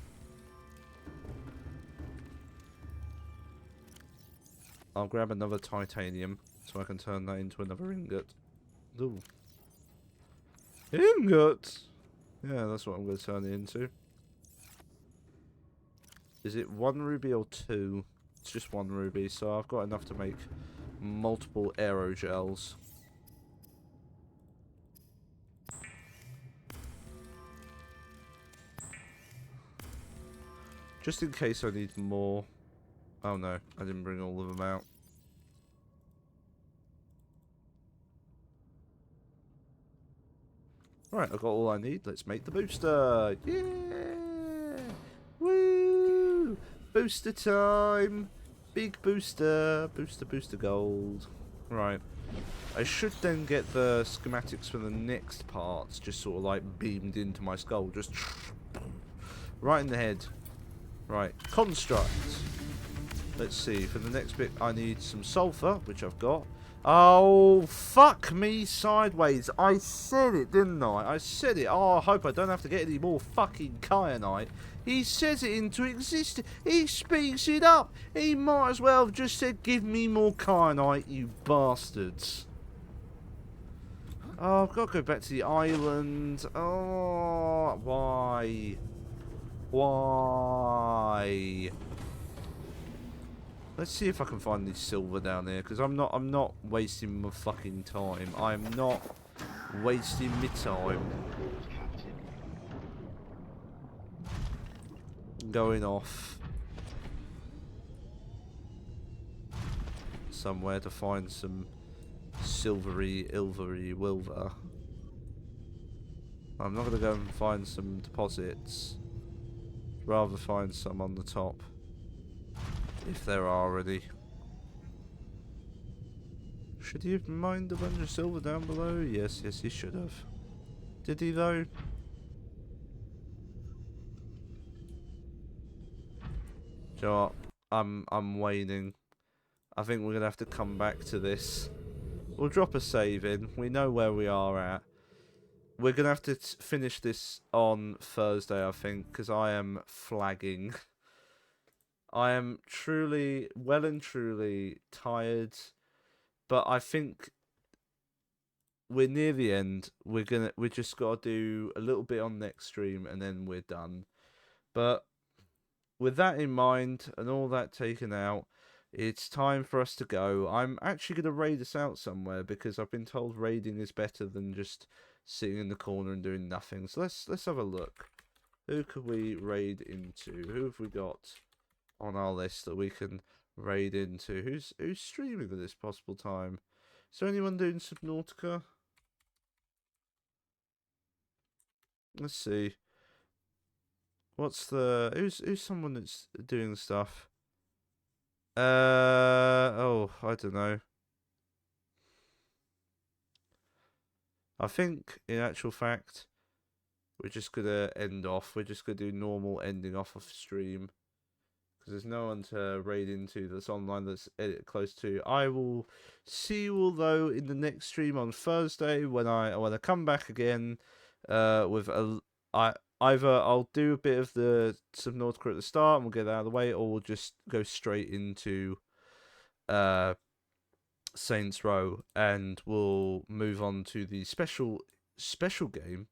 I'll grab another titanium so I can turn that into another ingot. Ooh. Ingot! Yeah, that's what I'm going to turn it into. Is it 1 ruby or 2? It's just 1 ruby, so I've got enough to make multiple aerogels. Just in case I need more. Oh no, I didn't bring all of them out. Right, I've got all I need. Let's make the booster. Yeah! Woo! Booster time! Big booster. Booster gold. Right. I should then get the schematics for the next parts just sort of like beamed into my skull. Just right in the head. Right. Construct. Let's see. For the next bit, I need some sulfur, which I've got. Oh, fuck me sideways. I said it, didn't I? I said it. Oh, I hope I don't have to get any more fucking kyanite. He says it into existence. He speaks it up. He might as well have just said, give me more kyanite, you bastards. Oh, I've got to go back to the island. Oh, why? Why? Let's see if I can find this silver down there, because I'm not wasting my fucking time. I'm not wasting my time. Going off somewhere to find some silvery, ilvery wilver. I'm not going to go and find some deposits. Rather find some on the top. If there are any. Should he have mined a bunch of silver down below? Yes, he should have. Did he though? Do you know what? I'm waning. I think we're gonna have to come back to this. We'll drop a save in. We know where we are at. We're gonna have to finish this on Thursday, I think, because I am flagging. I am truly, well and truly tired, but I think we're near the end. We just gotta do a little bit on next stream and then we're done. But with that in mind and all that taken out, it's time for us to go. I'm actually gonna raid us out somewhere because I've been told raiding is better than just sitting in the corner and doing nothing. So let's have a look. Who could we raid into? Who have we got on our list that we can raid into? Who's streaming at this possible time? Is there anyone doing Subnautica? Let's see. Who's someone that's doing stuff? Oh, I don't know. I think in actual fact we're just gonna end off. We're just gonna do normal ending off of stream because there's no one to raid into that's online that's close to. I will see you all though in the next stream on Thursday when I come back again with either I'll do a bit of the Subnautica at the start and we'll get that out of the way, or we'll just go straight into Saints Row and we'll move on to the special game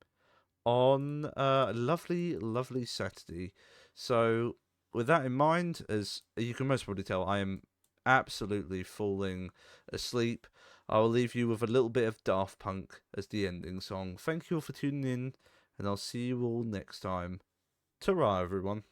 on lovely Saturday. So with that in mind, as you can most probably tell, I am absolutely falling asleep. I will leave you with a little bit of Daft Punk as the ending song. Thank you all for tuning in, and I'll see you all next time. Ta-ra, everyone.